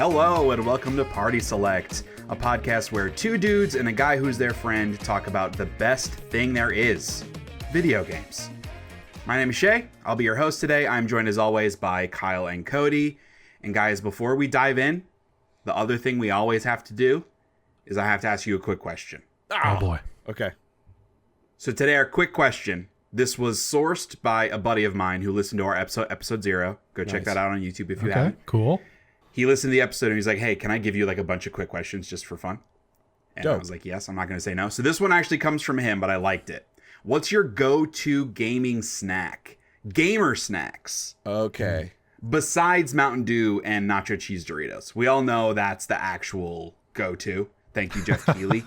Hello and welcome to Party Select, a podcast where two dudes and a guy who's their friend talk about the best thing there is, video games. My name is Shay. I'll be your host today. I'm joined as always by Kyle and Cody. And guys, before we dive in, the other thing we always have to do is I have to ask you a quick question. Oh boy. Okay. So today our quick question, this was sourced by a buddy of mine who listened to our episode 0. Go check that out on YouTube if you haven't. Cool. He listened to the episode and he's like, hey, can I give you like a bunch of quick questions just for fun? And I was like, yes, I'm not going to say no. So this one actually comes from him, but I liked it. What's your go-to gaming snack? Gamer snacks. Okay. Besides Mountain Dew and nacho cheese Doritos. We all know that's the actual go-to. Thank you, Jeff Keighley.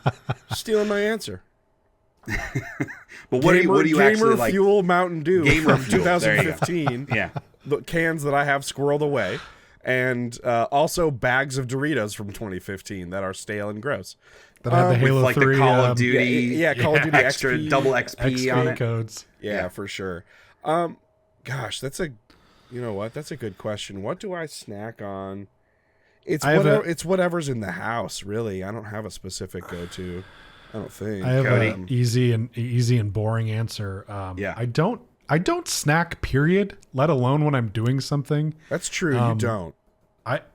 Stealing my answer. But what do you actually like? Fuel Mountain Dew Gamer from Fuel. 2015. Yeah. The cans that I have squirreled away. And also bags of Doritos from 2015 that are stale and gross. That had the Halo with like 3, the Call of Duty, Yeah, Call of Duty extra XP, double XP on it. codes. Yeah, for sure. Gosh, that's a good question. What do I snack on? It's whatever's in the house, really. I don't have a specific go-to. I don't think. I have an easy and boring answer. I don't snack, period, let alone when I'm doing something. That's true. You don't. At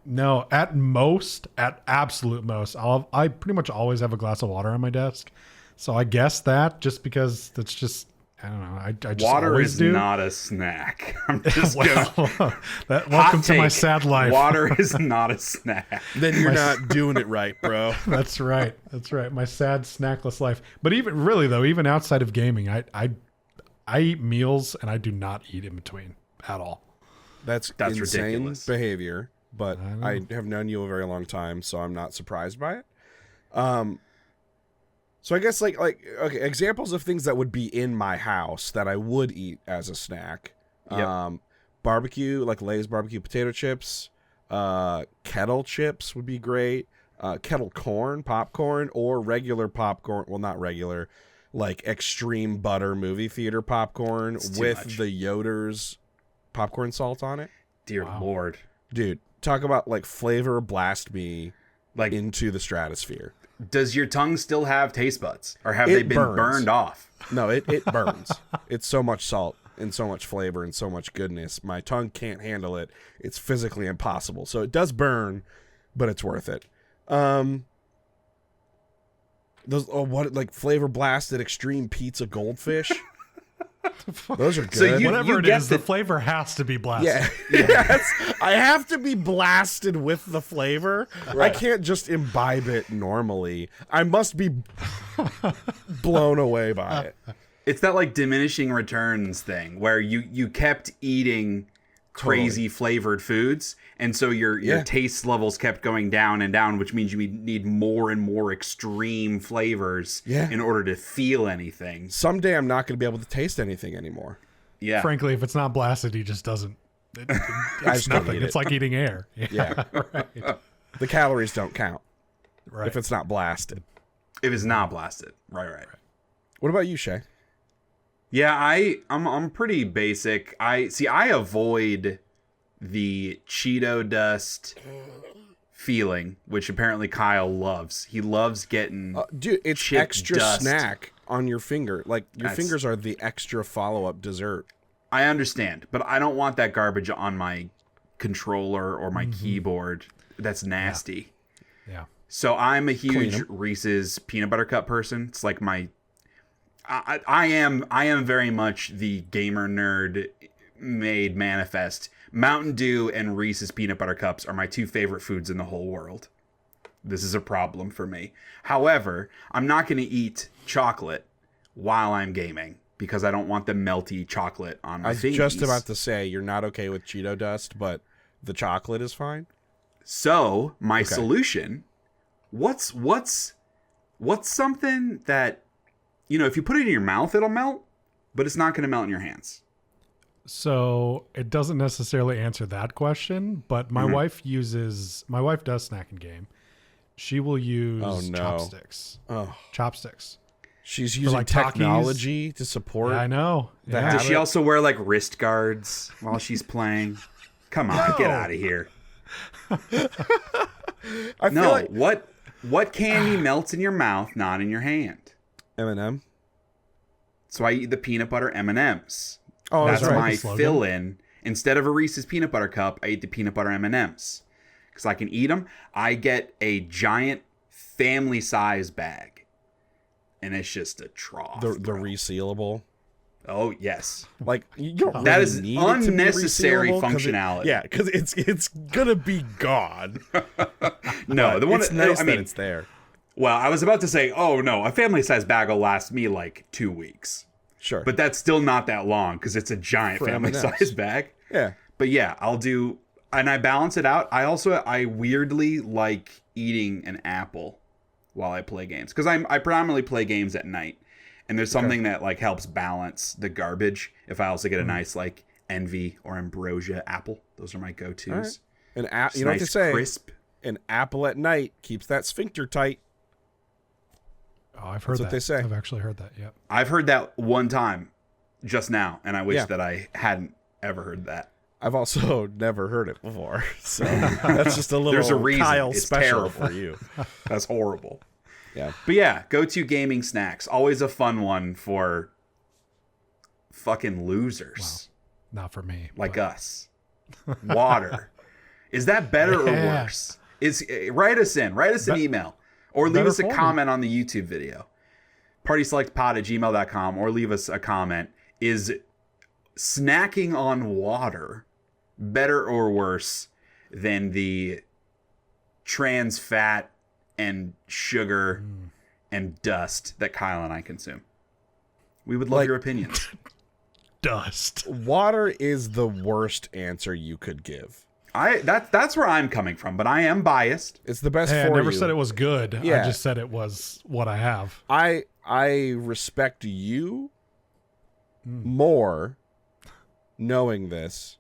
absolute most, I pretty much always have a glass of water on my desk. So I guess that just because that's just, I don't know. I just water always is do. not a snack. I'm just welcome to my sad life. Water is not a snack. Then you're not doing it right, bro. That's right. My sad snackless life. But even outside of gaming, I eat meals and I do not eat in between at all. That's insane ridiculous behavior, but I have known you a very long time, so I'm not surprised by it. So I guess like okay, examples of things that would be in my house that I would eat as a snack. Yep. Barbecue, like Lay's barbecue potato chips, kettle chips would be great. Kettle corn, popcorn, or regular popcorn. Well, not regular, like extreme butter movie theater popcorn with the Yoder's popcorn salt on it. Dear Lord. Dude, talk about like flavor blast me like into the stratosphere. Does your tongue still have taste buds? Or have they been burned off? No, it burns. It's so much salt and so much flavor and so much goodness. My tongue can't handle it. It's physically impossible. So it does burn, but it's worth it. Those like flavor blasted extreme pizza goldfish. Those are good. So whatever it is, the flavor has to be blasted. Yeah. Yes. I have to be blasted with the flavor. Right. I can't just imbibe it normally. I must be blown away by it. It's that like diminishing returns thing where you kept eating crazy flavored foods, and so your taste levels kept going down and down, which means you need more and more extreme flavors in order to feel anything. Someday I'm not going to be able to taste anything anymore. Yeah. Frankly, if it's not blasted, he just doesn't. It's nothing. It's like eating air. Yeah. Right. The calories don't count. Right. If it's not blasted. If it's not blasted. Right. What about you, Shay? Yeah, I'm pretty basic. I avoid the Cheeto dust feeling, which apparently Kyle loves. He loves getting dude, it's extra dust. Snack on your finger. Like your fingers are the extra follow-up dessert. I understand, but I don't want that garbage on my controller or my keyboard. That's nasty. Yeah. So I'm a huge Reese's peanut butter cup person. It's like my I am very much the gamer nerd made manifest. Mountain Dew and Reese's peanut butter cups are my two favorite foods in the whole world. This is a problem for me. However, I'm not going to eat chocolate while I'm gaming because I don't want the melty chocolate on my fingers. I was just about to say you're not okay with Cheeto dust, but the chocolate is fine. So my solution, what's something that, you know, if you put it in your mouth, it'll melt, but it's not going to melt in your hands. So it doesn't necessarily answer that question, but my wife does snack and game. She will use chopsticks. Oh, chopsticks. She's using technology to support. Yeah, I know. Does she also wear like wrist guards while she's playing? Come on, get out of here. I feel like what candy melts in your mouth, not in your hand? M&M. So I eat the peanut butter M&Ms. Oh, that's right. my fill-in. Instead of a Reese's peanut butter cup, I eat the peanut butter M&Ms because I can eat them. I get a giant family size bag, and it's just a trough. The resealable. Oh yes, like you don't really that is need unnecessary it to be functionality. because it's gonna be gone. No, the one it's nice that it's there. Well, I was about to say, oh no, a family size bag will last me like 2 weeks. Sure, but that's still not that long because it's a giant family size bag. Yeah, but yeah, I'll do, and I balance it out. I weirdly like eating an apple while I play games because I predominantly play games at night. And there's something that like helps balance the garbage. If I also get a nice like Envy or Ambrosia apple, those are my go-tos. Right. You know what to say? Crisp. An apple at night keeps that sphincter tight. Oh, I've heard that. That's what they say. I've actually heard that. Yep. I've heard that one time, just now, and I wish that I hadn't ever heard that. I've also never heard it before, so that's just a little There's a reason. Kyle It's special terrible. for you. That's horrible. Yeah. But yeah, go-to gaming snacks. Always a fun one for fucking losers. Well, not for me. Like us. Water. Is that better or worse? Write us an email. Or leave us a comment on the YouTube video. partyselectpod@gmail.com or leave us a comment. Is snacking on water better or worse than the trans fat and sugar and dust that Kyle and I consume? We would love your opinion. Dust. Water is the worst answer you could give. That's where I'm coming from, but I am biased. It's the best for you. I never said it was good. Yeah. I just said it was what I have. I respect you more knowing this,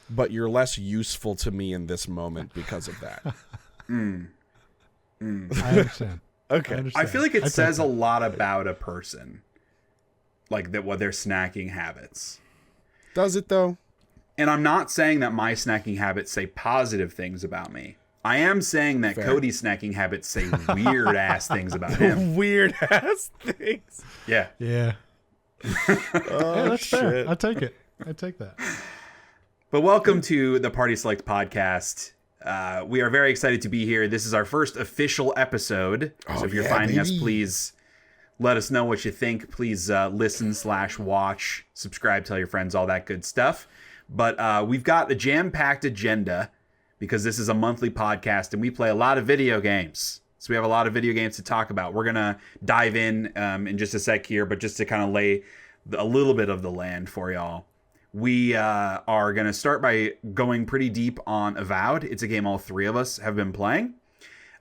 but you're less useful to me in this moment because of that. I understand. Okay. I feel like it says a lot about a person, like that, what their snacking habits. Does it though? And I'm not saying that my snacking habits say positive things about me. I am saying that Cody's snacking habits say weird ass things about him. Weird ass things. Yeah. Yeah. Oh, that's shit. fair. I take it. I take that. But welcome to the Party Select podcast. We are very excited to be here. This is our first official episode. So if you're finding us, please let us know what you think. Please listen/watch, subscribe, tell your friends, all that good stuff. But we've got a jam-packed agenda because this is a monthly podcast and we play a lot of video games. So we have a lot of video games to talk about. We're going to dive in just a sec here, but just to kind of lay a little bit of the land for y'all. We are going to start by going pretty deep on Avowed. It's a game all three of us have been playing.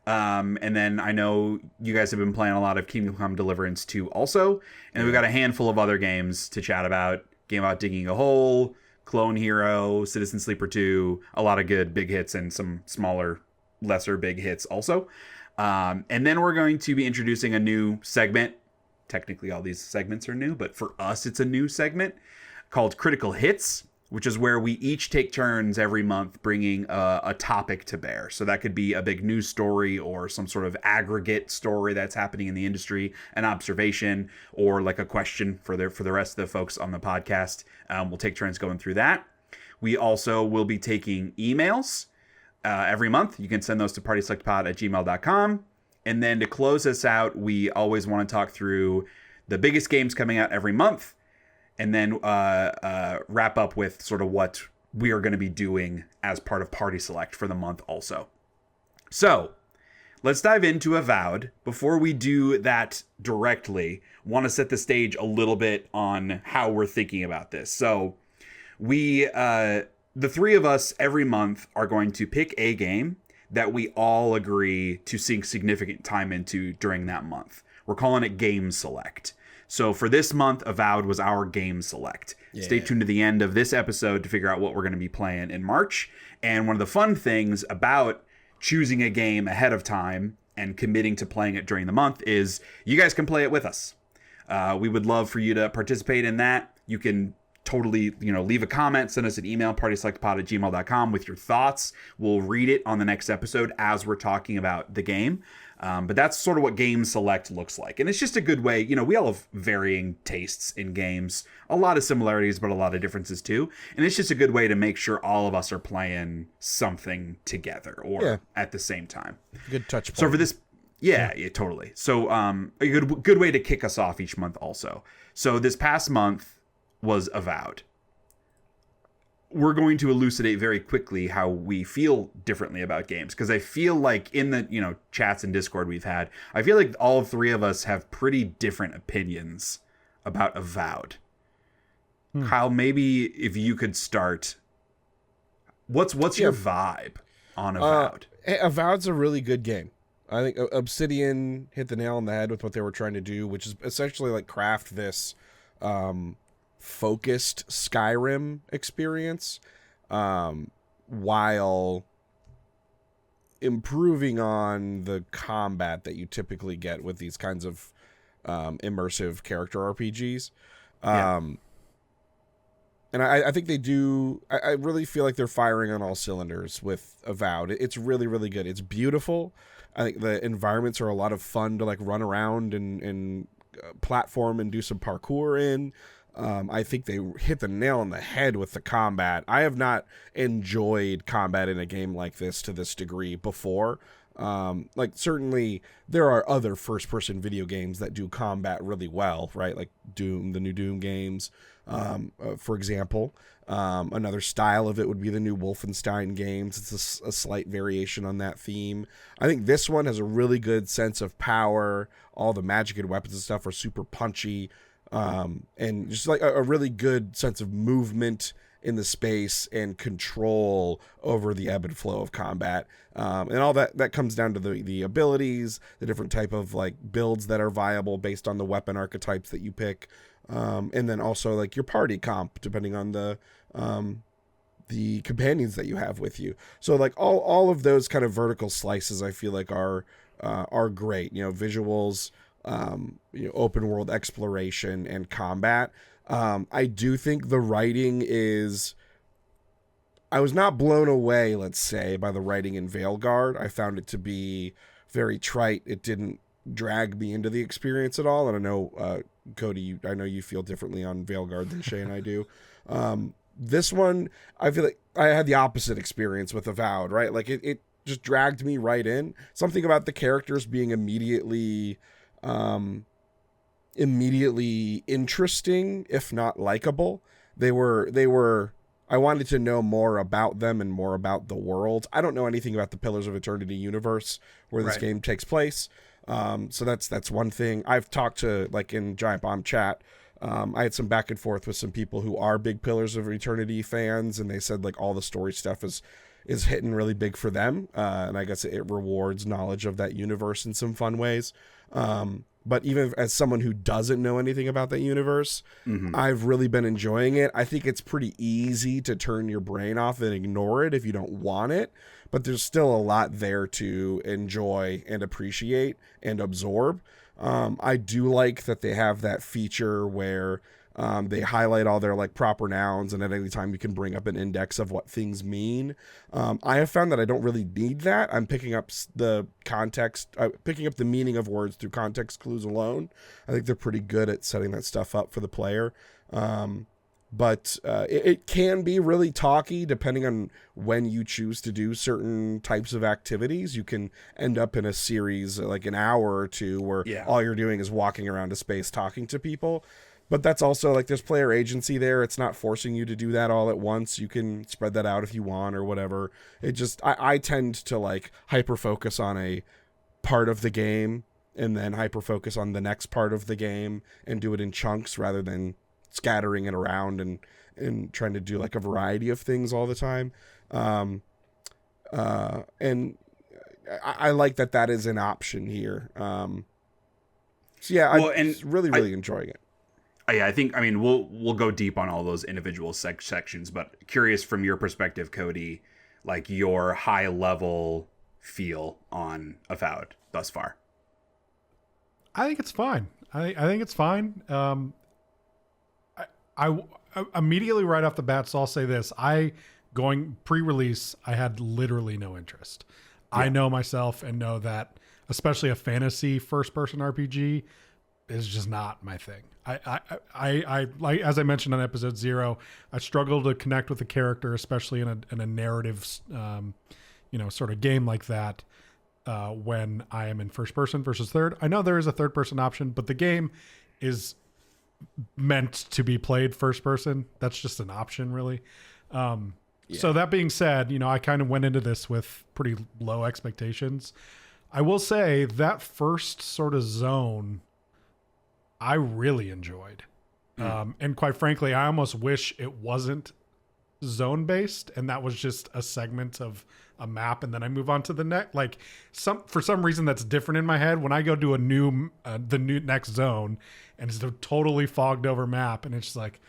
And then I know you guys have been playing a lot of Kingdom Come Deliverance 2 also. And we've got a handful of other games to chat about. Game about digging a hole, Clone Hero, Citizen Sleeper 2, a lot of good big hits and some smaller, lesser big hits also. And then we're going to be introducing a new segment. Technically, all these segments are new, but for us, it's a new segment called Critical Hits, which is where we each take turns every month bringing a topic to bear. So that could be a big news story or some sort of aggregate story that's happening in the industry, an observation, or like a question for the rest of the folks on the podcast. We'll take turns going through that. We also will be taking emails every month. You can send those to partyselectpod@gmail.com. And then to close us out, we always want to talk through the biggest games coming out every month. And then wrap up with sort of what we are going to be doing as part of Party Select for the month also. So let's dive into Avowed. Before we do that directly, want to set the stage a little bit on how we're thinking about this. So we, the three of us every month are going to pick a game that we all agree to sink significant time into during that month. We're calling it Game Select. So for this month, Avowed was our game select. Yeah. Stay tuned to the end of this episode to figure out what we're going to be playing in March. And one of the fun things about choosing a game ahead of time and committing to playing it during the month is you guys can play it with us. We would love for you to participate in that. You can totally, leave a comment, send us an email, partyselectpod@gmail.com with your thoughts. We'll read it on the next episode as we're talking about the game. But that's sort of what Game Select looks like. And it's just a good way, we all have varying tastes in games, a lot of similarities, but a lot of differences too. And it's just a good way to make sure all of us are playing something together or at the same time. Good touch point. So for this, yeah, totally. So a good way to kick us off each month also. So this past month was Avowed. We're going to elucidate very quickly how we feel differently about games, because I feel like in the chats and Discord we've had, I feel like all three of us have pretty different opinions about Avowed. Kyle, maybe if you could start, what's your vibe on Avowed? Avowed's a really good game. I think Obsidian hit the nail on the head with what they were trying to do, which is essentially like craft this focused Skyrim experience while improving on the combat that you typically get with these kinds of immersive character RPGs. And I think they do. I really feel like they're firing on all cylinders with Avowed. It's really, really good. It's beautiful. I think the environments are a lot of fun to like run around and platform and do some parkour in. I think they hit the nail on the head with the combat. I have not enjoyed combat in a game like this to this degree before. Like certainly there are other first-person video games that do combat really well, right? Like Doom, the new Doom games, for example. Another style of it would be the new Wolfenstein games. It's a slight variation on that theme. I think this one has a really good sense of power. All the magic and weapons and stuff are super punchy. And just like a really good sense of movement in the space and control over the ebb and flow of combat. And all that comes down to the abilities, the different type of like builds that are viable based on the weapon archetypes that you pick. And then also like your party comp, depending on the companions that you have with you. So like all of those kind of vertical slices, I feel like are great, visuals, open world exploration and combat. I do think the writing I was not blown away, let's say, by the writing in Veilguard. I found it to be very trite. It didn't drag me into the experience at all. And I know, Cody, I know you feel differently on Veilguard than Shay and I do. This one, I feel like I had the opposite experience with Avowed, right? Like it just dragged me right in. Something about the characters being immediately interesting, if not likable. They were I wanted to know more about them and more about the world. I don't know anything about the Pillars of Eternity universe where this game takes place. So that's one thing. I've talked to, like in Giant Bomb chat, I had some back and forth with some people who are big Pillars of Eternity fans, and they said like all the story stuff is hitting really big for them. And I guess it rewards knowledge of that universe in some fun ways. But even as someone who doesn't know anything about that universe, I've really been enjoying it. I think it's pretty easy to turn your brain off and ignore it if you don't want it. But there's still a lot there to enjoy and appreciate and absorb. I do like that they have that feature where they highlight all their like proper nouns, and at any time you can bring up an index of what things mean. I have found that I don't really need that. I'm picking up the context, picking up the meaning of words through context clues alone. I think they're pretty good at setting that stuff up for the player. But it can be really talky depending on when you choose to do certain types of activities. You can end up in a series like an hour or two where all you're doing is walking around a space talking to people. But that's also like there's player agency there. It's not forcing you to do that all at once. You can spread that out if you want or whatever. It just I tend to like hyper focus on a part of the game and then hyper focus on the next part of the game and do it in chunks rather than scattering it around and trying to do like a variety of things all the time. And I like that is an option here. So yeah, I'm really enjoying it. Yeah, I think, we'll go deep on all those individual sections, but curious from your perspective, Cody, like your high level feel on Avowed thus far. I think it's fine. I think it's fine. immediately right off the bat, so I'll say this. Going pre-release, I had literally no interest. Yeah. I know myself and know that, especially a fantasy first-person RPG, is just not my thing. I like, as I mentioned on episode 0, I struggle to connect with a character, especially in a narrative, sort of game like that. When I am in first person versus third, I know there is a third person option, but the game is meant to be played first person. That's just an option, really. So that being said, I kind of went into this with pretty low expectations. I will say that first sort of zone, I really enjoyed. And quite frankly, I almost wish it wasn't zone based and that was just a segment of a map and then I move on to the next. Like for some reason that's different in my head when I go to the new next zone and it's a totally fogged over map and it's just like,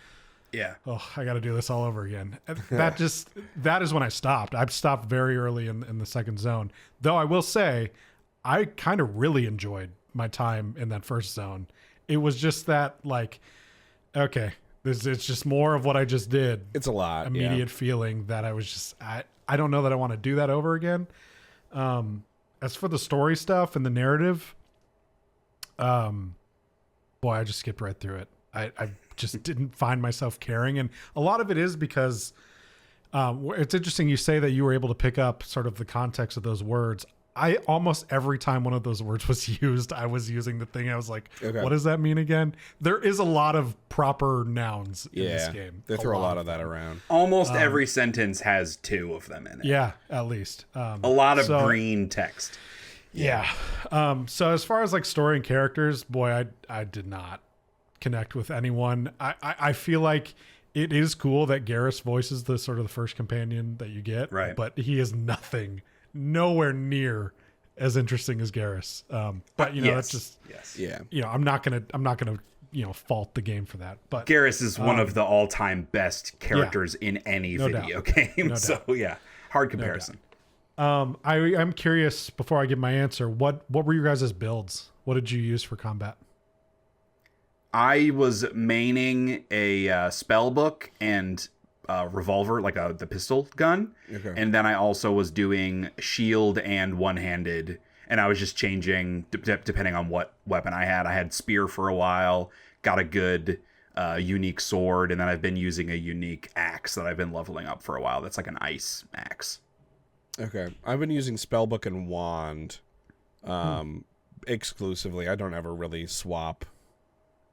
I got to do this all over again. That is when I stopped. I've stopped very early in the second zone. Though I will say, I kind of really enjoyed my time in that first zone. It was just that like, okay, it's just more of what I just did. It's a lot. Immediate feeling that I was just, I don't know that I want to do that over again. As for the story stuff and the narrative, boy, I just skipped right through it. I just didn't find myself caring. And a lot of it is because it's interesting you say that you were able to pick up sort of the context of those words. I almost every time one of those words was used, I was using the thing. I was like, okay, what does that mean again? There is a lot of proper nouns in this game. They throw a lot of that around. Almost every sentence has 2 of them in it. Yeah, at least. A lot of green text. Yeah. So as far as like story and characters, boy, I did not connect with anyone. I feel like it is cool that Garrus voices the sort of the first companion that you get. Right. But he is nowhere near as interesting as Garrus. But that's just I'm not gonna fault the game for that. But Garrus is one of the all-time best characters in any video game. So hard comparison. I'm curious before I give my answer. What were your guys' builds? What did you use for combat? I was maining a spell book and revolver, like the pistol gun. Okay. And then I also was doing shield and one-handed, and I was just changing depending on what weapon I had. I had spear for a while, got a good unique sword, and then I've been using a unique axe that I've been leveling up for a while. That's like an ice axe. Okay. I've been using spellbook and wand exclusively. I don't ever really swap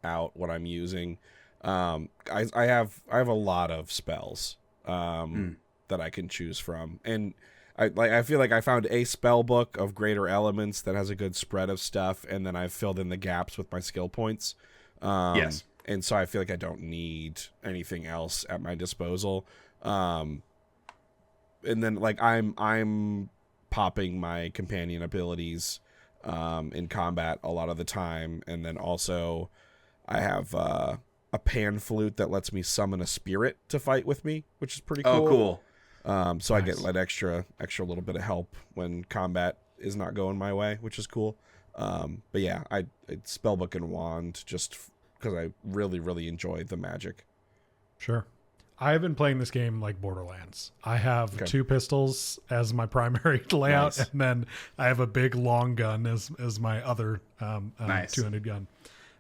out what I'm using. I have a lot of spells that I can choose from, and I feel like I found a spell book of greater elements that has a good spread of stuff, and then I've filled in the gaps with my skill points. Yes, and so I feel like I don't need anything else at my disposal. And then like I'm popping my companion abilities in combat a lot of the time, and then also I have a pan flute that lets me summon a spirit to fight with me, which is pretty cool. Oh, cool. So nice. I get like extra little bit of help when combat is not going my way, which is cool. But yeah, I spellbook and wand just because I really, really enjoy the magic. Sure. I've been playing this game like Borderlands. I have 2 pistols as my primary layout, and then I have a big long gun as my other two-handed gun.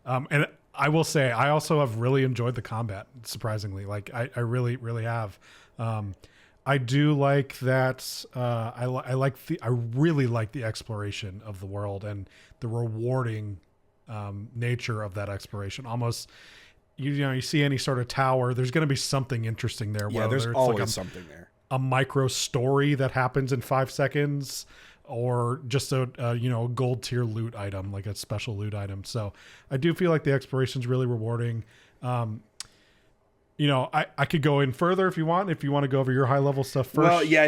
And I will say, I also have really enjoyed the combat, surprisingly. Like, I really, really have. I do like that. I really like the exploration of the world and the rewarding nature of that exploration. Almost, you see any sort of tower, there's going to be something interesting there. Yeah, there's always something there. A micro story that happens in 5 seconds. Or just a gold tier loot item, like a special loot item. So I do feel like the exploration is really rewarding. I could go in further if you want to go over your high level stuff first. Well, yeah,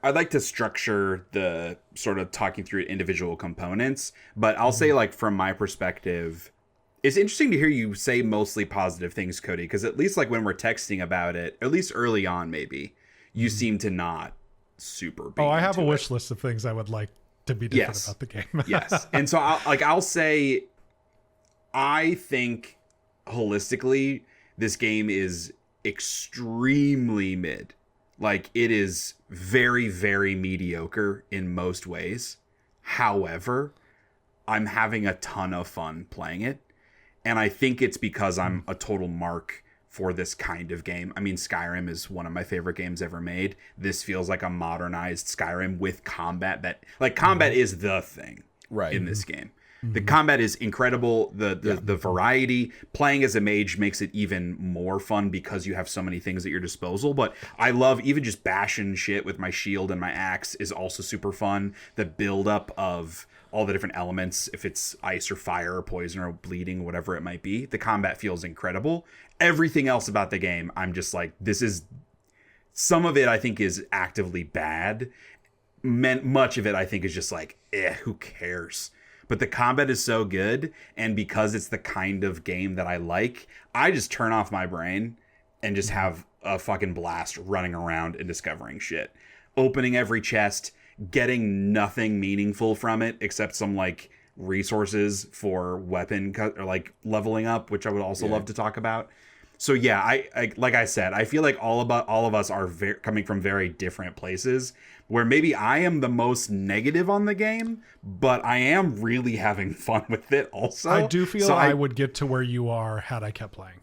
I'd like to structure the sort of talking through individual components, but I'll say like from my perspective, it's interesting to hear you say mostly positive things, Cody, because at least like when we're texting about it, at least early on, maybe you seem to not super big. I have a wish list of things I would like to be different about the game. Yes. And so I'll say I think holistically this game is extremely mid. Like, it is very, very mediocre in most ways. However, I'm having a ton of fun playing it. And I think it's because I'm a total mark for this kind of game. I mean, Skyrim is one of my favorite games ever made. This feels like a modernized Skyrim with combat that, like, combat is the thing in this game. The combat is incredible. The variety, playing as a mage makes it even more fun because you have so many things at your disposal. But I love even just bashing shit with my shield and my axe is also super fun. The buildup of all the different elements, if it's ice or fire or poison or bleeding, whatever it might be, the combat feels incredible. Everything else about the game, I'm just like, this is, some of it I think is actively bad. Much of it I think is just like, who cares? But the combat is so good, and because it's the kind of game that I like, I just turn off my brain and just have a fucking blast running around and discovering shit. Opening every chest, getting nothing meaningful from it except some like resources for weapon or like leveling up, which I would also love to talk about. So yeah, I like I said, I feel like all of us are coming from very different places, where maybe I am the most negative on the game, but I am really having fun with it also. I do feel I would get to where you are had I kept playing,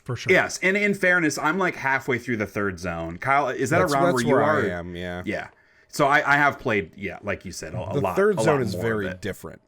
for sure. Yes, and in fairness, I'm like halfway through the third zone. Kyle, is that around where you are? I am, yeah. Yeah. So I have played, like you said, a lot. The third zone is very different.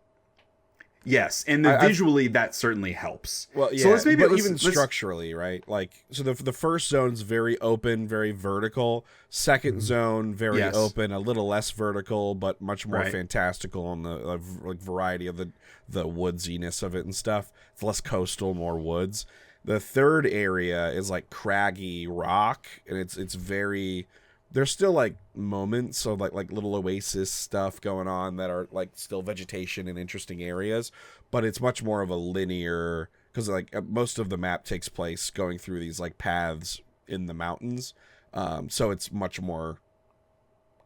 Yes, and visually that certainly helps. Well, yeah, so let's structurally, right? Like, so the first zone's very open, very vertical. Second zone, very open, a little less vertical, but much more fantastical on the like variety of the woodsiness of it and stuff. It's less coastal, more woods. The third area is like craggy rock, and it's very. There's still like moments of like little oasis stuff going on that are like still vegetation in interesting areas, but it's much more of a linear, because like most of the map takes place going through these like paths in the mountains, so it's much more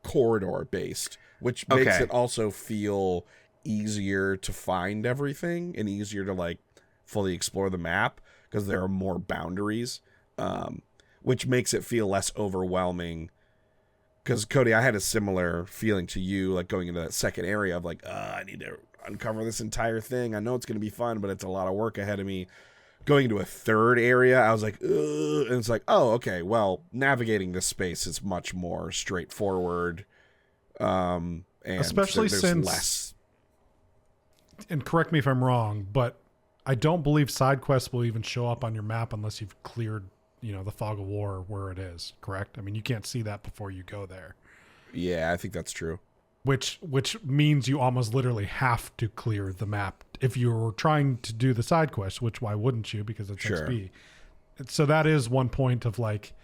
corridor based, which makes it also feel easier to find everything and easier to like fully explore the map because there are more boundaries, which makes it feel less overwhelming. Because, Cody, I had a similar feeling to you, like going into that second area of like, I need to uncover this entire thing. I know it's going to be fun, but it's a lot of work ahead of me. Going into a third area, I was like, ugh, and it's like, oh, okay, well, navigating this space is much more straightforward. And especially since less. And correct me if I'm wrong, but I don't believe side quests will even show up on your map unless you've cleared the fog of war where it is, correct? I mean, you can't see that before you go there. Yeah, I think that's true. Which means you almost literally have to clear the map if you're trying to do the side quest, which why wouldn't you? Because it's XP. So that is one point of like,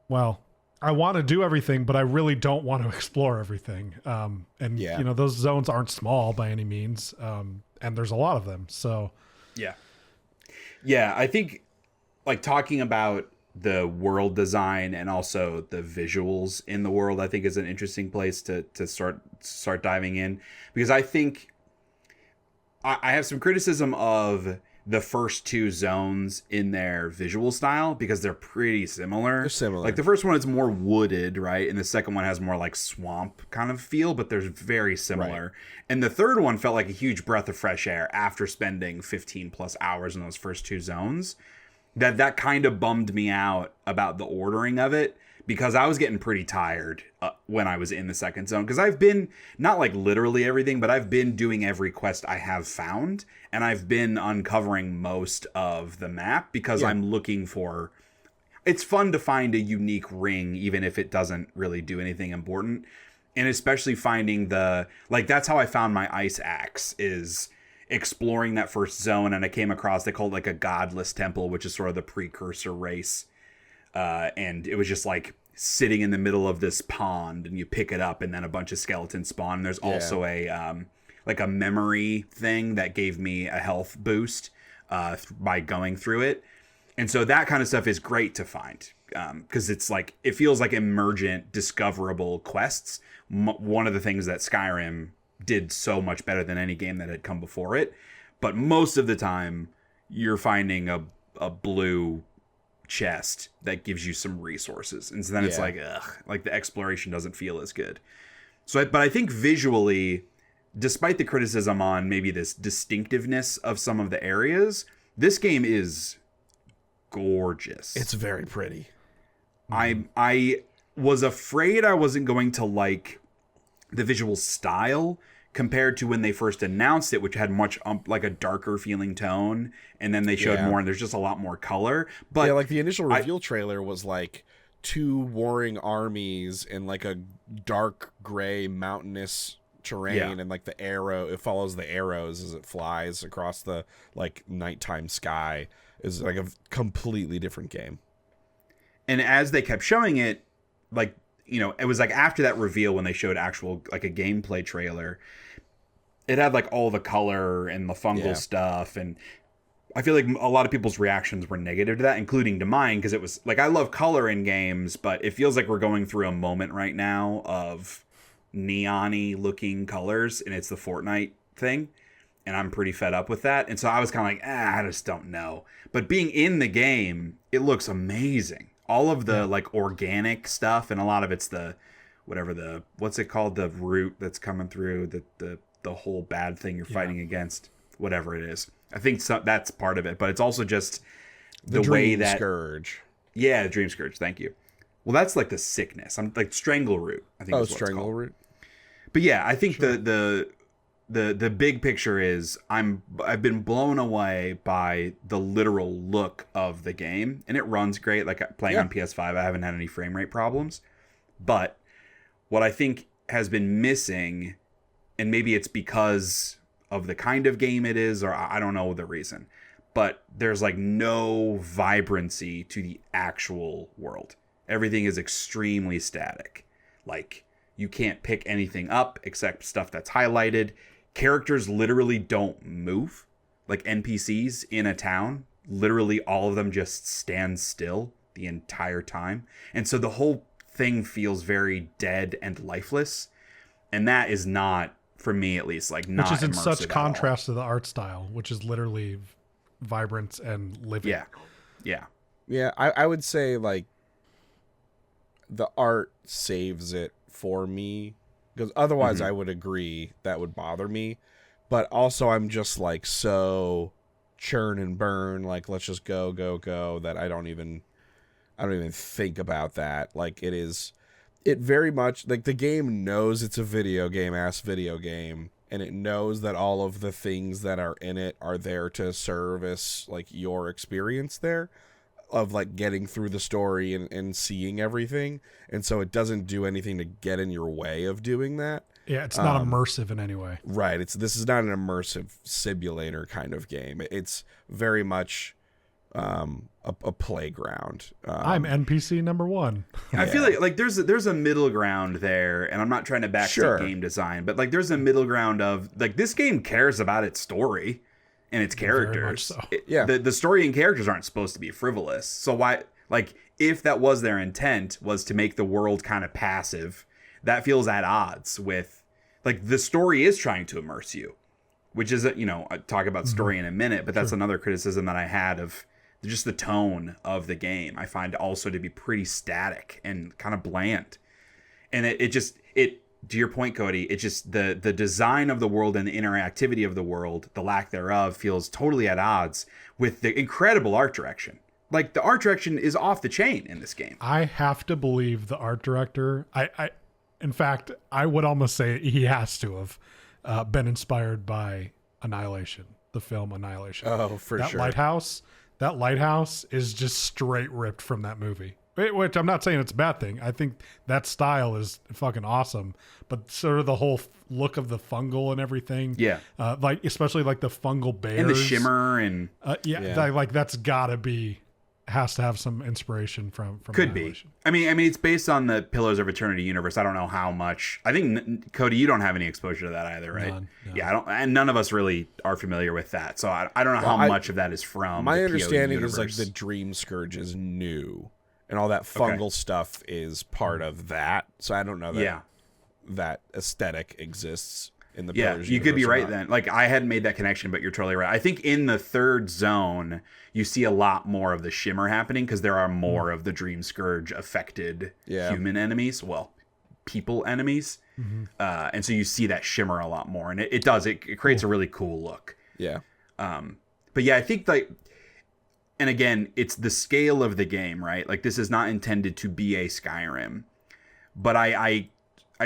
well, I want to do everything, but I really don't want to explore everything. Those zones aren't small by any means. And there's a lot of them. So yeah, I think like talking about the world design and also the visuals in the world, I think is an interesting place to start diving in, because I think I have some criticism of the first two zones in their visual style because they're pretty similar. They're similar. Like the first one is more wooded, right? And the second one has more like swamp kind of feel, but they're very similar. Right. And the third one felt like a huge breath of fresh air after spending 15 plus hours in those first two zones. That kind of bummed me out about the ordering of it, because I was getting pretty tired when I was in the second zone, because I've been, not like literally everything, but I've been doing every quest I have found, and I've been uncovering most of the map because I'm looking for, it's fun to find a unique ring even if it doesn't really do anything important, and especially finding that's how I found my ice axe, is exploring that first zone, and I came across, they call it like a godless temple, which is sort of the precursor race, and it was just like sitting in the middle of this pond, and you pick it up and then a bunch of skeletons spawn. There's also a like a memory thing that gave me a health boost by going through it, and so that kind of stuff is great to find because it's like, it feels like emergent discoverable quests. One of the things that Skyrim did so much better than any game that had come before it, but most of the time you're finding a a blue chest that gives you some resources, and so then it's like, ugh, like the exploration doesn't feel as good. So, but I think visually, despite the criticism on maybe this distinctiveness of some of the areas, this game is gorgeous. It's very pretty. I was afraid I wasn't going to like the visual style compared to when they first announced it, which had much like a darker feeling tone, and then they showed more, and there's just a lot more color. But like the initial reveal trailer was like 2 warring armies in like a dark gray mountainous terrain, and like it follows the arrows as it flies across the like nighttime sky. Is like a completely different game. And as they kept showing it, like, you know, it was like after that reveal when they showed actual like a gameplay trailer, it had like all the color and the fungal stuff, and I feel like a lot of people's reactions were negative to that, including to mine, because it was like, I love color in games, but it feels like we're going through a moment right now of neon-y looking colors, and it's the Fortnite thing, and I'm pretty fed up with that. And so I was kind of like, I just don't know. But being in the game, it looks amazing. All of the like organic stuff, and a lot of it's the what's it called, the root that's coming through, the whole bad thing you're fighting against, whatever it is. I think that's part of it, but it's also just the way that Scourge. Yeah, Dream Scourge. Thank you. Well, that's like the sickness. I'm like Strangle Root, I think. Strangle Root. But yeah, I think the big picture is I've been blown away by the literal look of the game, and it runs great. Like playing on PS5, I haven't had any frame rate problems. But what I think has been missing, and maybe it's because of the kind of game it is, or I don't know the reason, but there's like no vibrancy to the actual world. Everything is extremely static. Like, you can't pick anything up except stuff that's highlighted. Characters literally don't move. Like NPCs in a town, literally all of them just stand still the entire time. And so the whole thing feels very dead and lifeless. And that is not, for me at least, like not immersive. Which is in such contrast to the art style, which is literally vibrant and living. Yeah, I would say like the art saves it for me, because otherwise I would agree that would bother me. But also I'm just like so churn and burn, like let's just go that I don't even think about that. Like it very much, like the game knows it's a video game, and it knows that all of the things that are in it are there to service like your experience there of like getting through the story and seeing everything. And so it doesn't do anything to get in your way of doing that. Yeah, it's not immersive in any way. Right. This is not an immersive simulator kind of game. It's very much a playground. I'm NPC number 1. I feel like there's a middle ground there, and I'm not trying to backseat game design, but like there's a middle ground of like this game cares about its story and its characters. So. The story and characters aren't supposed to be frivolous. So why, like, if that was their intent, was to make the world kind of passive, that feels at odds with, like, the story is trying to immerse you, which is, I'll talk about story in a minute, but that's another criticism that I had of just the tone of the game. I find also to be pretty static and kind of bland. And it to your point, Cody, it's just the design of the world and the interactivity of the world, the lack thereof, feels totally at odds with the incredible art direction. Like, the art direction is off the chain in this game. I have to believe the art director, in fact, I would almost say he has to have been inspired by Annihilation, the film Annihilation. Oh, for sure. That lighthouse is just straight ripped from that movie. Which I'm not saying it's a bad thing. I think that style is fucking awesome. But sort of the whole look of the fungal and everything. Yeah. Like, especially like the fungal bears. And the shimmer and... like that's gotta be... has to have some inspiration from could be. I mean it's based on the Pillars of Eternity universe. I don't know how much. I think, Cody, you don't have any exposure to that either, right? None. Yeah, I don't, and none of us really are familiar with that. So I don't know how much of that is from my the understanding POE is like the Dream Scourge is new, and all that fungal stuff is part of that. So I don't know that that aesthetic exists. in the Yeah, Pillars you could be universe or right not. then. Like, I hadn't made that connection, but you're totally right. I think in the third zone, you see a lot more of the shimmer happening because there are more of the Dream Scourge affected human enemies. Well, people enemies. And so you see that shimmer a lot more. And it creates a really cool look. Yeah. But yeah, I think like, and again, it's the scale of the game, right? Like, this is not intended to be a Skyrim. But I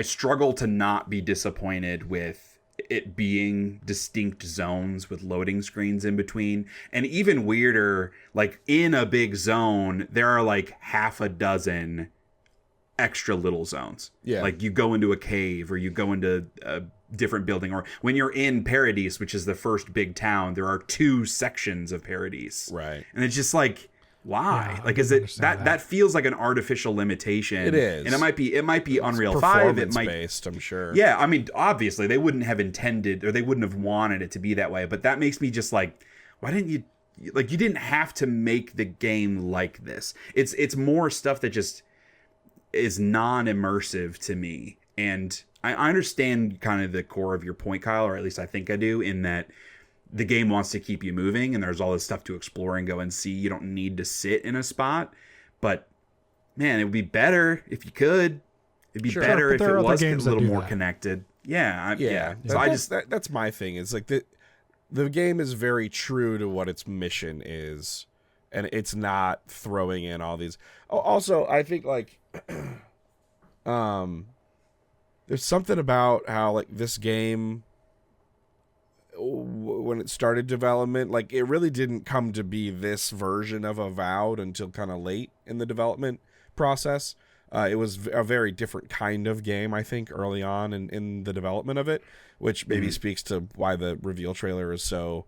struggle to not be disappointed with it being distinct zones with loading screens in between. And even weirder, like in a big zone, there are like half a dozen extra little zones. Yeah. Like you go into a cave or you go into a different building, or when you're in Paradise, which is the first big town, there are 2 sections of Paradise. Right. And it's just like, why? Yeah, like, I is it understand that feels like an artificial limitation? It is. And it might be Unreal 5. It might based, I'm sure. Yeah, I mean, obviously they wouldn't have intended, or they wouldn't have wanted it to be that way, but that makes me just like, why didn't you, like, you didn't have to make the game like this. It's more stuff that just is non-immersive to me. And I understand kind of the core of your point, Kyle, or at least I think I do, in that the game wants to keep you moving and there's all this stuff to explore and go and see. You don't need to sit in a spot, but man, it would be better if you could. It'd be better if it was a little more connected. Yeah. So that's my thing. It's like the game is very true to what its mission is, and it's not throwing in all these. Also, I think like there's something about how like this game, when it started development, like it really didn't come to be this version of Avowed until kind of late in the development process. It was a very different kind of game, I think, early on in the development of it, which maybe speaks to why the reveal trailer is so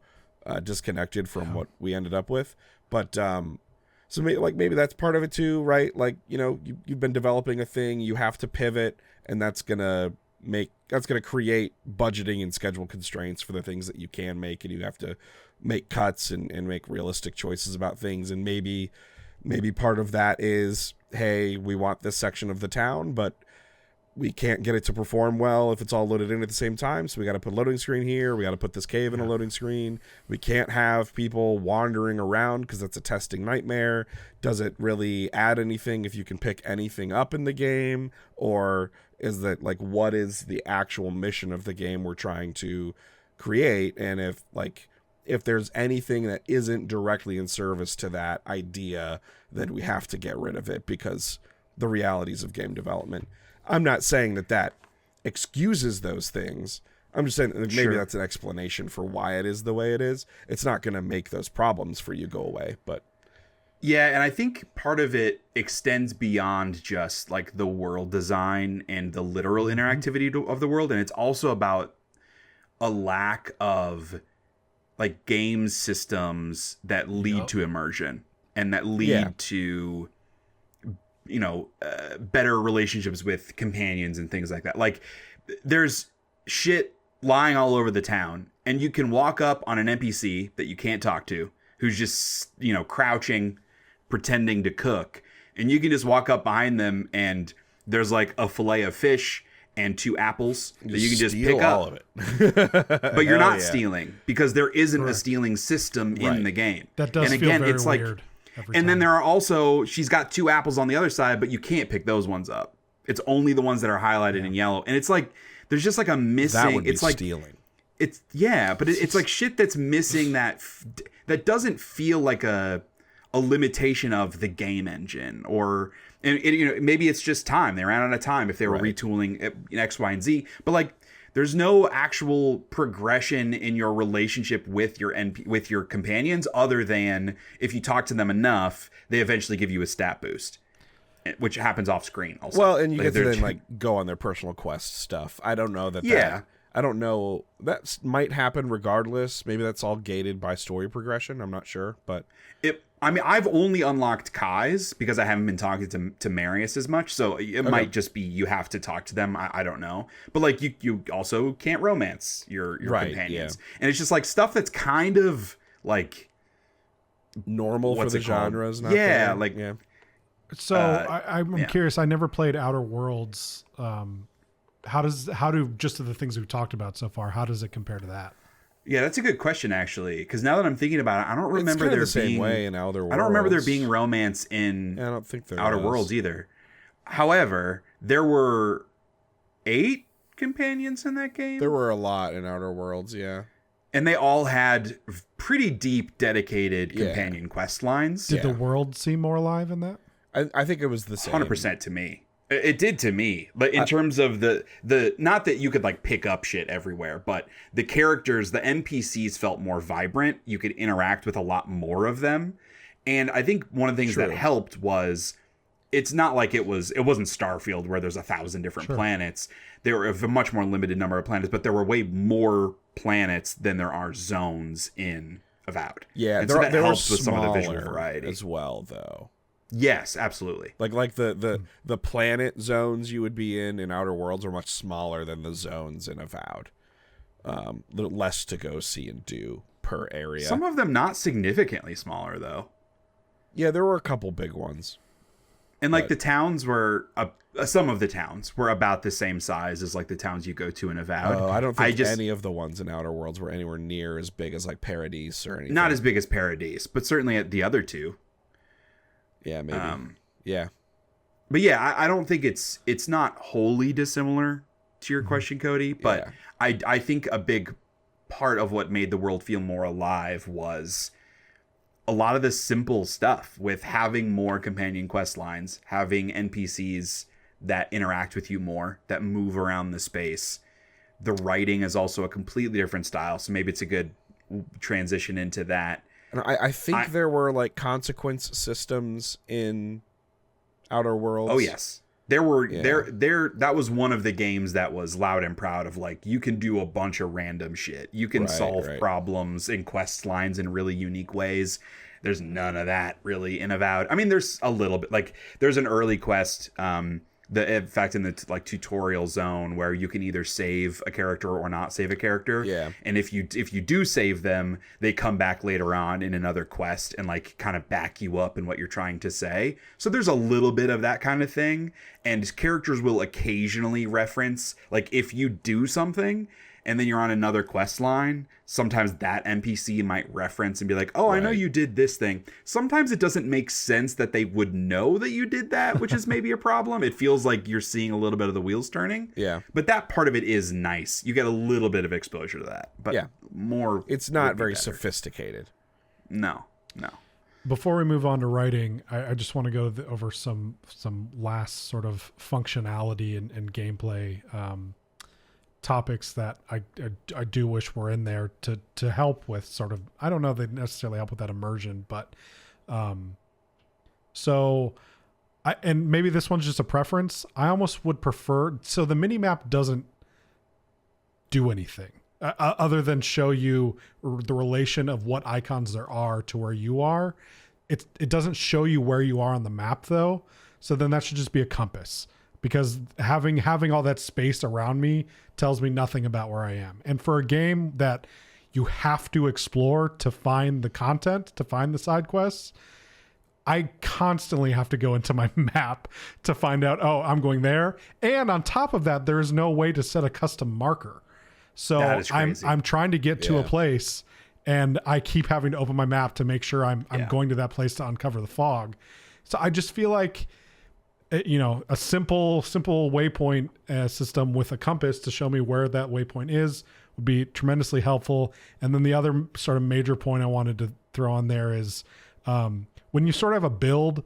disconnected from what we ended up with. But so maybe that's part of it too, right? Like, you know, you've been developing a thing, you have to pivot, and that's gonna create budgeting and schedule constraints for the things that you can make, and you have to make cuts and make realistic choices about things. And maybe part of that is, hey, we want this section of the town, but we can't get it to perform well if it's all loaded in at the same time. So we got to put a loading screen here. We got to put this cave in a loading screen. We can't have people wandering around because that's a testing nightmare. Does it really add anything if you can pick anything up in the game? Or is that like, what is the actual mission of the game we're trying to create? And if there's anything that isn't directly in service to that idea, then we have to get rid of it, because the realities of game development. I'm not saying that excuses those things. I'm just saying that maybe that's an explanation for why it is the way it is. It's not going to make those problems for you go away, but yeah, and I think part of it extends beyond just like the world design and the literal interactivity of the world, and it's also about a lack of like game systems that lead to immersion and that lead to, you know, better relationships with companions and things like that. Like, there's shit lying all over the town, and you can walk up on an NPC that you can't talk to, who's just, you know, crouching, pretending to cook, and you can just walk up behind them, and there's like a fillet of fish and 2 apples that you can just pick up. All of it. But you're not stealing, because there isn't a stealing system in the game. That does feel very weird. And then there are also, she's got 2 apples on the other side, but you can't pick those ones up. It's only the ones that are highlighted in yellow. And it's like, there's just like a missing. That would be it's like stealing. It's but it's like shit that's missing that doesn't feel like a limitation of the game engine, or you know, maybe it's just time. They ran out of time if they were retooling X, Y, and Z. But like, there's no actual progression in your relationship with your companions, other than if you talk to them enough, they eventually give you a stat boost, which happens off screen also. Well, and you get to then like go on their personal quest stuff. I don't know that. I don't know. That might happen regardless. Maybe that's all gated by story progression. I'm not sure, but I mean, I've only unlocked Kai's because I haven't been talking to Marius as much, so it might just be you have to talk to them. I don't know, but like you also can't romance your companions, and it's just like stuff that's kind of like normal for the genres. Not there. So I'm curious. I never played Outer Worlds. how do just the things we've talked about so far, how does it compare to that? Yeah, that's a good question, actually. Because now that I'm thinking about it, I don't remember it's there the same being way in Outer Worlds. I don't remember there being romance in I don't think there Outer was. Worlds either. However, there were 8 companions in that game. There were a lot in Outer Worlds, yeah. And they all had pretty deep, dedicated companion quest lines. Did the world seem more alive in that? I think it was the same. 100% to me. It did to me. But in terms of the not that you could like pick up shit everywhere, but the characters, the NPCs felt more vibrant. You could interact with a lot more of them. And I think one of the things that helped was it's not like it wasn't Starfield where there's 1,000 different planets. There were a much more limited number of planets, but there were way more planets than there are zones in Avowed. Yeah, and so that helps were with some of the visual variety as well, though. Yes, absolutely. Like the planet zones you would be in Outer Worlds are much smaller than the zones in Avowed. Little less to go see and do per area. Some of them not significantly smaller though. Yeah, there were a couple big ones. And like the towns were some of the towns were about the same size as like the towns you go to in Avowed. Oh, I don't think any of the ones in Outer Worlds were anywhere near as big as like Paradise or anything. Not as big as Paradise, but certainly at the other two. Yeah, maybe. Yeah. But yeah, I don't think it's not wholly dissimilar to your question, Cody. But I think a big part of what made the world feel more alive was a lot of the simple stuff with having more companion quest lines, having NPCs that interact with you more, that move around the space. The writing is also a completely different style, so maybe it's a good transition into that. And I think there were like consequence systems in Outer Worlds. Oh yes. There were that was one of the games that was loud and proud of like you can do a bunch of random shit. You can solve problems in quest lines in really unique ways. There's none of that really in Avowed. I mean, there's a little bit like there's an early quest in fact in the like tutorial zone where you can either save a character or not save a character. Yeah. And if you do save them, they come back later on in another quest and like kind of back you up in what you're trying to say. So there's a little bit of that kind of thing. And characters will occasionally reference like if you do something and then you're on another quest line, sometimes that NPC might reference and be like, oh, I know you did this thing. Sometimes it doesn't make sense that they would know that you did that, which is maybe a problem. It feels like you're seeing a little bit of the wheels turning. Yeah. But that part of it is nice. You get a little bit of exposure to that. But more. It's not very sophisticated. No. Before we move on to writing, I just want to go over some last sort of functionality and gameplay topics that I do wish were in there to help with sort of, I don't know if they necessarily help with that immersion, but and maybe this one's just a preference. I almost would prefer, so the mini map doesn't do anything other than show you the relation of what icons there are to where you are. It doesn't show you where you are on the map though. So then that should just be a compass, because having all that space around me tells me nothing about where I am. And for a game that you have to explore to find the content, to find the side quests, I constantly have to go into my map to find out, oh, I'm going there. And on top of that, there is no way to set a custom marker. So I'm trying to get to a place and I keep having to open my map to make sure I'm going to that place to uncover the fog. So I just feel like, a simple waypoint system with a compass to show me where that waypoint is would be tremendously helpful. And then the other sort of major point I wanted to throw on there is when you sort of have a build,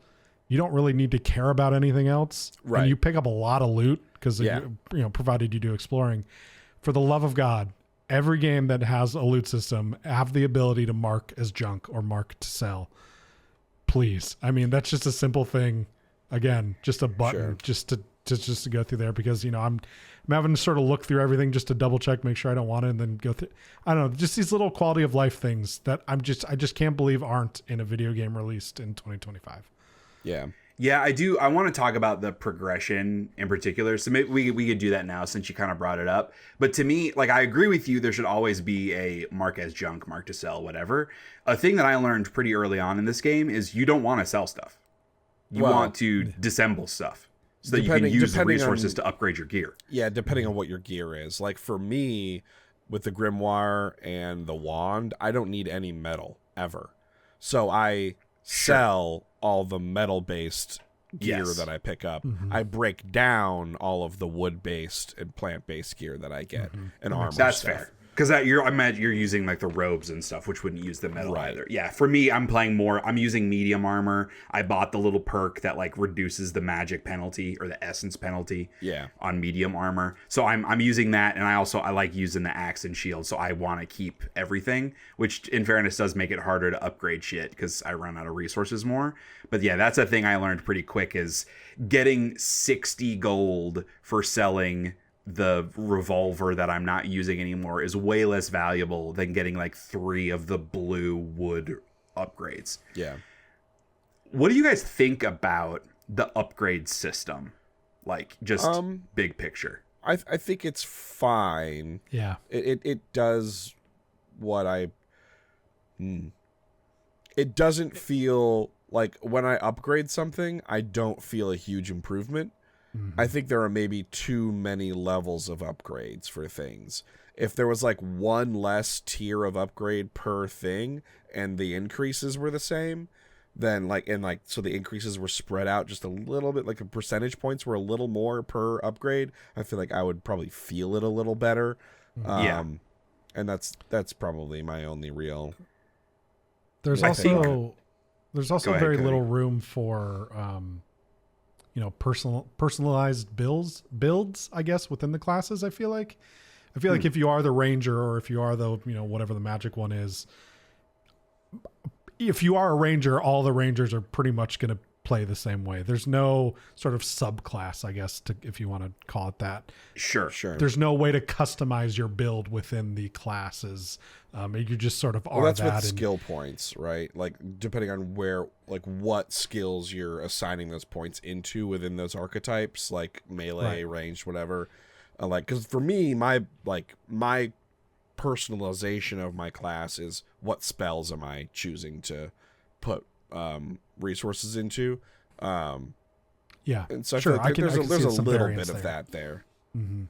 you don't really need to care about anything else. Right. And you pick up a lot of loot because, provided you do exploring. For the love of God, every game that has a loot system have the ability to mark as junk or mark to sell. Please. I mean, that's just a simple thing. Again, just a button just to go through there, because I'm having to sort of look through everything just to double check, make sure I don't want it, and then go through. I don't know, just these little quality of life things that I just can't believe aren't in a video game released in 2025. Yeah, I do. I want to talk about the progression in particular. So maybe we could do that now since you kind of brought it up. But to me, like, I agree with you. There should always be a mark as junk, mark to sell, whatever. A thing that I learned pretty early on in this game is you don't want to sell stuff. You want to disassemble stuff. so that you can use the depending resources to upgrade your gear. Yeah, depending on what your gear is. Like for me, with the grimoire and the wand, I don't need any metal ever. So I sell all the metal-based gear that I pick up. I break down all of the wood-based and plant-based gear that I get and armor That's stuff. fair. Because I imagine you're using like the robes and stuff, which wouldn't use the metal either. Yeah, for me, I'm using medium armor. I bought the little perk that like reduces the magic penalty or the essence penalty on medium armor. So I'm using that, and I like using the axe and shield, so I want to keep everything, which in fairness does make it harder to upgrade shit because I run out of resources more. But yeah, that's a thing I learned pretty quick, is getting 60 gold for selling the revolver that I'm not using anymore is way less valuable than getting like 3 of the blue wood upgrades. Yeah. What do you guys think about the upgrade system? Like just big picture. I think it's fine. Yeah. It does what it doesn't feel like when I upgrade something, I don't feel a huge improvement. I think there are maybe too many levels of upgrades for things. If there was like one less tier of upgrade per thing and the increases were the same, then so the increases were spread out just a little bit, like the percentage points were a little more per upgrade, I feel like I would probably feel it a little better. And that's probably my only real. There's also very little room for personalized builds, I guess, within the classes. I feel like if you are the ranger, or if you are the, whatever the magic one is, if you are a ranger, all the rangers are pretty much going to play the same way. There's no sort of subclass, I guess, if you want to call it that. Sure. There's no way to customize your build within the classes. You just sort of are. Well, that's that with skill points, right? Like depending on what skills you're assigning those points into within those archetypes, like melee, ranged, whatever. Because for me, my personalization of my class is what spells am I choosing to put resources into. And so I feel like there's a little bit of that there. Mm-hmm.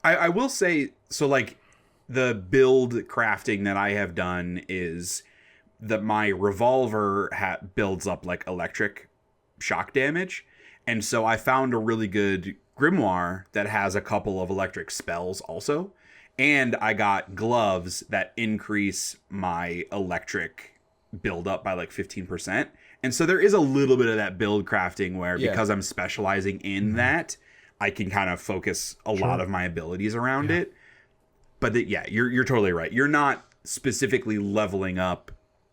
I will say, so like the build crafting that I have done is that my revolver builds up like electric shock damage. And so I found a really good grimoire that has a couple of electric spells also. And I got gloves that increase my electric build up by like 15%. And so there is a little bit of that build crafting where because I'm specializing in that, I can kind of focus a lot of my abilities around it. But you're totally right. You're not specifically leveling up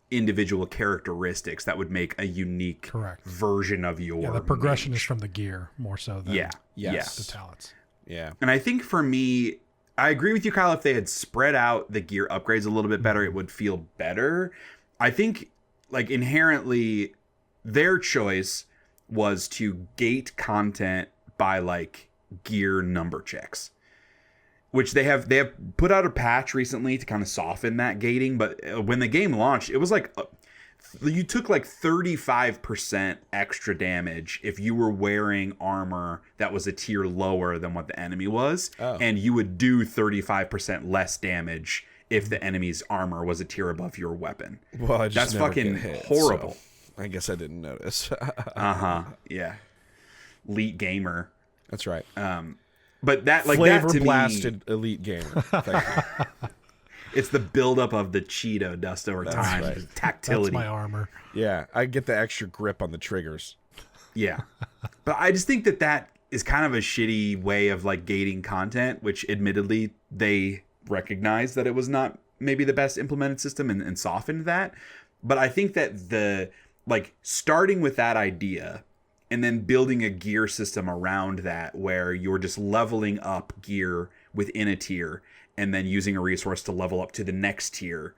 individual characteristics that would make a unique version of your the progression is from the gear more so than the talents. Yeah. And I think for me, I agree with you, Kyle. If they had spread out the gear upgrades a little bit better, it would feel better. I think like inherently their choice was to gate content by like gear number checks, which they have put out a patch recently to kind of soften that gating. But when the game launched, it was like you took like 35% extra damage if you were wearing armor that was a tier lower than what the enemy was. And you would do 35% less damage if the enemy's armor was a tier above your weapon. Well, I just that's fucking horrible. So I guess I didn't notice. Yeah. Elite gamer. That's right. But that like flavor that to blasted me, elite gamer. Thank you. It's the buildup of the Cheeto dust over time. Right. Tactility. That's my armor. Yeah, I get the extra grip on the triggers. Yeah. But I just think that is kind of a shitty way of like gating content, which admittedly they recognized that it was not maybe the best implemented system and softened that. But I think that the like starting with that idea and then building a gear system around that where you're just leveling up gear within a tier and then using a resource to level up to the next tier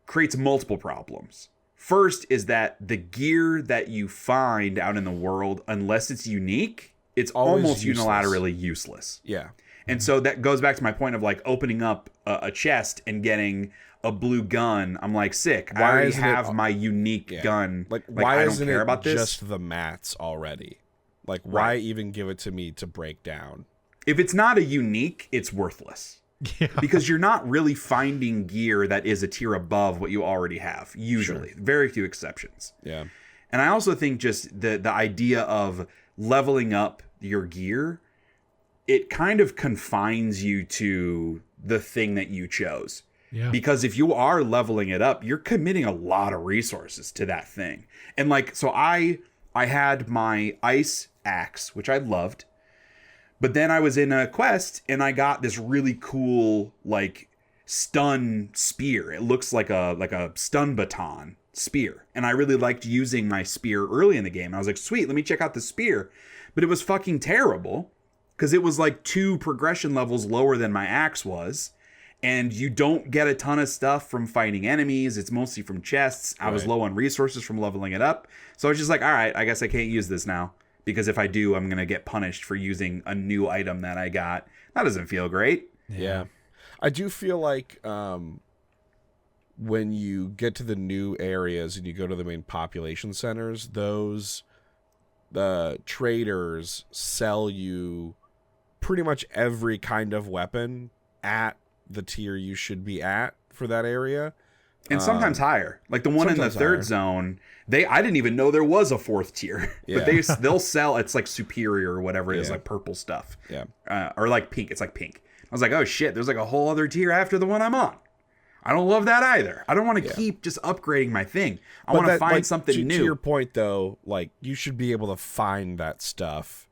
creates multiple problems. First is that the gear that you find out in the world, unless it's unique, it's almost unilaterally useless. Yeah. And so that goes back to my point of like opening up a chest and getting a blue gun. I'm like, sick. I already have my unique gun. Like why I don't isn't care it about this. Just the mats already? Like, why even give it to me to break down? If it's not a unique, it's worthless. Yeah. Because you're not really finding gear that is a tier above what you already have, usually. Sure. Very few exceptions. Yeah. And I also think just the idea of leveling up your gear, it kind of confines you to the thing that you chose. Yeah. Because if you are leveling it up, you're committing a lot of resources to that thing. And like, so I had my ice axe, which I loved. But then I was in a quest and I got this really cool like stun spear. It looks like a stun baton spear. And I really liked using my spear early in the game. I was like, sweet, let me check out the spear. But it was fucking terrible because it was like 2 progression levels lower than my axe was. And you don't get a ton of stuff from fighting enemies. It's mostly from chests. I was low on resources from leveling it up. So I was just like, all right, I guess I can't use this now. Because if I do, I'm going to get punished for using a new item that I got. That doesn't feel great. Yeah. I do feel like when you get to the new areas and you go to the main population centers, the traders sell you pretty much every kind of weapon at the tier you should be at for that area. And sometimes higher. Like the one in the third zone, I didn't even know there was a 4th tier. Yeah. But they'll sell, it's like superior or whatever it is, like purple stuff. Yeah. Or like pink. It's like pink. I was like, oh shit, there's like a whole other tier after the one I'm on. I don't love that either. I don't want to keep just upgrading my thing. I want to find something new. To your point though, like you should be able to find that stuff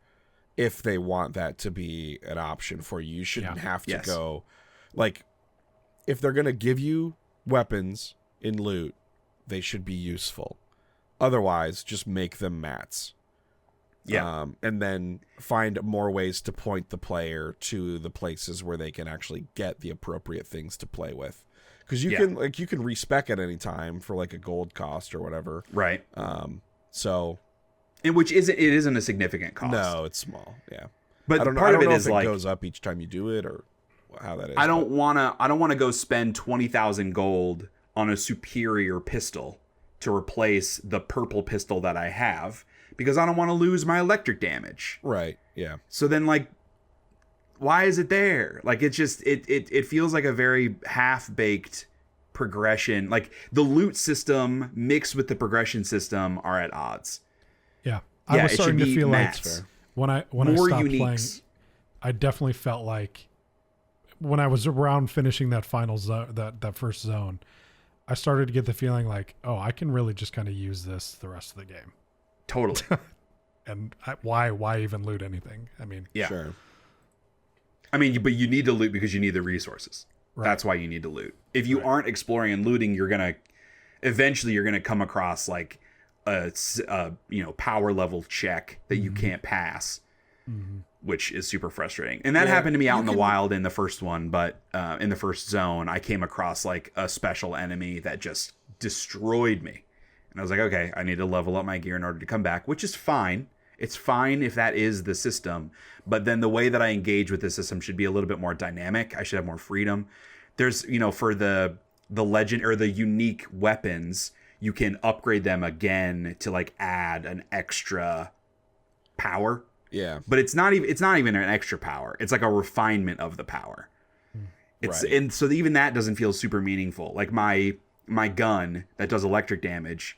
if they want that to be an option for you. You shouldn't have to go, like, if they're going to give you weapons in loot, they should be useful. Otherwise, just make them mats. Yeah. And then find more ways to point the player to the places where they can actually get the appropriate things to play with. Because you can respec at any time for like a gold cost or whatever. Right. So, and which isn't a significant cost. No, it's small. Yeah. But I don't part know, of it if is it like goes up each time you do it or how that is. I don't want to go spend 20,000 gold on a superior pistol to replace the purple pistol that I have because I don't want to lose my electric damage. Right. Yeah. So then like why is it there? Like it's just it feels like a very half-baked progression. Like the loot system mixed with the progression system are at odds. Yeah. I was starting to feel mats. like when I More stopped uniques. playing, I definitely felt like when I was around finishing that final zone, that first zone, I started to get the feeling like, oh, I can really just kind of use this the rest of the game. Totally. And why even loot anything? I mean, Yeah. Sure. I mean, but you need to loot because you need the resources. Right. That's why you need to loot. If you aren't exploring and looting, you're gonna come across like a power level check that you can't pass, which is super frustrating. And that happened to me out in the wild in the first one, but in the first zone, I came across like a special enemy that just destroyed me, and I was like, okay, I need to level up my gear in order to come back, which is fine. It's fine if that is the system, but then the way that I engage with the system should be a little bit more dynamic. I should have more freedom. There's, for the legend or the unique weapons, you can upgrade them again to like add an extra power. Yeah. But it's not even an extra power. It's like a refinement of the power. And so even that doesn't feel super meaningful. Like my gun that does electric damage,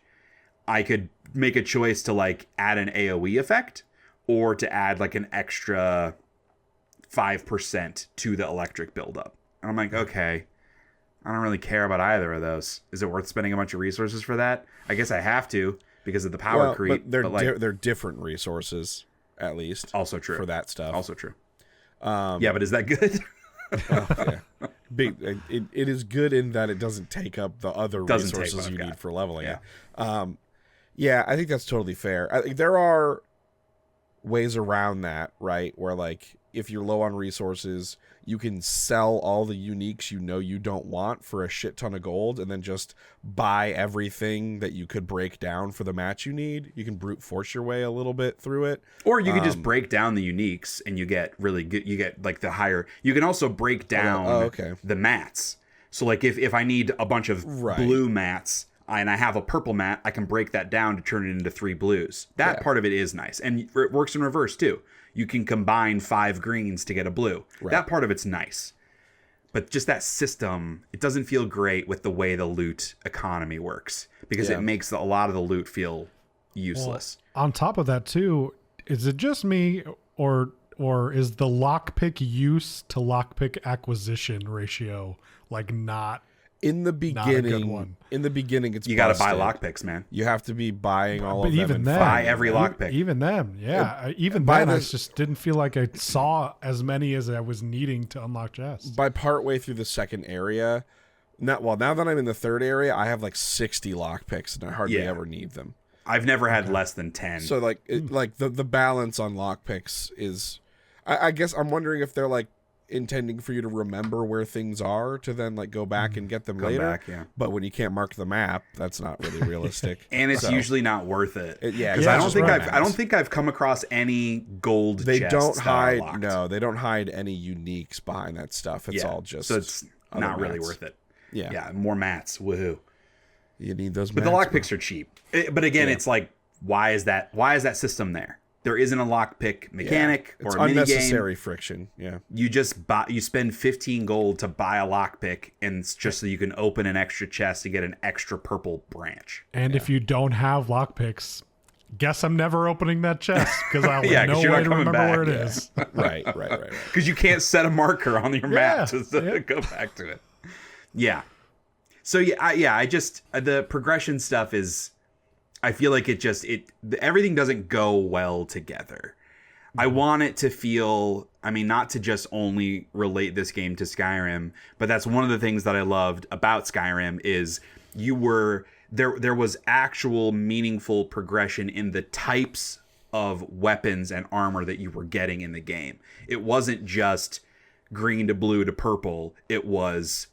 I could make a choice to like add an AoE effect or to add like an extra 5% to the electric buildup. And I'm like, okay, I don't really care about either of those. Is it worth spending a bunch of resources for that? I guess I have to because of the power creep. But they're different resources, at least. Also true. For that stuff. Also true. Yeah, but is that good? It is good in that it doesn't take up the other resources you need for leveling it. Yeah, I think that's totally fair. There are ways around that, right? Where like if you're low on resources, you can sell all the uniques you don't want for a shit ton of gold and then just buy everything that you could break down for the match you need. You can brute force your way a little bit through it. Or you can just break down the uniques and you get really good. You get like the higher. You can also break down the mats. So like if I need a bunch of blue mats, and I have a purple mat, I can break that down to turn it into 3 blues. That part of it is nice. And it works in reverse too. You can combine 5 greens to get a blue. Right. That part of it's nice. But just that system, it doesn't feel great with the way the loot economy works, because it makes a lot of the loot feel useless. Well, on top of that too, is it just me, or is the lockpick use to lockpick acquisition ratio like not in the beginning? Not a good one. In the beginning, it's you got to buy lockpicks, man. You have to be buying all of them. Even then, buy every lockpick. Even them, yeah. Even then, I just didn't feel like I saw as many as I was needing to unlock chests. By partway through the second area, now that I'm in the third area, I have like 60 lockpicks, and I hardly ever need them. I've never had less than 10. So like, the balance on lockpicks is, I guess I'm wondering if they're like intending for you to remember where things are to then like go back and get them later. But when you can't mark the map, that's not really realistic. And it's usually not worth it. Because I don't think I've come across any gold They chests don't hide. that are No, they don't hide any uniques behind that stuff. It's all just so it's not really worth it. Yeah, more mats. Woohoo! You need those. But the lockpicks are cheap. But again, it's like, why is that system there? There isn't a lockpick mechanic or a minigame. It's unnecessary friction. Yeah. You just you spend 15 gold to buy a lockpick, and it's just so you can open an extra chest to get an extra purple branch. And if you don't have lockpicks, guess I'm never opening that chest, because I'll have no way to remember where it is. Right. Because you can't set a marker on your map to go back to it. Yeah. So I just the progression stuff is, I feel like everything doesn't go well together. I want it to feel, not to just only relate this game to Skyrim, but that's one of the things that I loved about Skyrim is there was actual meaningful progression in the types of weapons and armor that you were getting in the game. It wasn't just green to blue to purple. It was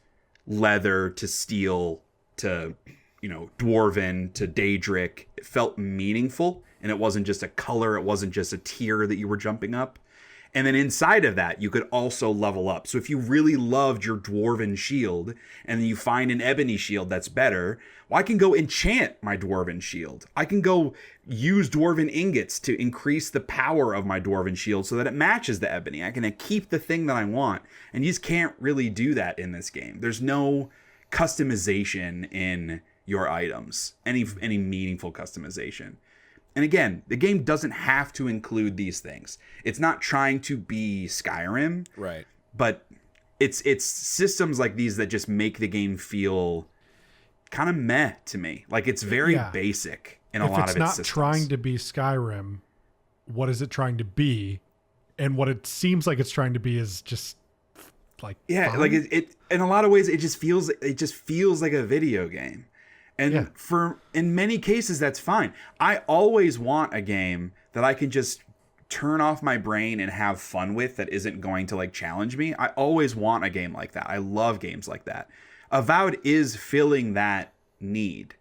leather to steel to dwarven to daedric. It felt meaningful, and it wasn't just a color. It wasn't just a tier that you were jumping up. And then inside of that, you could also level up. So if you really loved your dwarven shield, and then you find an ebony shield that's better, well, I can go enchant my dwarven shield. I can go use dwarven ingots to increase the power of my dwarven shield so that it matches the ebony. I can keep the thing that I want. And you just can't really do that in this game. There's no customization in your items, any meaningful customization. And again, the game doesn't have to include these things. It's not trying to be Skyrim, right? But it's systems like these that just make the game feel kind of meh to me. Like it's very basic in a lot of its systems. If it's not trying to be Skyrim, what is it trying to be? And what it seems like it's trying to be is just like fun. Like it in a lot of ways it just feels like a video game. And in many cases, that's fine. I always want a game that I can just turn off my brain and have fun with that isn't going to like challenge me. I always want a game like that. I love games like that. Avowed is filling that need.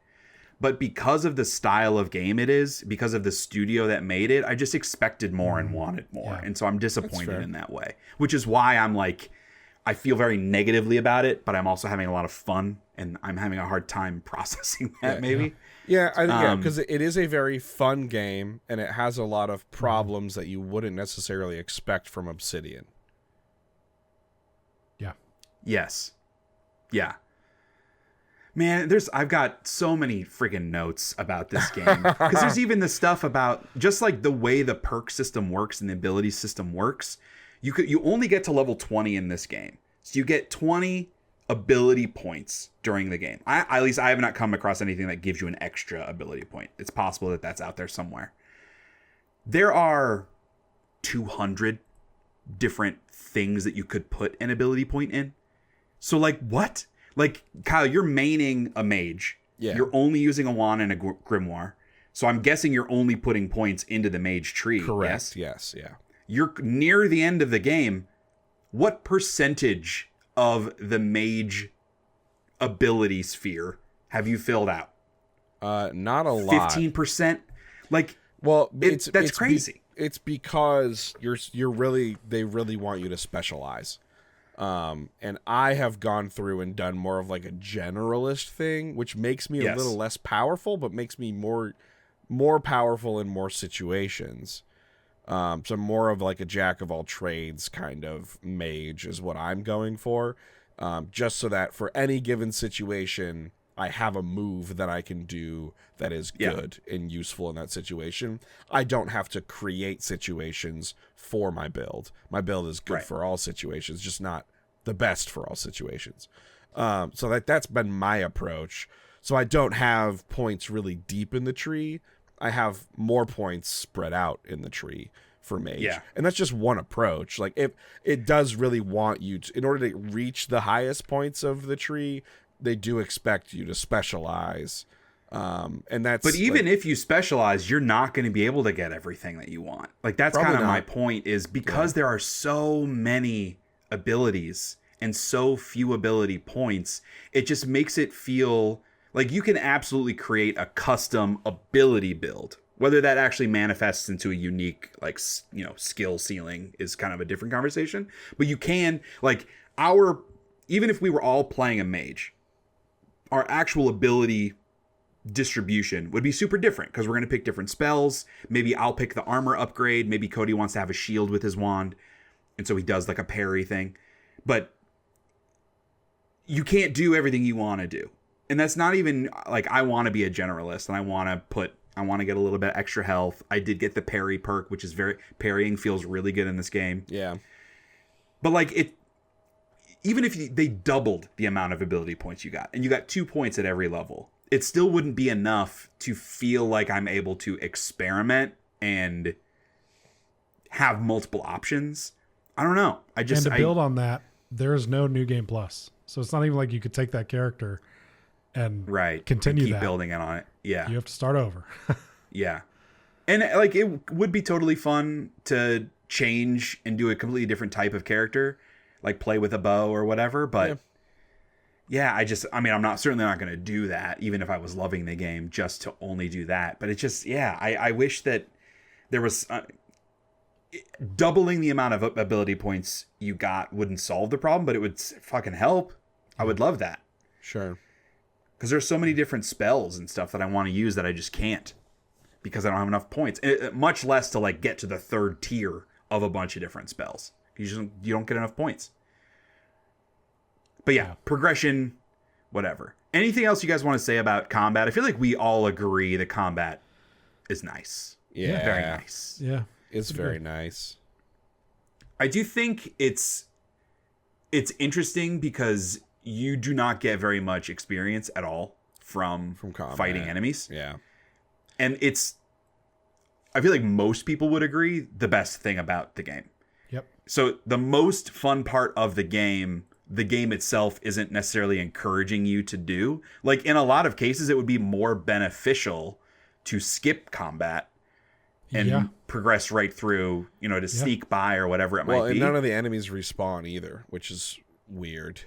But because of the style of game it is, because of the studio that made it, I just expected more and wanted more. And so I'm disappointed in that way, which is why I'm like, I feel very negatively about it, but I'm also having a lot of fun, and I'm having a hard time processing that. Maybe. Because it is a very fun game, and it has a lot of problems that you wouldn't necessarily expect from Obsidian. Yeah. Yes. Yeah. Man, I've got so many freaking notes about this game, because there's even the stuff about just like the way the perk system works and the ability system works. You only get to level 20 in this game. So you get 20 ability points during the game. At least I have not come across anything that gives you an extra ability point. It's possible that that's out there somewhere. There are 200 different things that you could put an ability point in. So like what? Like Kyle, you're maining a mage. Yeah. You're only using a wand and a grimoire. So I'm guessing you're only putting points into the mage tree. Correct. Yes. Yeah. You're near the end of the game. What percentage of the mage ability sphere have you filled out? Not a lot. 15%? Like, that's crazy. It's because they really want you to specialize. And I have gone through and done more of like a generalist thing, which makes me a little less powerful, but makes me more powerful in more situations. So more of like a jack of all trades kind of mage is what I'm going for. Just so that for any given situation, I have a move that I can do that is good and useful in that situation. I don't have to create situations for my build. My build is good for all situations, just not the best for all situations. So that's been my approach. So I don't have points really deep in the tree. I have more points spread out in the tree for mage. Yeah. And that's just one approach. Like, if it does really want you to, in order to reach the highest points of the tree, they do expect you to specialize. And that's, but even if you specialize, you're not going to be able to get everything that you want. Like, that's kind of my point, is because there are so many abilities and so few ability points, it just makes it feel like you can absolutely create a custom ability build. Whether that actually manifests into a unique, like, you know, skill ceiling is kind of a different conversation. But you can, like, even if we were all playing a mage, our actual ability distribution would be super different, because we're going to pick different spells. Maybe I'll pick the armor upgrade. Maybe Cody wants to have a shield with his wand, and so he does like a parry thing. But you can't do everything you want to do. And that's not even like, I want to be a generalist and I want to get a little bit extra health. I did get the parry perk, which is parrying feels really good in this game. Yeah. But like, even if they doubled the amount of ability points you got, and you got 2 points at every level, it still wouldn't be enough to feel like I'm able to experiment and have multiple options. I don't know. And to build on that, there's no New Game Plus. So it's not even like you could take that character and continue keep building it on it. Yeah. You have to start over. Yeah. And like, it would be totally fun to change and do a completely different type of character, like play with a bow or whatever. But I'm certainly not going to do that, even if I was loving the game, just to only do that. But it's just, I wish that there was doubling the amount of ability points you got wouldn't solve the problem, but it would fucking help. I would love that. Sure. Because there's so many different spells and stuff that I want to use that I just can't, because I don't have enough points. Much less to like get to the third tier of a bunch of different spells. You don't get enough points. But yeah, progression, whatever. Anything else you guys want to say about combat? I feel like we all agree that combat is nice. Yeah. Very nice. Yeah. It's very nice. I do think it's interesting because you do not get very much experience at all from fighting enemies. Yeah. And I feel like most people would agree, the best thing about the game. Yep. So the most fun part of the game itself isn't necessarily encouraging you to do. Like, in a lot of cases, it would be more beneficial to skip combat and progress right through, to sneak by or whatever it might be. Well, and none of the enemies respawn either, which is weird.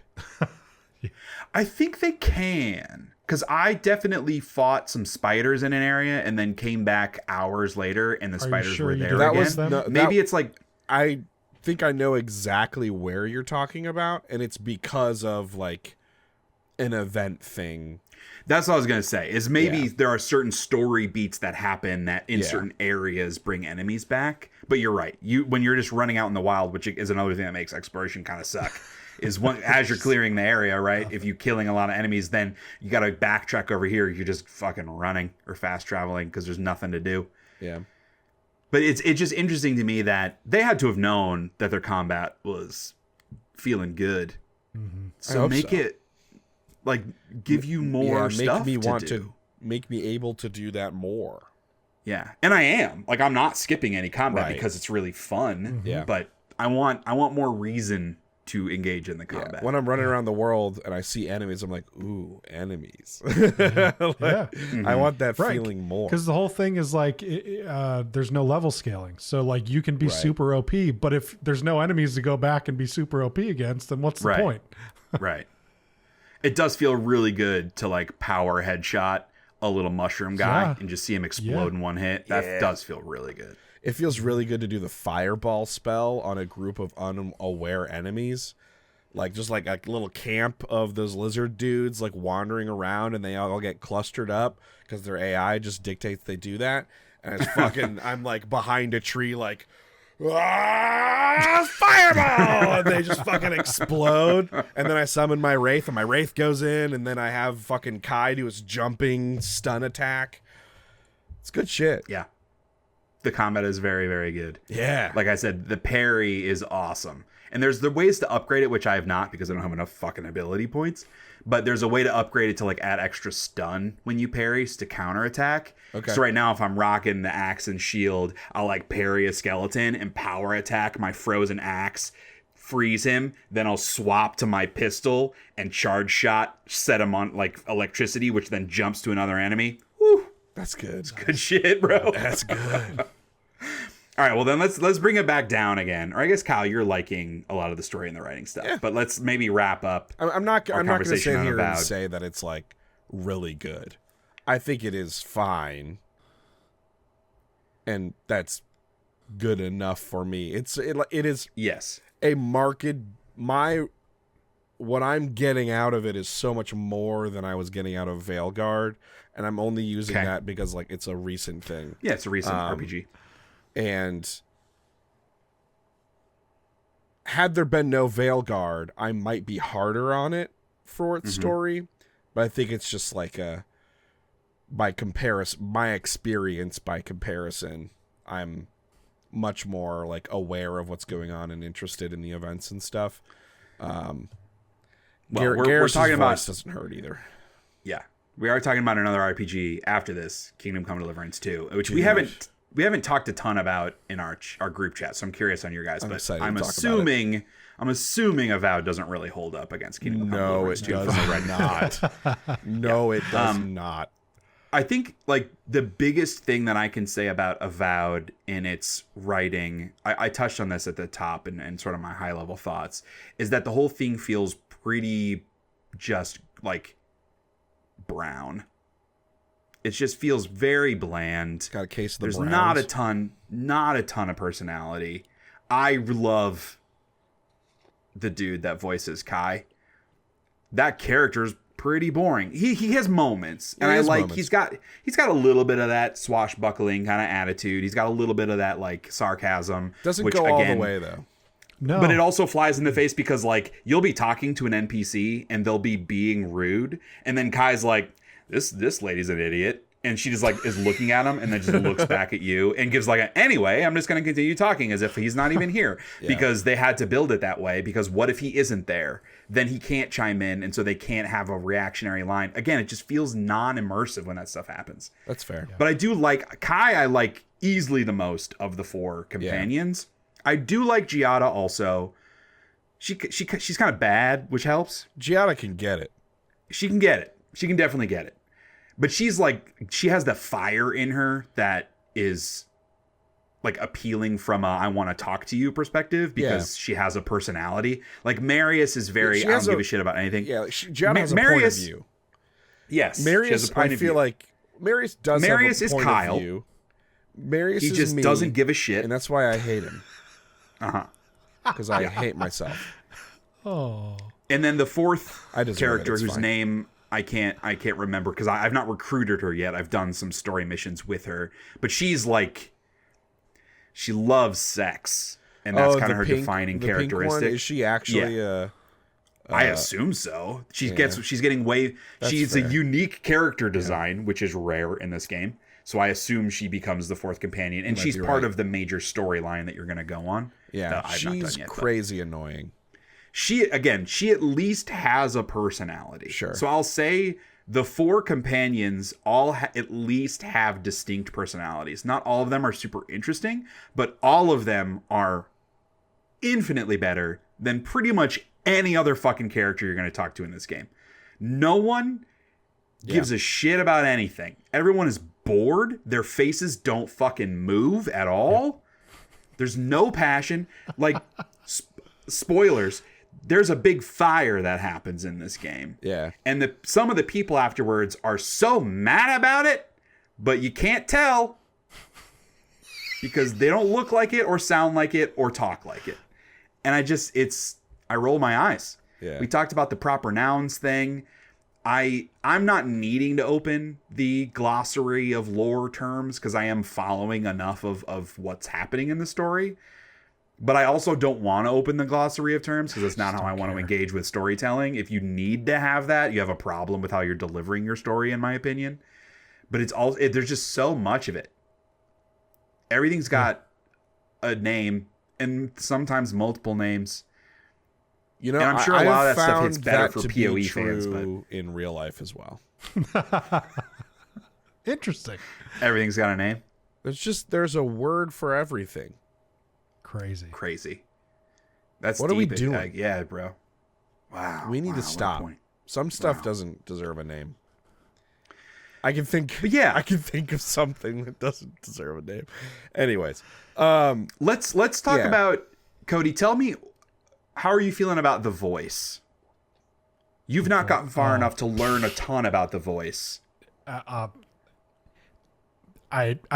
I think they can, because I definitely fought some spiders in an area and then came back hours later and the spiders were there again. Maybe it's like, I think I know exactly where you're talking about, and it's because of like an event thing. That's what I was going to say, is maybe there are certain story beats that happen that in certain areas bring enemies back. But you're right. When you're just running out in the wild, which is another thing that makes exploration kind of suck, is as you're clearing the area, right? If you're killing a lot of enemies, then you got to backtrack over here. You're just fucking running or fast traveling because there's nothing to do. Yeah. But it's just interesting to me that they had to have known that their combat was feeling good. Mm-hmm. So make it like give you more stuff to make me able to do that more. Yeah. And I am. Like, I'm not skipping any combat because it's really fun. Mm-hmm. Yeah. But I want more reason to engage in the combat. Yeah. When I'm running around the world and I see enemies, I'm like, ooh, enemies. Mm-hmm. I want that feeling more. Because the whole thing is like, there's no level scaling. So like you can be super OP, but if there's no enemies to go back and be super OP against, then what's the point? Right. It does feel really good to like power headshot a little mushroom guy and just see him explode in one hit. That does feel really good. It feels really good to do the fireball spell on a group of unaware enemies. like just like a little camp of those lizard dudes like wandering around, and they all get clustered up because their AI just dictates they do that. And it's fucking, I'm like behind a tree, like, fireball! And they just fucking explode. And then I summon my Wraith, and my Wraith goes in, and then I have fucking Kai do his jumping stun attack. It's good shit. Yeah. The combat is very, very good. Yeah. Like I said, the parry is awesome. And there's the ways to upgrade it, which I have not because I don't have enough fucking ability points. But there's a way to upgrade it to like add extra stun when you parry to counterattack. Okay. So right now, if I'm rocking the axe and shield, I'll like parry a skeleton and power attack my frozen axe, freeze him. Then I'll swap to my pistol and charge shot, set him on like electricity, which then jumps to another enemy. Woo. That's good. It's good shit, bro. That's good. All right, well then let's bring it back down again. Or I guess Kyle, you're liking a lot of the story and the writing stuff. Yeah. But let's maybe wrap up. I'm not going to sit here Avowed. and say that it's like really good. I think it is fine, and that's good enough for me. It is Yes. a marked what I'm getting out of it is so much more than I was getting out of Veilguard, and I'm only using that because like it's a recent thing. Yeah, it's a recent RPG. And had there been no Veilguard, I might be harder on it for its story, but I think it's just like by comparison, my experience by comparison, I'm much more like aware of what's going on and interested in the events and stuff. We're talking about doesn't hurt either. Yeah, we are talking about another RPG after this, Kingdom Come Deliverance 2, which we haven't talked a ton about in our group chat. So I'm curious on your guys, but I'm assuming Avowed doesn't really hold up against Kingdom Come Deliverance 2. No, it does not. No, it does not. I think like the biggest thing that I can say about Avowed in its writing, I touched on this at the top and sort of my high level thoughts, is that the whole thing feels pretty just like brown. It just feels very bland. Got a case of the There's Browns. not a ton of personality. I love the dude that voices Kai. That character's pretty boring. He has moments, and I like moments. He's got a little bit of that swashbuckling kind of attitude. He's got a little bit of that like sarcasm. Doesn't go all the way though. No. But it also flies in the face because like you'll be talking to an NPC and they'll be being rude, and then Kai's like, This lady's an idiot. And she just like is looking at him and then just looks back at you and gives like anyway, I'm just going to continue talking as if he's not even here because they had to build it that way because what if he isn't there? Then he can't chime in. And so they can't have a reactionary line. Again, it just feels non-immersive when that stuff happens. That's fair. But I do like Kai. I like easily the most of the four companions. Yeah. I do like Giada also. She's kind of bad, which helps. Giada can get it. She can get it. She can definitely get it. But she's like, she has the fire in her that is like appealing from a I want to talk to you perspective because she has a personality. Like Marius is very, I don't give a shit about anything. Yeah, Giada has a point of view. Yes. Marius, I feel like Marius does Marius have a point Kyle. of view. Marius he is just me, doesn't give a shit. And that's why I hate him. Uh-huh. Because I hate myself. Oh. And then the fourth character whose fine. name I can't remember because I've not recruited her yet. I've done some story missions with her, but she's like, she loves sex, and that's kind of her defining characteristic. Pink one? Is she actually I assume so. She's getting way. She's fair. A unique character design, which is rare in this game. So I assume she becomes the fourth companion, and she's part of the major storyline that you're going to go on. Yeah, she's crazy annoying. She at least has a personality. Sure. So I'll say the four companions all at least have distinct personalities. Not all of them are super interesting, but all of them are infinitely better than pretty much any other fucking character you're going to talk to in this game. No one gives a shit about anything. Everyone is bored. Their faces don't fucking move at all. There's no passion. Like, spoilers. There's a big fire that happens in this game. Yeah. And some of the people afterwards are so mad about it, but you can't tell because they don't look like it or sound like it or talk like it. And I roll my eyes Yeah. We talked about the proper nouns thing. I'm not needing to open the glossary of lore terms because I am following enough of what's happening in the story. But I also don't want to open the glossary of terms because that's not how I want to engage with storytelling. If you need to have that, you have a problem with how you're delivering your story, in my opinion. But there's just so much of it. Everything's got a name and sometimes multiple names. You know, and I'm sure a lot of that stuff hits better that for to PoE be fans, but true in real life as well. Interesting. Everything's got a name. There's a word for everything. Crazy. That's what deep. are we doing? Yeah, bro. Wow. We need to what a stop. point. Some stuff doesn't deserve a name. I can think of something that doesn't deserve a name. Anyways, let's talk about Cody. Tell me, how are you feeling about the voice? You've not gotten far enough to learn a ton about the voice. I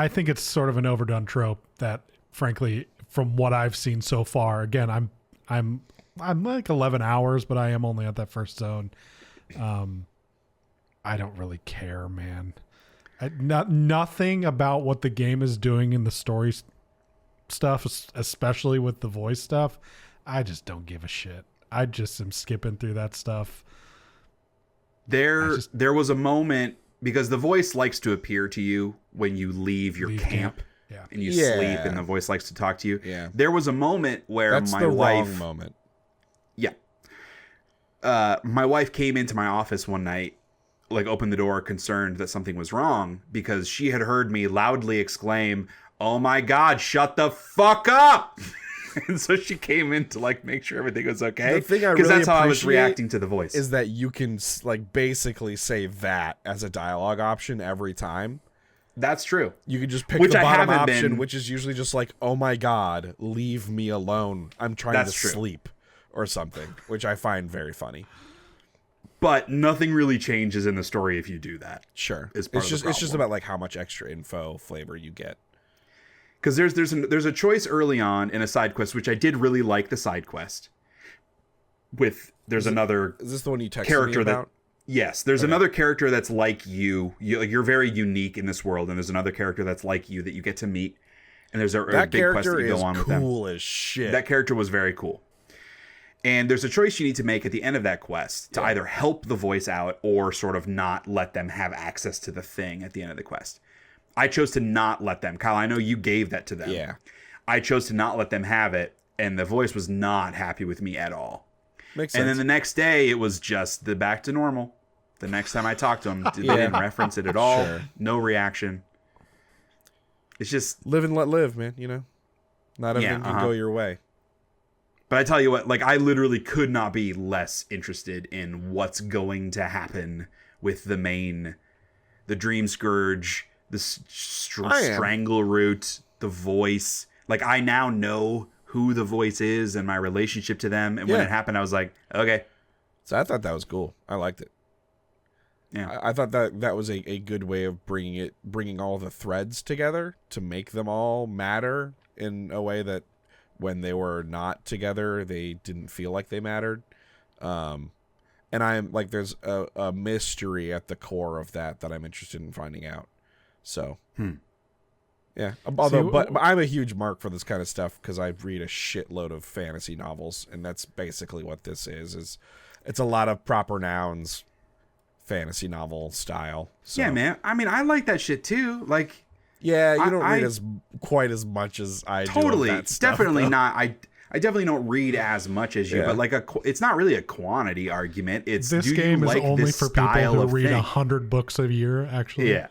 think it's sort of an overdone trope that, frankly, from what I've seen so far, again, I'm like 11 hours, but I am only at that first zone. I don't really care, man. Nothing about what the game is doing in the story stuff, especially with the voice stuff. I just don't give a shit. I just am skipping through that stuff. There was a moment, because the voice likes to appear to you when you leave your camp. Yeah. And you sleep, and the voice likes to talk to you. Yeah. There was a moment where That's my the wife... wrong moment. Yeah. My wife came into my office one night, like opened the door concerned that something was wrong, because she had heard me loudly exclaim, "Oh my God, shut the fuck up!" And so she came in to like make sure everything was okay. The thing I because really that's how I was appreciate reacting to the voice. is that you can like basically say that as a dialogue option every time. That's true. You can just pick Which the I bottom haven't option, been- which is usually just like, "Oh my God, leave me alone. I'm trying That's to true. sleep," or something, which I find very funny. But nothing really changes in the story if you do that. Sure, Is part of the it's just problem. about like how much extra info flavor you get. Because there's a choice early on in a side quest, which I did really like the side quest. There's another Is this the one you texted character me about? yes, there's another character that's like you. You're very unique in this world, and there's another character that's like you that you get to meet. And there's a That big quest that character you is go on with them. cool as shit. That character was very cool. And there's a choice you need to make at the end of that quest to either help the voice out or sort of not let them have access to the thing at the end of the quest. I chose to not let them. Kyle, I know you gave that to them. Yeah. I chose to not let them have it, and the voice was not happy with me at all. Makes sense. And then the next day, it was just the back to normal. The next time I talked to him, they didn't reference it at all. Sure. No reaction. It's just... live and let live, man, you know? Not everything can go your way. But I tell you what, like, I literally could not be less interested in what's going to happen with the Dream Scourge, the Strangle Root, the voice. Like, I now know who the voice is and my relationship to them. And when it happened, I was like, okay. So I thought that was cool. I liked it. Yeah. I thought that was a good way of bringing all the threads together to make them all matter in a way that when they were not together, they didn't feel like they mattered. And I'm like, there's a mystery at the core of that I'm interested in finding out. So, yeah. Although, but I'm a huge mark for this kind of stuff because I read a shitload of fantasy novels, and that's basically what this is it's a lot of proper nouns, fantasy novel style. So. Yeah, man. I mean, I like that shit too. Like, yeah, you don't read quite as much as I do. Totally. Of that stuff, Definitely though. not. I definitely don't read as much as you, but like it's not really a quantity argument. It's this do game you like is only this for people style who of read thing? 100 books a year. Actually, Yeah.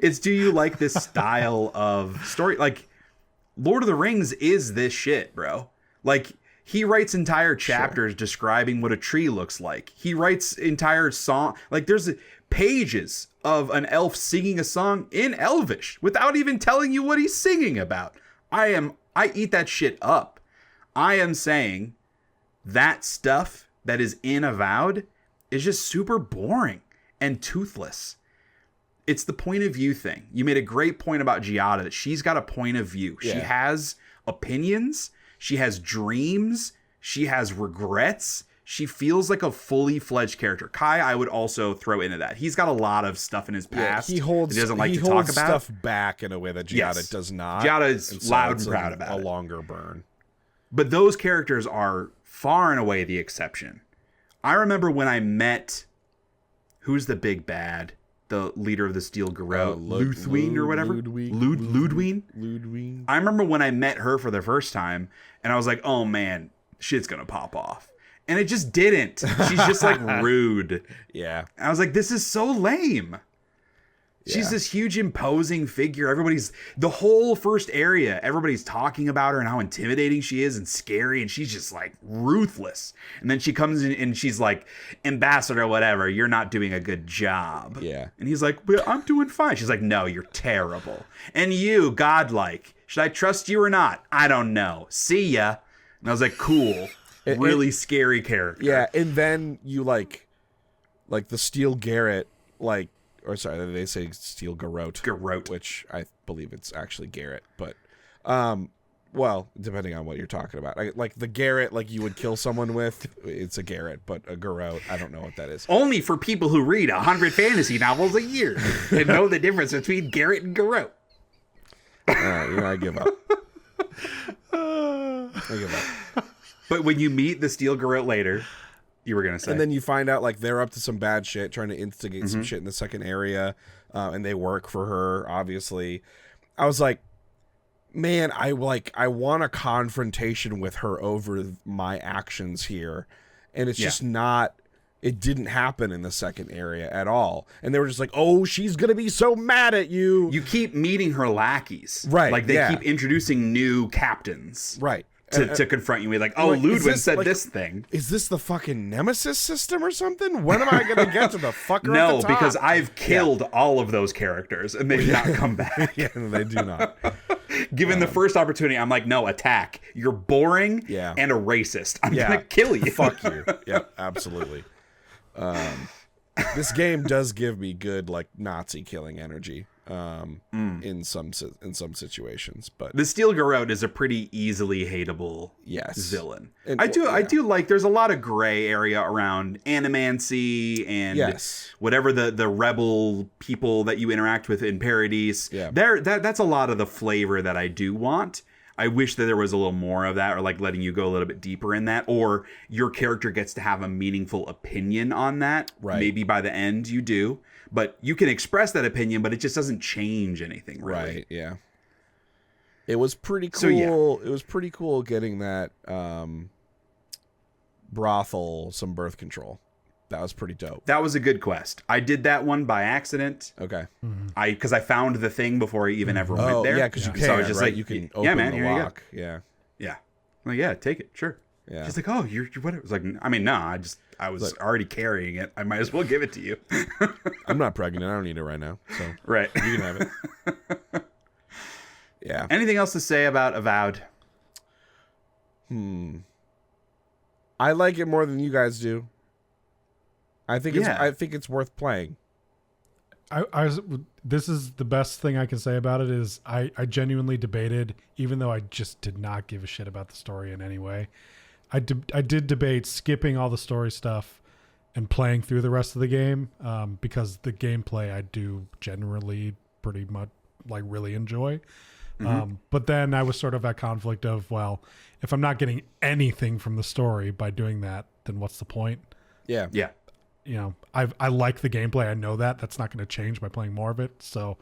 It's do you like this style of story? Like, Lord of the Rings is this shit, bro. Like, he writes entire chapters describing what a tree looks like. He writes entire song. Like, there's pages of an elf singing a song in Elvish without even telling you what he's singing about. I eat that shit up. I am saying that stuff that is in Avowed is just super boring and toothless. It's the point of view thing. You made a great point about Giada, that she's got a point of view. Yeah. She has opinions. She has dreams. She has regrets. She feels like a fully fledged character. Kai, I would also throw into that. He's got a lot of stuff in his past. He holds. That he doesn't like he to holds talk about. Stuff back in a way that Giada does not. Giada is loud and proud about it. A longer burn. But those characters are far and away the exception. I remember when I met, who's the big bad? The leader of the Steel Garrote, Ludwig or whatever? Ludwig. I remember when I met her for the first time, and I was like, oh man, shit's gonna pop off. And it just didn't. She's just like rude. Yeah. And I was like, this is so lame. She's this huge imposing figure. The whole first area, everybody's talking about her and how intimidating she is and scary. And she's just like ruthless. And then she comes in and she's like, ambassador, whatever, you're not doing a good job. Yeah. And he's like, well, I'm doing fine. She's like, no, you're terrible. And you, godlike, should I trust you or not? I don't know. See ya. And I was like, cool. Really scary character. Yeah. And then you like the Steel Garrett, like, or sorry, they say Steel Garrote. Garrote. Which I believe it's actually Garrett. But, well, depending on what you're talking about. Like the Garrett, like you would kill someone with, it's a Garrett. But a Garrote, I don't know what that is. Only for people who read 100 fantasy novels a year and know the difference between Garrett and Garrote. I give up. I give up. But when you meet the Steel Garrote later... You were gonna say, and then you find out like they're up to some bad shit, trying to instigate some shit in the second area, and they work for her. Obviously, I was like, man, I want a confrontation with her over my actions here, and it's just not. It didn't happen in the second area at all, and they were just like, oh, she's gonna be so mad at you. You keep meeting her lackeys, right? Like they keep introducing new captains, right? To confront you with like, oh, Ludwig said this thing. Is this the fucking Nemesis system or something? When am I going to get to the fucker No, at the top? because I've killed all of those characters and they've not come back. Yeah, they do not. Given the first opportunity, I'm like, no, attack. You're boring and a racist. I'm going to kill you. Fuck you. Yeah, absolutely. This game does give me good like Nazi killing energy. In some situations, but the Steel Garrote is a pretty easily hateable villain. And, I do like there's a lot of gray area around animancy and whatever the rebel people that you interact with in Paradise. Yeah. That's a lot of the flavor that I do want. I wish that there was a little more of that, or like letting you go a little bit deeper in that, or your character gets to have a meaningful opinion on that. Right. Maybe by the end you do. But you can express that opinion, but it just doesn't change anything, really. Right, yeah. It was pretty cool. So, It was pretty cool getting that brothel some birth control. That was pretty dope. That was a good quest. I did that one by accident. Okay. Because I found the thing before I even ever went there. Yeah, because you can. So I was just right? like, you can open the lock. Yeah. Yeah. I'm like, yeah, take it. Sure. Yeah. She's like, oh, you're what? I was like, I mean, no, I was already carrying it. I might as well give it to you. I'm not pregnant. I don't need it right now. So right. You can have it. Yeah. Anything else to say about Avowed? I like it more than you guys do. I think it's worth playing. This is the best thing I can say about it is I genuinely debated, even though I just did not give a shit about the story in any way. I did debate skipping all the story stuff and playing through the rest of the game because the gameplay I do generally pretty much like really enjoy. But then I was sort of at conflict of, well, if I'm not getting anything from the story by doing that, then what's the point? Yeah. Yeah. You know, I like the gameplay. I know that's not going to change by playing more of it. So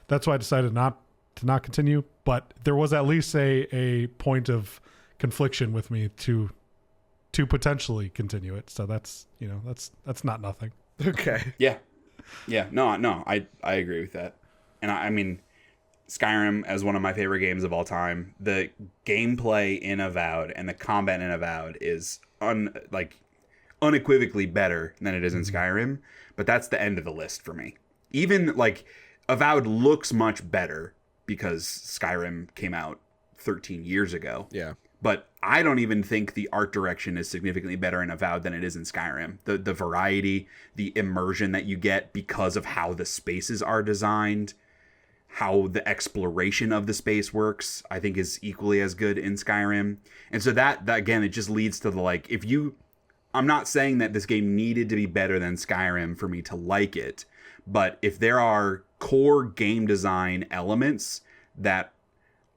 that's why I decided not to continue. But there was at least a point of confliction with me to potentially continue it. So that's not nothing. Okay. Yeah. Yeah. No, I agree with that. And I mean, Skyrim as one of my favorite games of all time, the gameplay in Avowed and the combat in Avowed is unequivocally better than it is in Skyrim, but that's the end of the list for me. Even like Avowed looks much better because Skyrim came out 13 years ago. Yeah. But I don't even think the art direction is significantly better in Avowed than it is in Skyrim. The variety, the immersion that you get because of how the spaces are designed, how the exploration of the space works, I think, is equally as good in Skyrim. And so that again, it just leads to the, like, I'm not saying that this game needed to be better than Skyrim for me to like it, but if there are core game design elements that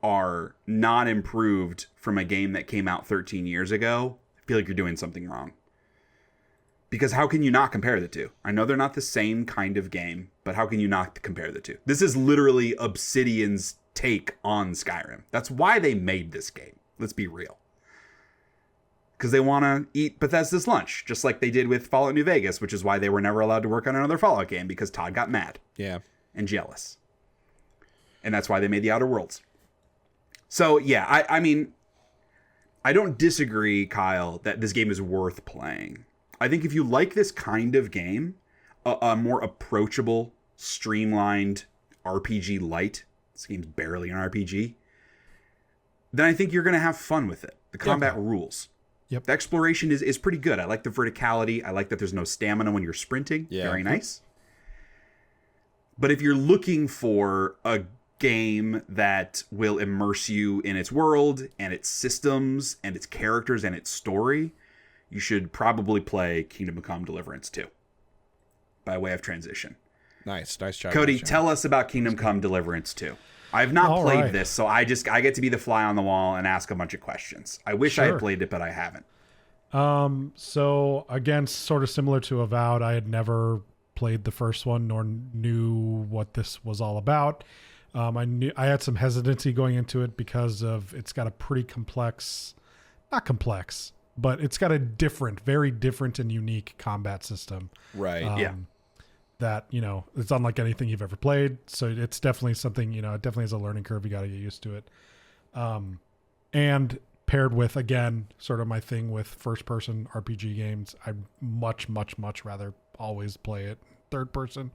are not improved from a game that came out 13 years ago, I feel like you're doing something wrong. Because how can you not compare the two? I know they're not the same kind of game, but how can you not compare the two? This is literally Obsidian's take on Skyrim. That's why they made this game. Let's be real. Because they want to eat Bethesda's lunch, just like they did with Fallout New Vegas, which is why they were never allowed to work on another Fallout game, because Todd got mad. Yeah. And jealous. And that's why they made the Outer Worlds. So, yeah, I mean, I don't disagree, Kyle, that this game is worth playing. I think if you like this kind of game, a more approachable, streamlined RPG light, this game's barely an RPG, then I think you're going to have fun with it. The combat rules. Yep. The exploration is pretty good. I like the verticality. I like that there's no stamina when you're sprinting. Yeah. Very nice. But if you're looking for a game that will immerse you in its world and its systems and its characters and its story, you should probably play Kingdom Come Deliverance 2 by way of transition. Nice job. Cody, tell us about Kingdom Come Deliverance 2. I have not played this, so I get to be the fly on the wall and ask a bunch of questions. I wish I had played it, but I haven't. So again, sort of similar to Avowed, I had never played the first one nor knew what this was all about. I had some hesitancy going into it because of it's got a pretty complex, not complex, but it's got a very different and unique combat system. Right. That, it's unlike anything you've ever played. So it's definitely something, it definitely is a learning curve. You got to get used to it. And paired with, again, sort of my thing with first person RPG games, I'd much, much, much rather always play it third person.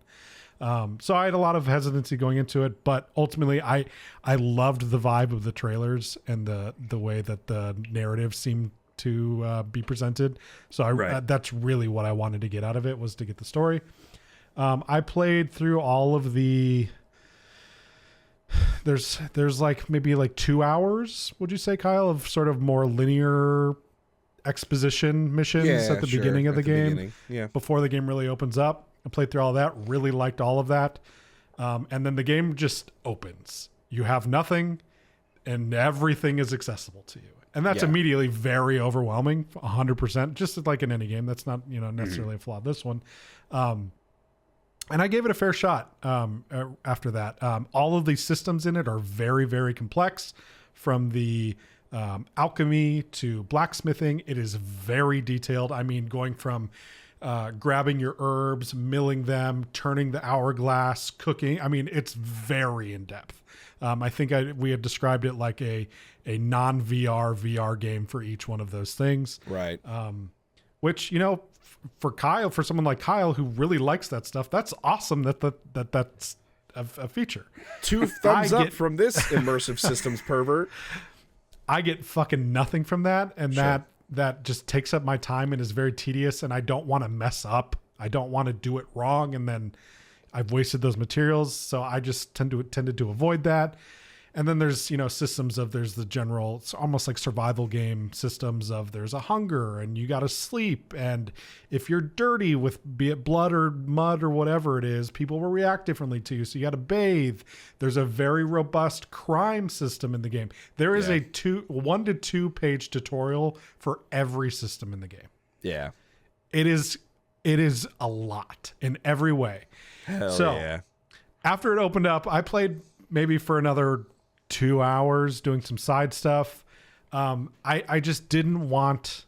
So I had a lot of hesitancy going into it, but ultimately I loved the vibe of the trailers and the way that the narrative seemed to be presented. So that's really what I wanted to get out of it, was to get the story. I played through all of the, there's like maybe like 2 hours, would you say, Kyle, of sort of more linear exposition missions at the beginning of the game before the game really opens up. I played through all that, really liked all of that. And then the game just opens. You have nothing and everything is accessible to you. And that's immediately very overwhelming, 100%, just like in any game. That's not, necessarily a flaw. This one. And I gave it a fair shot after that. All of these systems in it are very, very complex, from the alchemy to blacksmithing. It is very detailed. I mean, going from grabbing your herbs, milling them, turning the hourglass, cooking. I mean, it's very in depth. I think we had described it like a non-VR VR game for each one of those things. Right. Which, for someone like Kyle who really likes that stuff, that's awesome that's a feature. 2 thumbs up from this immersive systems pervert. I get fucking nothing from that, and that just takes up my time and is very tedious, and I don't want to mess up. I don't want to do it wrong, and then I've wasted those materials, so I just tended to avoid that. And then there's, systems of, there's the general, it's almost like survival game systems of, there's a hunger and you got to sleep. And if you're dirty with, be it blood or mud or whatever it is, people will react differently to you. So you got to bathe. There's a very robust crime system in the game. There is a 1 to 2 page tutorial for every system in the game. Yeah. It is a lot in every way. After it opened up, I played maybe for another 2 hours doing some side stuff. I just didn't want,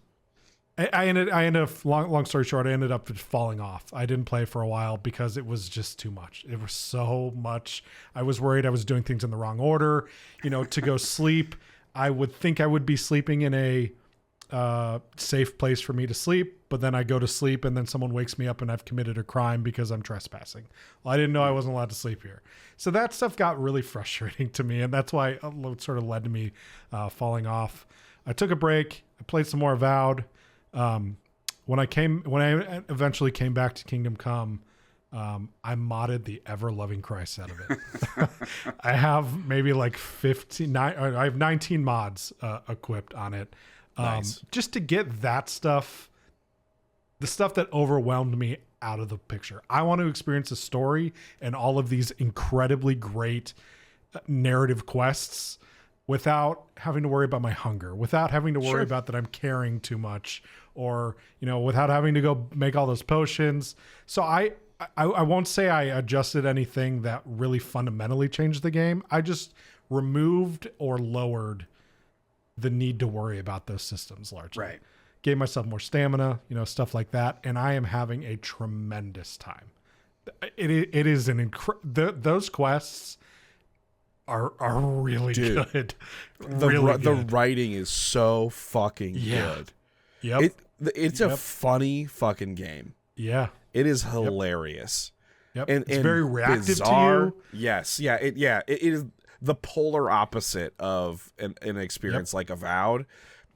I ended up, long story short, I ended up falling off. I didn't play for a while because it was just too much. It was so much. I was worried I was doing things in the wrong order. To go sleep, I would think I would be sleeping in a safe place for me to sleep, but then I go to sleep and then someone wakes me up and I've committed a crime because I'm trespassing. Well, I didn't know I wasn't allowed to sleep here. So that stuff got really frustrating to me, and that's why it sort of led to me falling off. I took a break. I played some more Avowed. When I eventually came back to Kingdom Come, I modded the ever loving Christ out of it. I have maybe like 19 mods equipped on it. Nice. Just to get that stuff, the stuff that overwhelmed me, out of the picture. I want to experience a story and all of these incredibly great narrative quests without having to worry about my hunger, without having to worry about that I'm carrying too much, or, without having to go make all those potions. So I won't say I adjusted anything that really fundamentally changed the game. I just removed or lowered the need to worry about those systems largely. Right. Gave myself more stamina, stuff like that. And I am having a tremendous time. It is those quests are really good. The writing is so fucking good. Yep. It's a funny fucking game. Yeah. It is hilarious. Yep. And it's very reactive bizarre. to you. Yes. Yeah. It is the polar opposite of an experience like Avowed.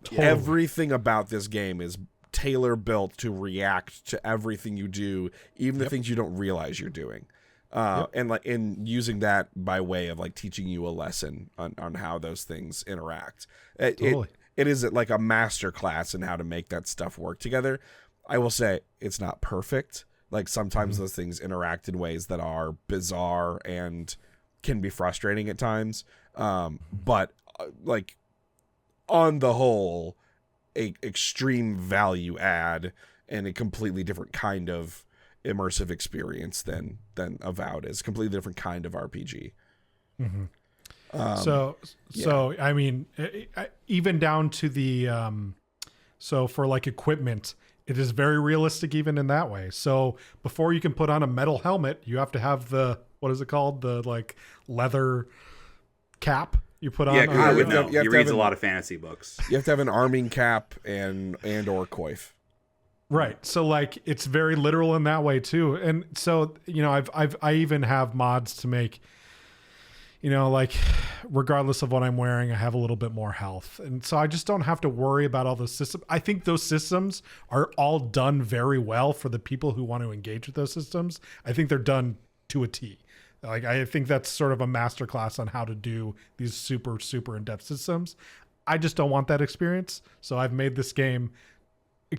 Totally. Everything about this game is tailor built to react to everything you do, even the things you don't realize you're doing. And using that by way of like teaching you a lesson on how those things interact. It is like a master class in how to make that stuff work together. I will say it's not perfect. Like sometimes those things interact in ways that are bizarre and can be frustrating at times. But like on the whole, a extreme value add and a completely different kind of immersive experience than Avowed is. Completely different kind of RPG. So I mean, even down to the so for like equipment, it is very realistic even in that way. So before you can put on a metal helmet, you have to have the, what is it called, the like leather cap you put on. He reads a lot of fantasy books. You have to have an arming cap and or coif. Right. So like it's very literal in that way too. And so, I even have mods to make, like regardless of what I'm wearing, I have a little bit more health. And so I just don't have to worry about all those systems. I think those systems are all done very well for the people who want to engage with those systems. I think they're done to a T. Like, I think that's sort of a masterclass on how to do these super, super in-depth systems. I just don't want that experience. So I've made this game,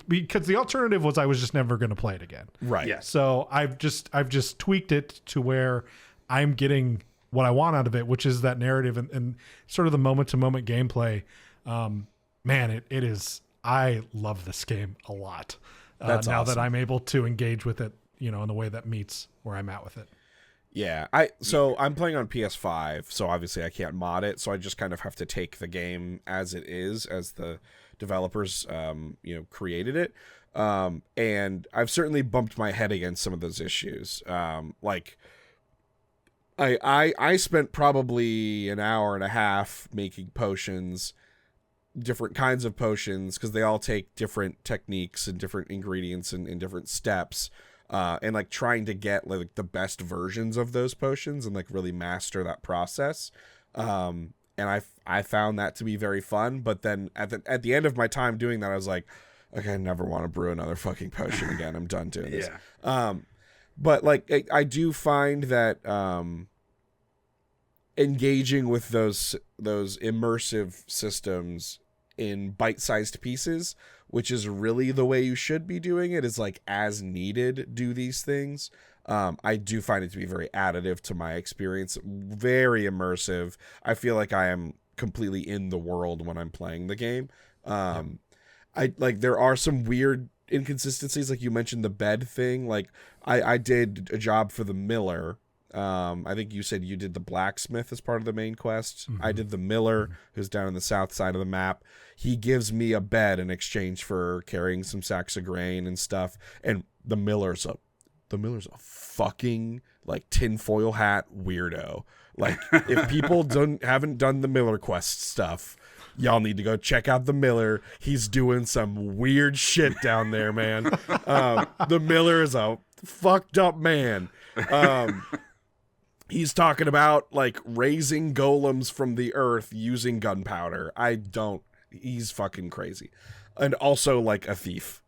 because the alternative was I was just never going to play it again. Right. Yeah. So I've just tweaked it to where I'm getting what I want out of it, which is that narrative and sort of the moment to moment gameplay. Man, it is, I love this game a lot. That's now awesome. that I'm able to engage with it, in a way that meets where I'm at with it. Yeah, I'm playing on PS5, so obviously I can't mod it, so I just kind of have to take the game as it is, as the developers, created it. And I've certainly bumped my head against some of those issues. Like, I spent probably an hour and a half making potions, different kinds of potions, because they all take different techniques and different ingredients and different steps. And like trying to get like the best versions of those potions and like really master that process. And I found that to be very fun. But then at the end of my time doing that, I was like, okay, I never want to brew another fucking potion again. I'm done doing this. Yeah. But like I do find that engaging with those immersive systems in bite-sized pieces, which is really the way you should be doing it, is like as needed do these things. I do find it to be very additive to my experience, very immersive. I feel like I am completely in the world when I'm playing the game. I like, there are some weird inconsistencies, like you mentioned the bed thing. Like I did a job for the miller. I think you said you did the blacksmith as part of the main quest. I did the miller, who's down on the south side of the map. He gives me a bed in exchange for carrying some sacks of grain and stuff. And the miller's a fucking like tinfoil hat weirdo. Like, if people haven't done the Miller Quest stuff, y'all need to go check out the Miller. He's doing some weird shit down there, man. The Miller is a fucked up man. He's talking about like raising golems from the earth using gunpowder. He's fucking crazy. And also like a thief.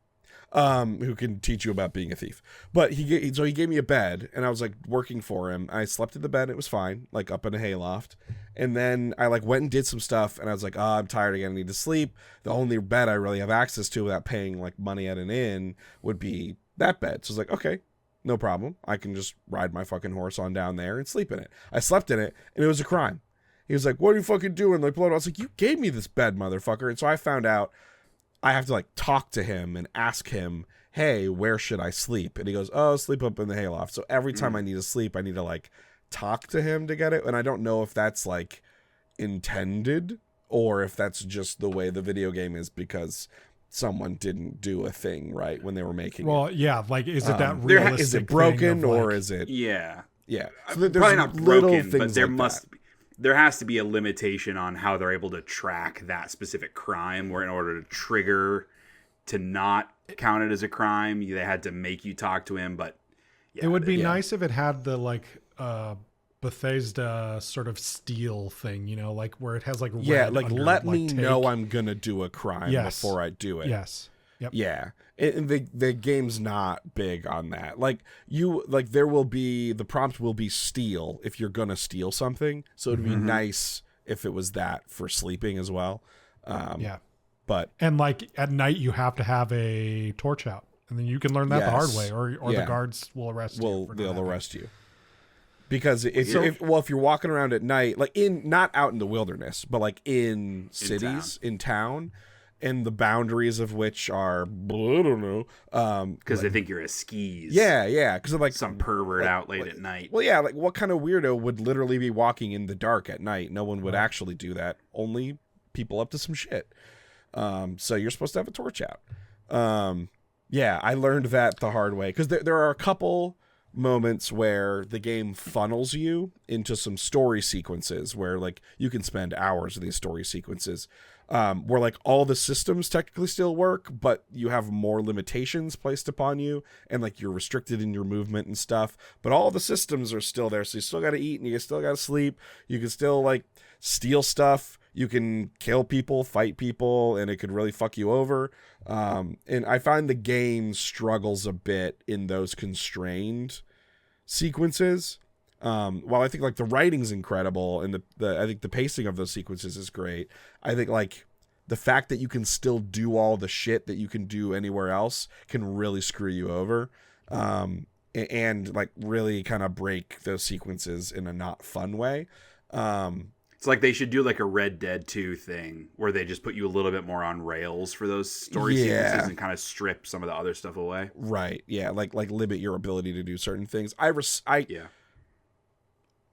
who can teach you about being a thief. But he gave me a bed, and I was like working for him. I slept in the bed. It was fine, like up in a hayloft. And then I like went and did some stuff, and I was like, I'm tired again. I need to sleep. The only bed I really have access to without paying like money at an inn would be that bed. So I was like, okay, no problem. I can just ride my fucking horse on down there and sleep in it. I slept in it, and it was a crime. He was like, what are you fucking doing? Like, I was like, you gave me this bed, motherfucker. And so I found out I have to like talk to him and ask him, hey, where should I sleep? And he goes, oh, sleep up in the hayloft. So every time I need to sleep, I need to like talk to him to get it. And I don't know if that's like intended or if that's just the way the video game is because someone didn't do a thing right when they were making it. Well, yeah, like is it that realistic? Is it broken thing of, or like, is it? Yeah. So Probably not broken, but there like there has to be a limitation on how they're able to track that specific crime, where in order to trigger to not count it as a crime, they had to make you talk to him. But yeah, it would be nice if it had the like Bethesda sort of steal thing, you know, like where it has like red like under, let like, me take. know I'm gonna do a crime before I do it. Yes. Yep. Yeah. And the game's not big on that. Like there will be, the prompt will be steal if you're gonna steal something. So it'd be nice if it was that for sleeping as well. But and like at night you have to have a torch out, and then you can learn that the hard way, or the guards will arrest you. They'll arrest you. Because if you're walking around at night, like not out in the wilderness, but like in cities, in town, and the boundaries of which are, I don't know, because they think you're a skis. Yeah, because like some pervert out late at night. Well, yeah, like what kind of weirdo would literally be walking in the dark at night? No one would actually do that. Only people up to some shit. So you're supposed to have a torch out. I learned that the hard way because there are a couple moments where the game funnels you into some story sequences where like you can spend hours in these story sequences where like all the systems technically still work, but you have more limitations placed upon you and like you're restricted in your movement and stuff, but all the systems are still there. So you still got to eat and you still got to sleep. You can still like steal stuff. You can kill people, fight people, and it could really fuck you over. And I find the game struggles a bit in those constrained sequences. While I think like the writing's incredible and I think the pacing of those sequences is great. I think like the fact that you can still do all the shit that you can do anywhere else can really screw you over. And like really kind of break those sequences in a not fun way. It's like they should do like a Red Dead 2 thing where they just put you a little bit more on rails for those story sequences and kind of strip some of the other stuff away. Right. Yeah. Like limit your ability to do certain things.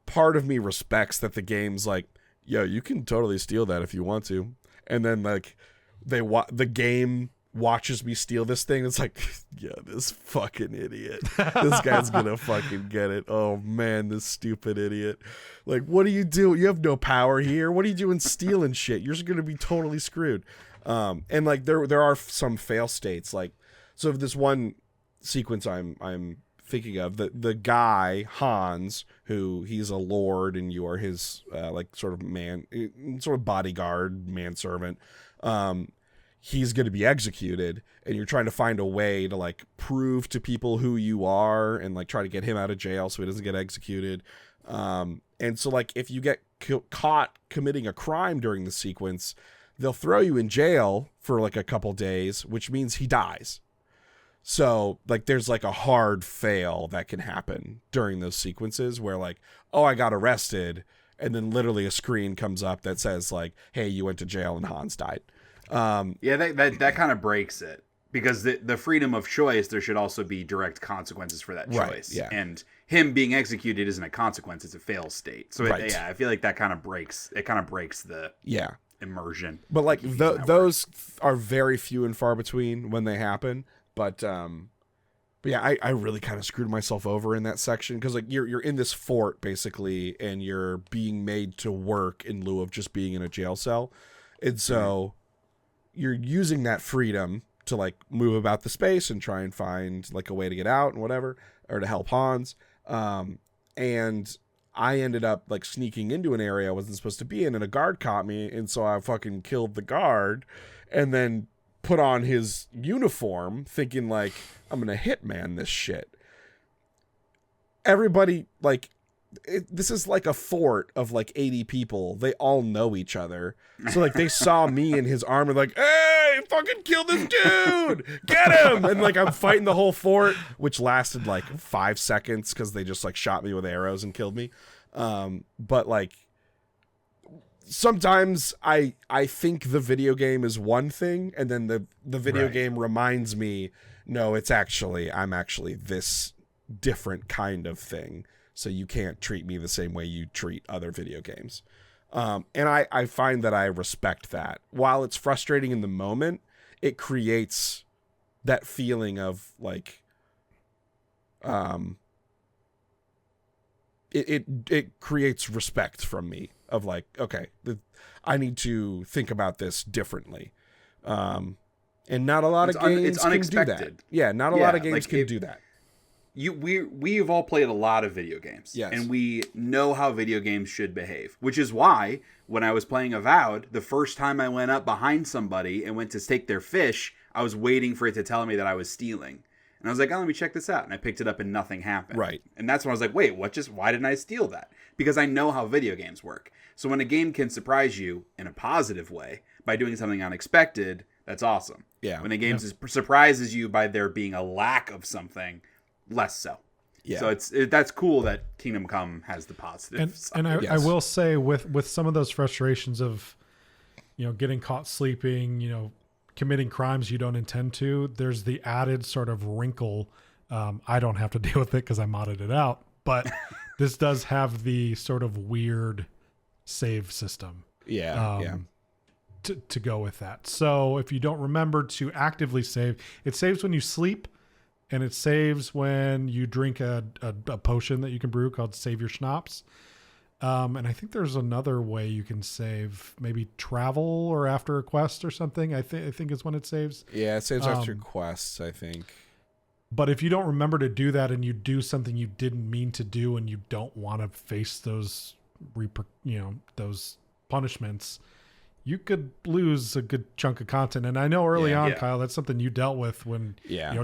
Part of me respects that the game's like, yo, you can totally steal that if you want to. And then like the game watches me steal this thing. It's like, yeah, this fucking idiot. This guy's gonna fucking get it. Oh man, this stupid idiot. Like, what do you do? You have no power here. What are you doing stealing shit? You're just gonna be totally screwed. And like there are some fail states. Like, so this one sequence I'm thinking of, the guy Hans, who he's a lord and you are his like sort of bodyguard, manservant. He's going to be executed, and you're trying to find a way to like prove to people who you are and like try to get him out of jail so he doesn't get executed. And so like if you get caught committing a crime during the sequence, they'll throw you in jail for like a couple days, which means he dies. So like there's like a hard fail that can happen during those sequences where like, oh, I got arrested, and then literally a screen comes up that says like, hey, you went to jail and Hans died. That kind of breaks it, because the freedom of choice, there should also be direct consequences for that choice. Right, yeah. And him being executed isn't a consequence, it's a fail state. So I feel like that kind of breaks the immersion. But like those are very few and far between when they happen. But yeah, I really kind of screwed myself over in that section because like you're in this fort basically, and you're being made to work in lieu of just being in a jail cell, and so you're using that freedom to like move about the space and try and find like a way to get out and whatever, or to help Hans. And I ended up like sneaking into an area I wasn't supposed to be in, and a guard caught me, and so I fucking killed the guard, and then put on his uniform thinking like, I'm gonna hitman this shit. Everybody, like, this is like a fort of like 80 people. They all know each other. So like they saw me in his armor like, hey, fucking kill this dude, get him. And like I'm fighting the whole fort, which lasted like 5 seconds because they just like shot me with arrows and killed me. But like sometimes I think the video game is one thing, and then the video game reminds me, no, I'm actually this different kind of thing. So you can't treat me the same way you treat other video games. And I find that I respect that. While it's frustrating in the moment, it creates that feeling of like, it creates respect from me of like, okay, I need to think about this differently. And not a lot of games can do that. Yeah, not a lot of games can do that. We've all played a lot of video games. Yes. And we know how video games should behave, which is why when I was playing Avowed, the first time I went up behind somebody and went to take their fish, I was waiting for it to tell me that I was stealing. And I was like, oh, let me check this out. And I picked it up and nothing happened. Right. And that's when I was like, wait, why didn't I steal that? Because I know how video games work. So when a game can surprise you in a positive way by doing something unexpected, that's awesome. Yeah. When a game surprises you by there being a lack of something, less so. Yeah. So that's cool that Kingdom Come has the positive side. And I will say with some of those frustrations of, getting caught sleeping, committing crimes you don't intend to, there's the added sort of wrinkle. I don't have to deal with it because I modded it out, but this does have the sort of weird save system. Yeah. To go with that. So if you don't remember to actively save, it saves when you sleep. And it saves when you drink a potion that you can brew called Save Your Schnapps. And I think there's another way you can save, maybe travel or after a quest or something. I think is when it saves. Yeah, it saves after quests, I think. But if you don't remember to do that and you do something you didn't mean to do and you don't want to face those those punishments, you could lose a good chunk of content. And I know early on, Kyle, that's something you dealt with when,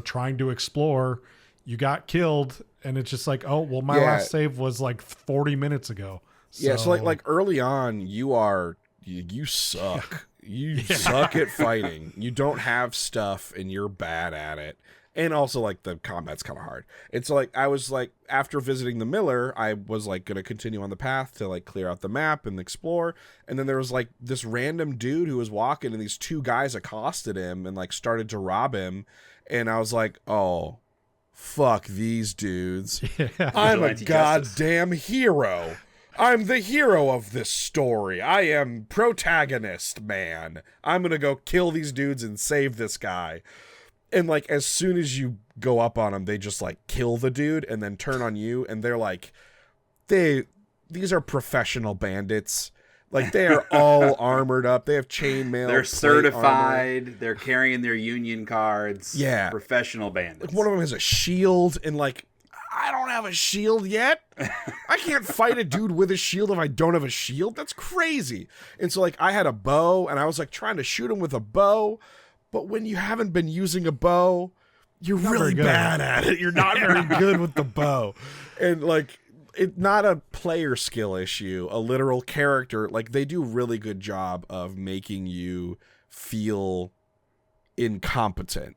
trying to explore, you got killed and it's just like, oh, well, my last save was like 40 minutes ago. So, yeah. So like early on, you suck. You suck at fighting. You don't have stuff and you're bad at it. And also, like, the combat's kind of hard. It's like, I was like, after visiting the Miller, I was like going to continue on the path to like clear out the map and explore. And then there was like this random dude who was walking and these two guys accosted him and like started to rob him. And I was like, oh, fuck these dudes. Yeah. I'm a goddamn hero. I'm the hero of this story. I am protagonist, man. I'm going to go kill these dudes and save this guy. And, like, as soon as you go up on them, they just, like, kill the dude and then turn on you. And they're like, these are professional bandits. Like, they are all armored up. They have chainmail. They're certified. Armor. They're carrying their union cards. Yeah. Professional bandits. Like, one of them has a shield. And, like, I don't have a shield yet. I can't fight a dude with a shield if I don't have a shield. That's crazy. And so, like, I had a bow. And I was, like, trying to shoot him with a bow. But when you haven't been using a bow, you're really bad at it. You're not very good with the bow. And like, it's not a player skill issue, a literal character. Like, they do a really good job of making you feel incompetent.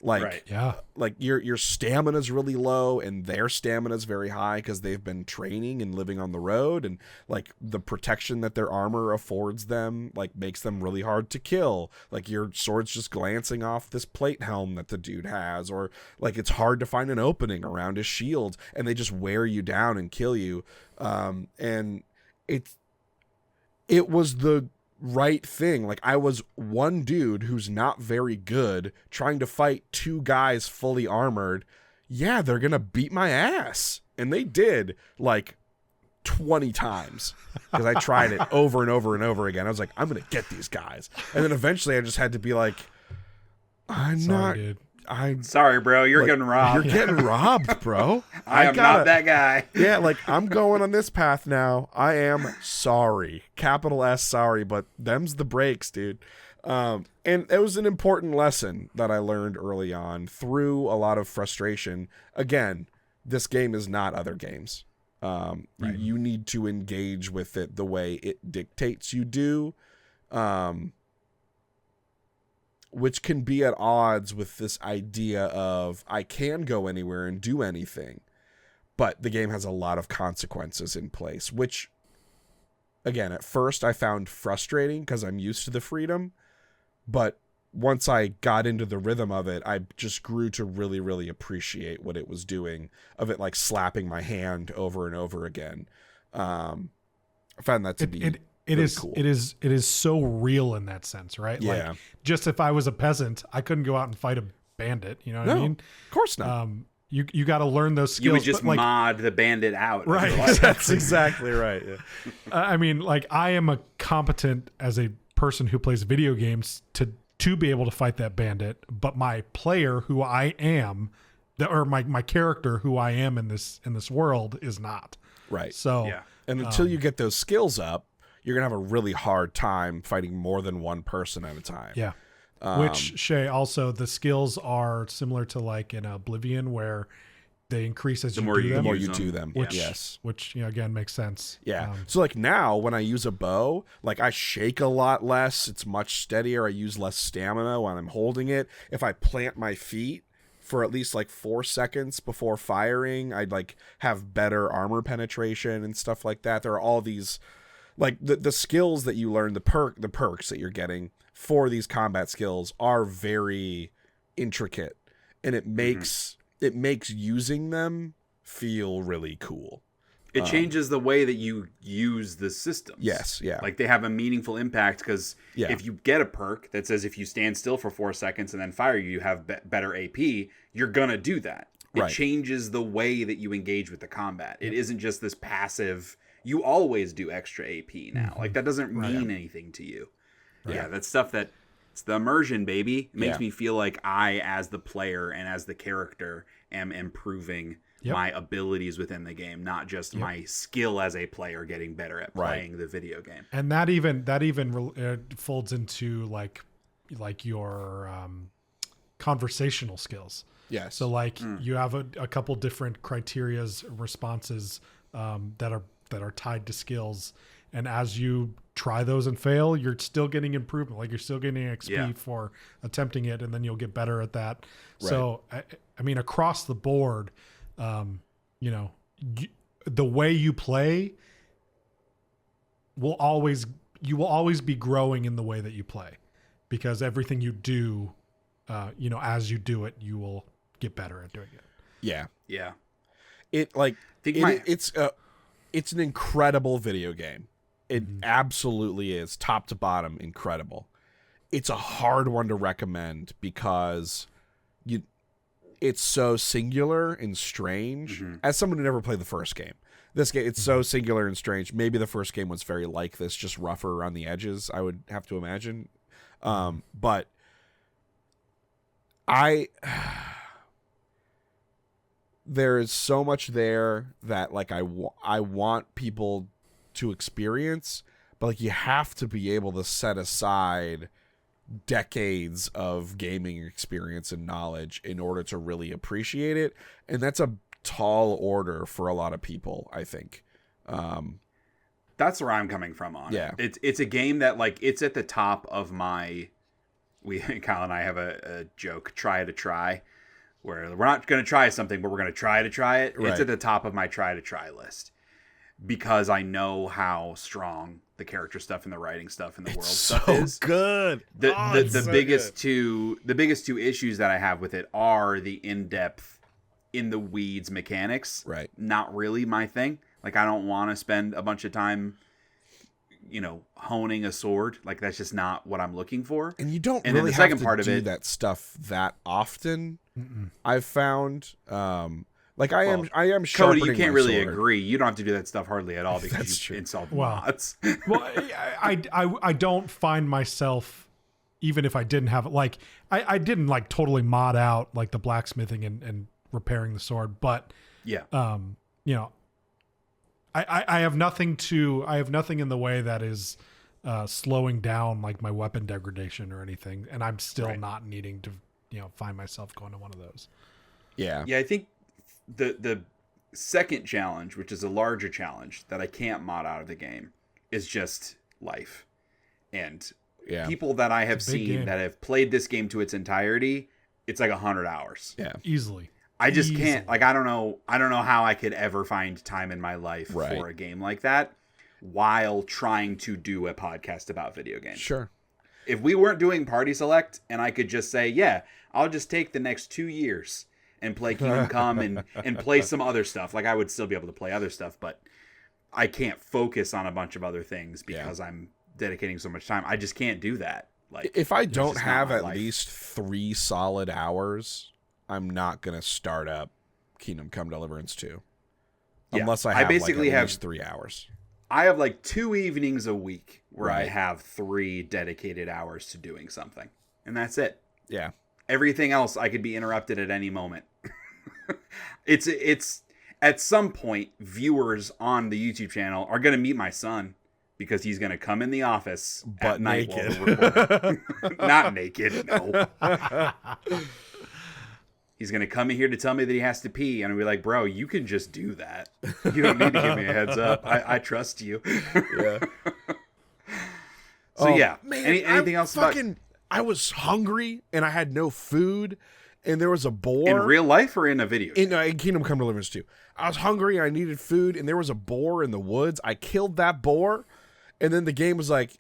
Like, like your stamina's really low and their stamina's very high because they've been training and living on the road, and like the protection that their armor affords them like makes them really hard to kill. Like, your sword's just glancing off this plate helm that the dude has, or like it's hard to find an opening around his shield and they just wear you down and kill you. And it was the right thing. Like, I was one dude who's not very good trying to fight two guys fully armored. Yeah, they're gonna beat my ass, and they did like 20 times because I tried it over and over and over again. I was like, I'm gonna get these guys, and then eventually I just had to be like, I'm sorry, bro. You're getting robbed. You're getting robbed, bro. I am not that guy. Yeah, like, I'm going on this path now. I am sorry. Capital S sorry, but them's the breaks, dude. And it was an important lesson that I learned early on through a lot of frustration. Again, this game is not other games. You need to engage with it the way it dictates you do, which can be at odds with this idea of I can go anywhere and do anything, but the game has a lot of consequences in place, which, again, at first I found frustrating because I'm used to the freedom, but once I got into the rhythm of it, I just grew to really, really appreciate what it was doing, of it like slapping my hand over and over again. I found that to be cool. It is so real in that sense, right? Yeah. Like, just if I was a peasant, I couldn't go out and fight a bandit. You know what I mean? Of course not. You got to learn those skills. You would just mod the bandit out. Right. That's exactly right. Yeah. I mean, like, I am a competent as a person who plays video games to be able to fight that bandit, but my player who I am, or my character who I am in this world is not. Right. So, Yeah. And until you get those skills up, you're going to have a really hard time fighting more than one person at a time. yeah. Which, Shay, also the skills are similar to like in Oblivion, where they increase as The you more do you them. The more use you do them. Which, Yes. Which, again, makes sense. Yeah. So like now when I use a bow, like I shake a lot less. It's much steadier. I use less stamina when I'm holding it. If I plant my feet for at least like 4 seconds before firing, I'd like have better armor penetration and stuff like that. There are all these like the skills that you learn, the perks that you're getting for these combat skills are very intricate, and it makes using them feel really cool. It changes the way that you use the systems. Yes, yeah. Like they have a meaningful impact because Yeah. if you get a perk that says if you stand still for 4 seconds and then fire you have better AP, you're going to do that. It Right. changes the way that you engage with the combat. It isn't just this passive, you always do extra AP now. Like that doesn't mean anything to you. Yeah, that's stuff that, it's the immersion, baby. It makes me feel like I, as the player and as the character, am improving my abilities within the game, not just my skill as a player getting better at playing the video game. And that even folds into like your conversational skills. Yes. So like you have a couple different criterias, responses that are tied to skills, and as you try those and fail, you're still getting improvement. Like you're still getting XP for attempting it, and then you'll get better at that. Right. So I mean, across the board, the way you play you will always be growing in the way that you play, because everything you do, as you do it, you will get better at doing it. Yeah. Yeah. It's an incredible video game. It absolutely is, top to bottom, incredible. It's a hard one to recommend because it's so singular and strange. As someone who never played the first game, this game, it's so singular and strange. Maybe the first game was very like this, just rougher around the edges, I would have to imagine. But there is so much there that like I want people to experience, but like you have to be able to set aside decades of gaming experience and knowledge in order to really appreciate it, and that's a tall order for a lot of people, I think. That's where I'm coming from on Yeah. it. It's a game that like it's at the top of my Kyle and I have a joke, try to try, where we're not going to try something, but we're going to try it. Right. It's at the top of my try list because I know how strong the character stuff and the writing stuff and the world stuff is. Good. The biggest two issues that I have with it are the in-depth, in the weeds mechanics. Right. Not really my thing. Like I don't want to spend a bunch of time, honing a sword. Like that's just not what I'm looking for. And you don't And then really the second have to part of do it- that stuff that often. I've found. Like I am Cody, sharpening you can't my really sword. agree. You don't have to do that stuff hardly at all because That's you true. installed Wow. mods. Well, I don't find myself, even if I didn't have it, like I didn't like totally mod out like the blacksmithing and repairing the sword, but Yeah. I have nothing in the way that is slowing down like my weapon degradation or anything, and I'm still Right. not needing to, find myself going to one of those. Yeah. Yeah, I think the second challenge, which is a larger challenge that I can't mod out of the game, is just life. And Yeah. people that I have It's a big seen game. that have played this game to its entirety, it's like 100 hours. Yeah. Easily. I just Easily. can't, like, I don't know how I could ever find time in my life Right. for a game like that while trying to do a podcast about video games. Sure. If we weren't doing Party Select and I could just say, yeah, I'll just take the next 2 years and play Kingdom Come and play some other stuff. Like, I would still be able to play other stuff, but I can't focus on a bunch of other things because I'm dedicating so much time. I just can't do that. Like, If I it's don't just not have my at life. least 3 solid hours, I'm not going to start up Kingdom Come Deliverance 2. Yeah, Unless I I have basically like at have- least 3 hours. I have like 2 evenings a week where I Right. have 3 dedicated hours to doing something. And that's it. Yeah. Everything else I could be interrupted at any moment. It's at some point viewers on the YouTube channel are going to meet my son because he's going to come in the office Butt at night naked. while we're recording. Not naked, no. He's going to come in here to tell me that he has to pee and I'll be like, "Bro, you can just do that. You don't need to give me a heads up. I trust you." Yeah. So yeah, Man, anything else about I was hungry and I had no food and there was a boar. in real life or in a video? In Kingdom Come Deliverance 2. I was hungry, I needed food, and there was a boar in the woods. I killed that boar, and then the game was like,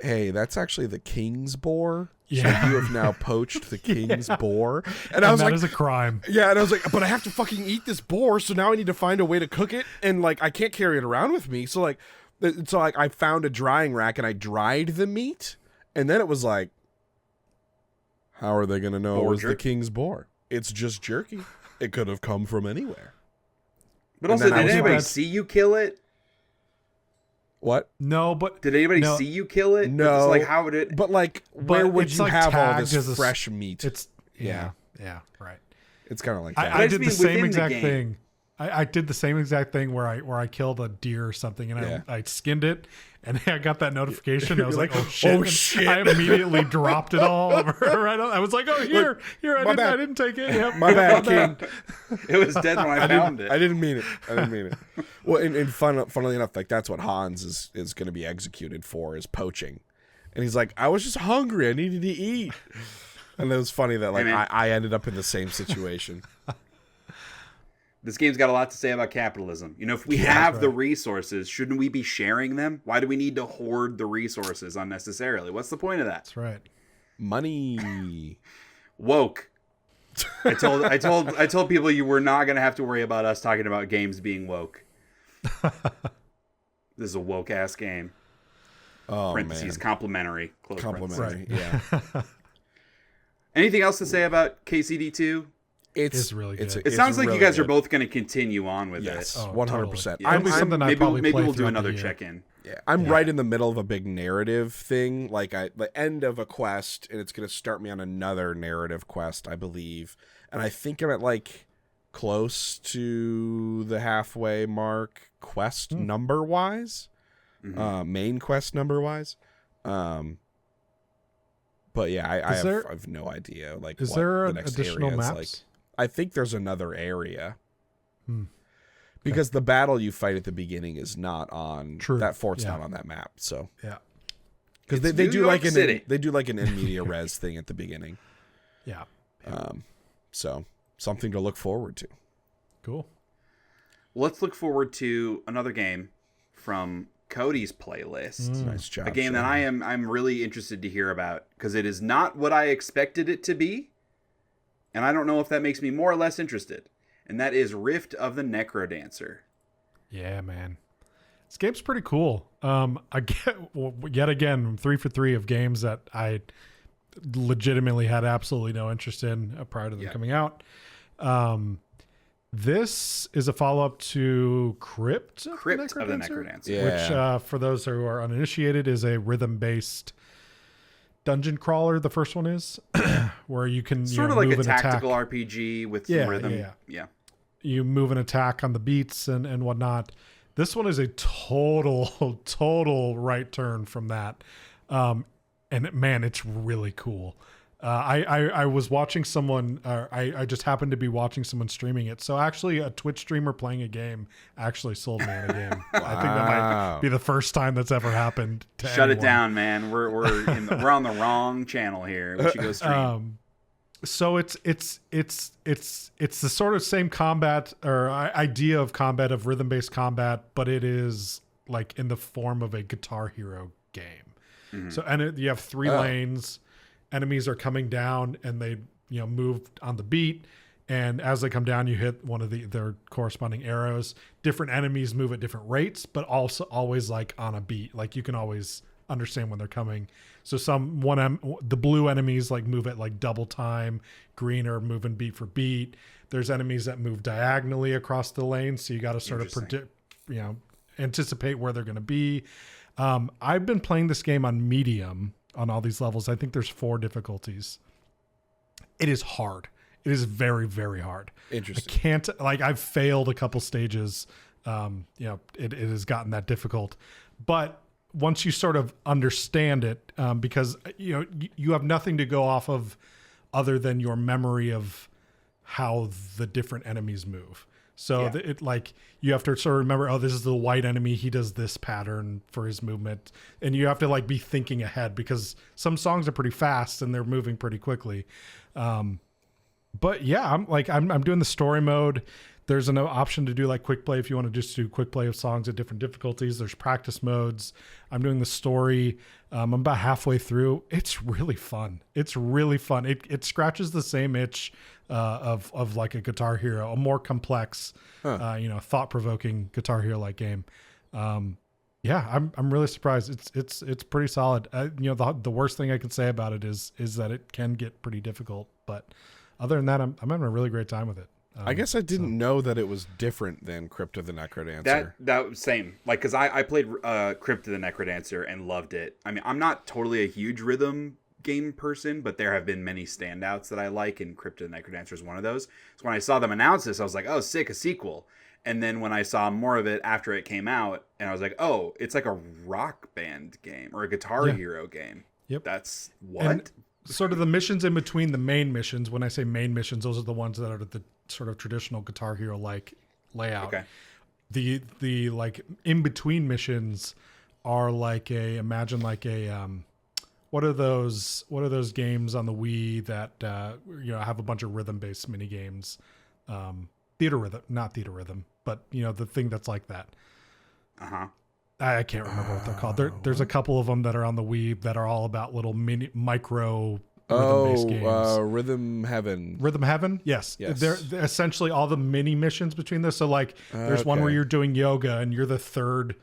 hey, that's actually the king's boar. Yeah. So you have now poached the king's boar. And I was that like, is a crime. yeah, and I was like, but I have to fucking eat this boar, so now I need to find a way to cook it, and like I can't carry it around with me. So I found a drying rack and I dried the meat, and then it was like, how are they going to know it was the king's boar? It's just jerky. It could have come from anywhere. But And also, then I did was anybody like- see you kill it? What? No, but Did anybody No. see you kill it? No. It's like, how would it? But like, where would it's you like have all tagged this as a- fresh meat? it's Yeah. yeah, right. It's kind of like that. I just did the mean same within the exact game. thing. I did the same exact thing where I killed a deer or something and Yeah. I skinned it and I got that notification. I was You're like, like, oh shit. "Oh, And shit." I immediately dropped it all over. Right on. I was like, oh, here, my I bad. didn't take it. Yep. My bad, King. It was dead when I found it. I didn't mean it. I didn't mean it. Well, and funnily enough, like that's what Hans is going to be executed for, is poaching. And he's like, I was just hungry. I needed to eat. And it was funny that like Hey, man. I ended up in the same situation. This game's got a lot to say about capitalism. You know, if we have the resources, shouldn't we be sharing them? Why do we need to hoard the resources unnecessarily? What's the point of that? That's right. Money. Woke. I told people you were not going to have to worry about us talking about games being woke. This is a woke ass game. Oh Parentheses, man. complimentary. Close Complimentary. parentheses. Yeah. Anything else to say about KCD2? It's really good. It sounds like you guys are both going to continue on with Yes, it. 100%. Yeah. That'll be something I probably maybe play we'll do throughout another the year. check-in. Yeah, I'm right in the middle of a big narrative thing. Like the end of a quest, and it's going to start me on another narrative quest, I believe. And I think I'm at like close to the halfway mark, quest number wise, main quest number wise. But yeah, I have no idea. Like, Is what there the next additional area is maps? like. I think there's another area. Because the battle you fight at the beginning is not on that fort's not on that map. So Yeah. because It's they New do York like City. they do like an in media res thing at the beginning. Yeah. So something to look forward to. Cool. Let's look forward to another game from Cody's playlist. Nice job. A game that I'm really interested to hear about because it is not what I expected it to be, and I don't know if that makes me more or less interested. And that is Rift of the Necrodancer. Yeah, man. This game's pretty cool. I get yet again 3 for 3 of games that I legitimately had absolutely no interest in prior to them coming out. This is a follow-up to Crypt of the Necrodancer. Yeah. which for those who are uninitiated is a rhythm-based dungeon crawler. The first one is where you can Sort of like move a and tactical attack. RPG with some rhythm. Yeah. You move and attack on the beats and whatnot. This one is a total right turn from that. And man, it's really cool. I was watching someone, I just happened to be watching someone streaming it. So actually a Twitch streamer playing a game actually sold me on a game. Wow. I think that might be the first time that's ever happened to Shut anyone. it down, man. We're on the wrong channel here. We should go stream. So it's the sort of same combat or idea of combat, of rhythm-based combat, but it is like in the form of a Guitar Hero game. Mm-hmm. So you have 3 lanes. Enemies are coming down and they move on the beat, and as they come down you hit one of their corresponding arrows. Different enemies move at different rates, but also always like on a beat. Like you can always understand when they're coming. So the blue enemies like move at like double time, green are moving beat for beat. There's enemies that move diagonally across the lane, so you got to sort of predict, anticipate where they're going to be. I've been playing this game on medium on all these levels. I think there's 4 difficulties. It is hard. It is very, very hard. Interesting. I can't, like, I've failed a couple stages. It has gotten that difficult, but once you sort of understand it, because you have nothing to go off of other than your memory of how the different enemies move. So it like you have to sort of remember, oh, this is the white enemy. He does this pattern for his movement, and you have to like be thinking ahead because some songs are pretty fast and they're moving pretty quickly. But yeah, I'm doing the story mode. There's an option to do like quick play if you want to just do quick play of songs at different difficulties. There's practice modes. I'm doing the story. I'm about halfway through. It's really fun. It's really fun. It scratches the same itch of like a Guitar Hero, a more complex, thought-provoking Guitar Hero like game. I'm really surprised. It's pretty solid. The worst thing I can say about it is that it can get pretty difficult, but other than that, I'm having a really great time with it. I guess I didn't know that it was different than Crypt of the Necrodancer. That was same. Like, because I played Crypt of the Necrodancer and loved it. I mean, I'm not totally a huge rhythm game person, but there have been many standouts that I like, and Crypt of the Necrodancer is one of those. So when I saw them announce this, I was like, oh, sick, a sequel. And then when I saw more of it after it came out, and I was like, oh, it's like a rock band game or a Guitar Hero game. Yep. That's what? And sort of the missions in between the main missions, when I say main missions, those are the ones that are the sort of traditional Guitar Hero like layout. Okay. The like in between missions are like imagine like a what are those games on the Wii that have a bunch of rhythm based mini games, not theater rhythm, but the thing that's like that. I can't remember what they're called. There's a couple of them that are on the Wii that are all about little micro rhythm-based games. Rhythm Heaven. Rhythm Heaven? Yes. They're essentially all the mini missions between this. So like there's one where you're doing yoga and you're the third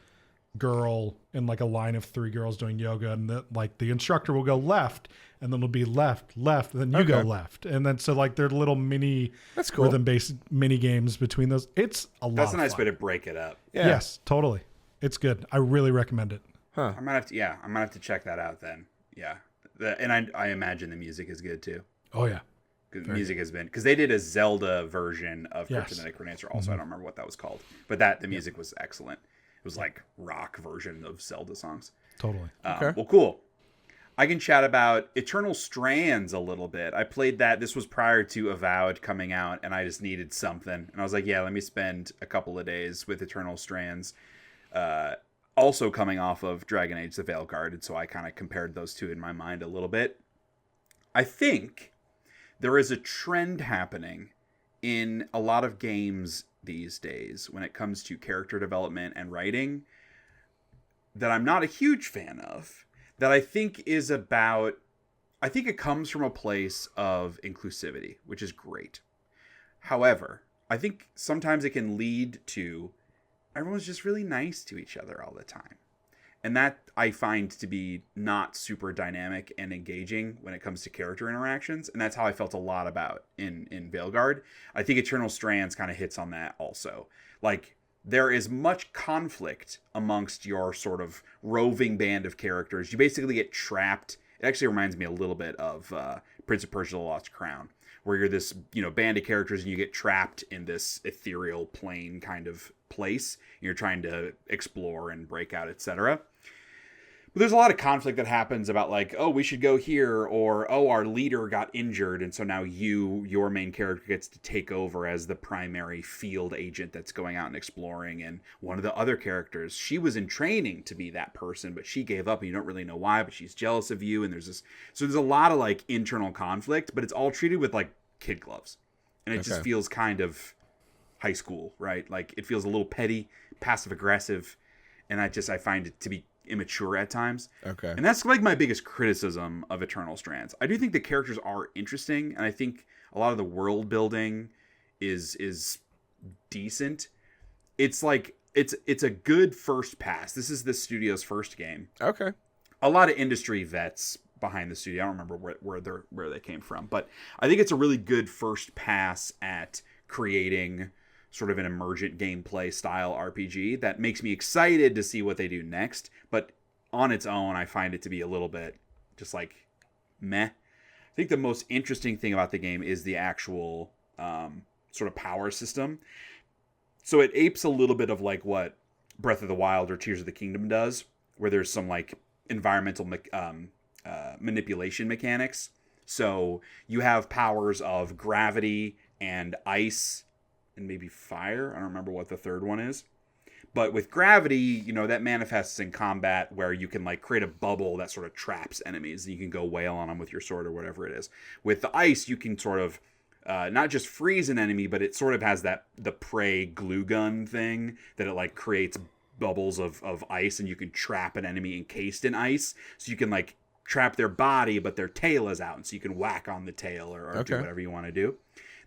girl in like a line of 3 girls doing yoga, and the instructor will go left and then it'll be left, and then you go left. And then so like they're little mini rhythm-based mini games between those. It's a lot. That's a nice way to break it up. Yeah. Yes, totally. It's good. I really recommend it. Huh. I might have to check that out then. Yeah. And I imagine the music is good too. Oh yeah. Music has been, because they did a Zelda version of Crypt of the Necrodancer also. I don't remember what that was called, but the music was excellent. It was like rock version of Zelda songs. Totally. Well, cool. I can chat about Eternal Strands a little bit. I played that. This was prior to Avowed coming out, and I just needed something. And I was like, yeah, let me spend a couple of days with Eternal Strands. Also coming off of Dragon Age the Veilguard, and so I kind of compared those two in my mind a little bit. I think there is a trend happening in a lot of games these days when it comes to character development and writing that I'm not a huge fan of, that I think it comes from a place of inclusivity, which is great. However, I think sometimes it can lead to everyone's just really nice to each other all the time. And that I find to be not super dynamic and engaging when it comes to character interactions. And that's how I felt a lot about in Veilguard. I think Eternal Strands kind of hits on that also. Like, there is much conflict amongst your sort of roving band of characters. You basically get trapped. It actually reminds me a little bit of Prince of Persia: The Lost Crown, where you're this, band of characters and you get trapped in this ethereal plane kind of place. You're trying to explore and break out, etc. But there's a lot of conflict that happens about like, oh, we should go here, or oh, our leader got injured, and so now your main character gets to take over as the primary field agent that's going out and exploring. And one of the other characters, she was in training to be that person, but she gave up, and you don't really know why, but she's jealous of you. And there's a lot of like internal conflict, but it's all treated with like kid gloves, and it just feels kind of high school, right? Like it feels a little petty, passive aggressive, and I find it to be immature at times. Okay. And that's like my biggest criticism of Eternal Strands. I do think the characters are interesting, and I think a lot of the world building is decent. It's like it's a good first pass. This is the studio's first game. Okay. A lot of industry vets behind the studio. I don't remember where they came from, but I think it's a really good first pass at creating sort of an emergent gameplay style RPG that makes me excited to see what they do next. But on its own, I find it to be a little bit just like meh. I think the most interesting thing about the game is the actual sort of power system. So it apes a little bit of like what Breath of the Wild or Tears of the Kingdom does, where there's some like environmental manipulation mechanics. So you have powers of gravity and ice and maybe fire. I don't remember what the third one is. But with gravity, that manifests in combat where you can like create a bubble that sort of traps enemies. And you can go wail on them with your sword or whatever it is. With the ice, you can sort of not just freeze an enemy, but it sort of has the prey glue gun thing that it like creates bubbles of ice, and you can trap an enemy encased in ice. So you can like trap their body, but their tail is out. And so you can whack on the tail or do whatever you want to do.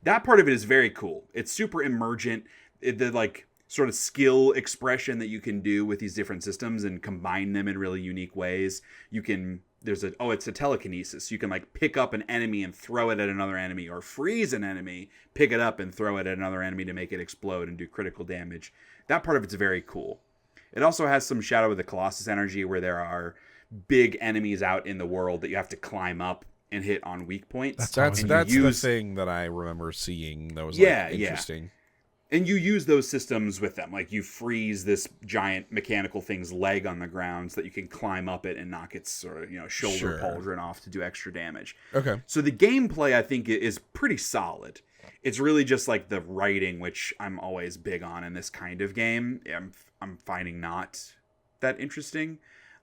That part of it is very cool. It's super emergent. The like sort of skill expression that you can do with these different systems and combine them in really unique ways. It's a telekinesis. You can like pick up an enemy and throw it at another enemy, or freeze an enemy, pick it up and throw it at another enemy to make it explode and do critical damage. That part of it's very cool. It also has some Shadow of the Colossus energy where there are big enemies out in the world that you have to climb up and hit on weak points. That's the thing that I remember seeing that was interesting. Yeah. And you use those systems with them. Like you freeze this giant mechanical thing's leg on the ground so that you can climb up it and knock its sort of, shoulder pauldron off to do extra damage. Okay. So the gameplay, I think, is pretty solid. It's really just like the writing, which I'm always big on in this kind of game. I'm finding not that interesting.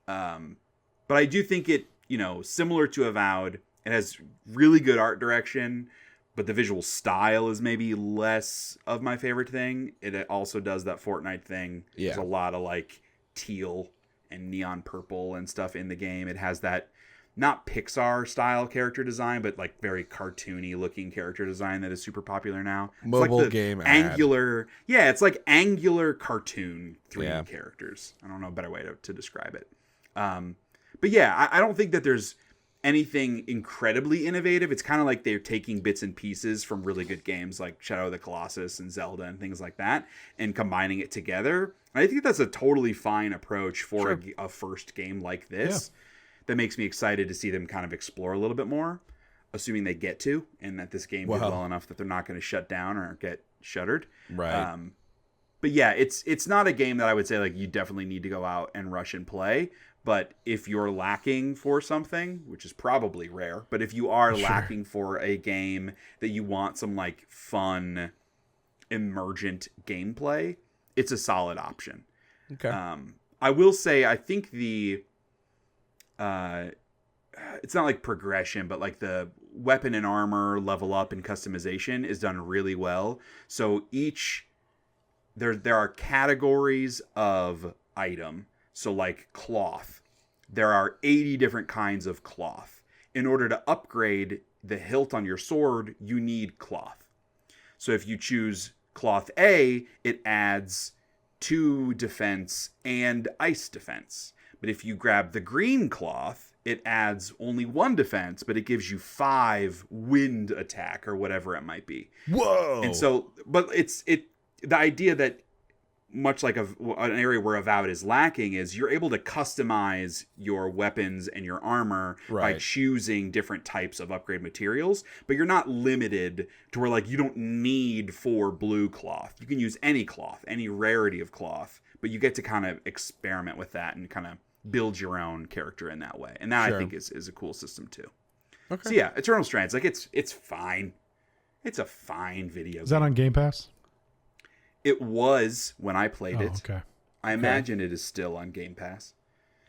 But I do think it, similar to Avowed, it has really good art direction, but the visual style is maybe less of my favorite thing. It also does that Fortnite thing. Yeah. There's a lot of like teal and neon purple and stuff in the game. It has that not Pixar style character design, but like very cartoony looking character design that is super popular now. Mobile it's like game angular. Yeah, it's like angular cartoon 3D characters. I don't know a better way to describe it. But yeah, I don't think that there's anything incredibly innovative. It's kind of like they're taking bits and pieces from really good games like Shadow of the Colossus and Zelda and things like that and combining it together. And I think that's a totally fine approach for a first game like this. Yeah. That makes me excited to see them kind of explore a little bit more, assuming they get to, and that this game did well enough that they're not going to shut down or get shuttered. Right. But yeah, it's not a game that I would say like you definitely need to go out and rush and play. But if you're lacking for something, which is probably rare, but if you are lacking for a game that you want some like fun, emergent gameplay, it's a solid option. Okay. I will say, I think it's not like progression, but like the weapon and armor level up and customization is done really well. So there are categories of item. So like cloth, there are 80 different kinds of cloth. In order to upgrade the hilt on your sword, you need cloth. So if you choose cloth A, it adds 2 defense and ice defense. But if you grab the green cloth, it adds only 1 defense, but it gives you 5 wind attack or whatever it might be. Whoa! And so, but the idea that much like an area where Avowed is lacking, is you're able to customize your weapons and your armor by choosing different types of upgrade materials, but you're not limited to where like you don't need 4 blue cloth. You can use any cloth, any rarity of cloth, but you get to kind of experiment with that and kind of build your own character in that way. And that I think is a cool system too. Okay. So yeah, Eternal Strands, like it's fine. It's a fine video game. Is that on Game Pass? It was when I played it. Okay. I imagine it is still on Game Pass.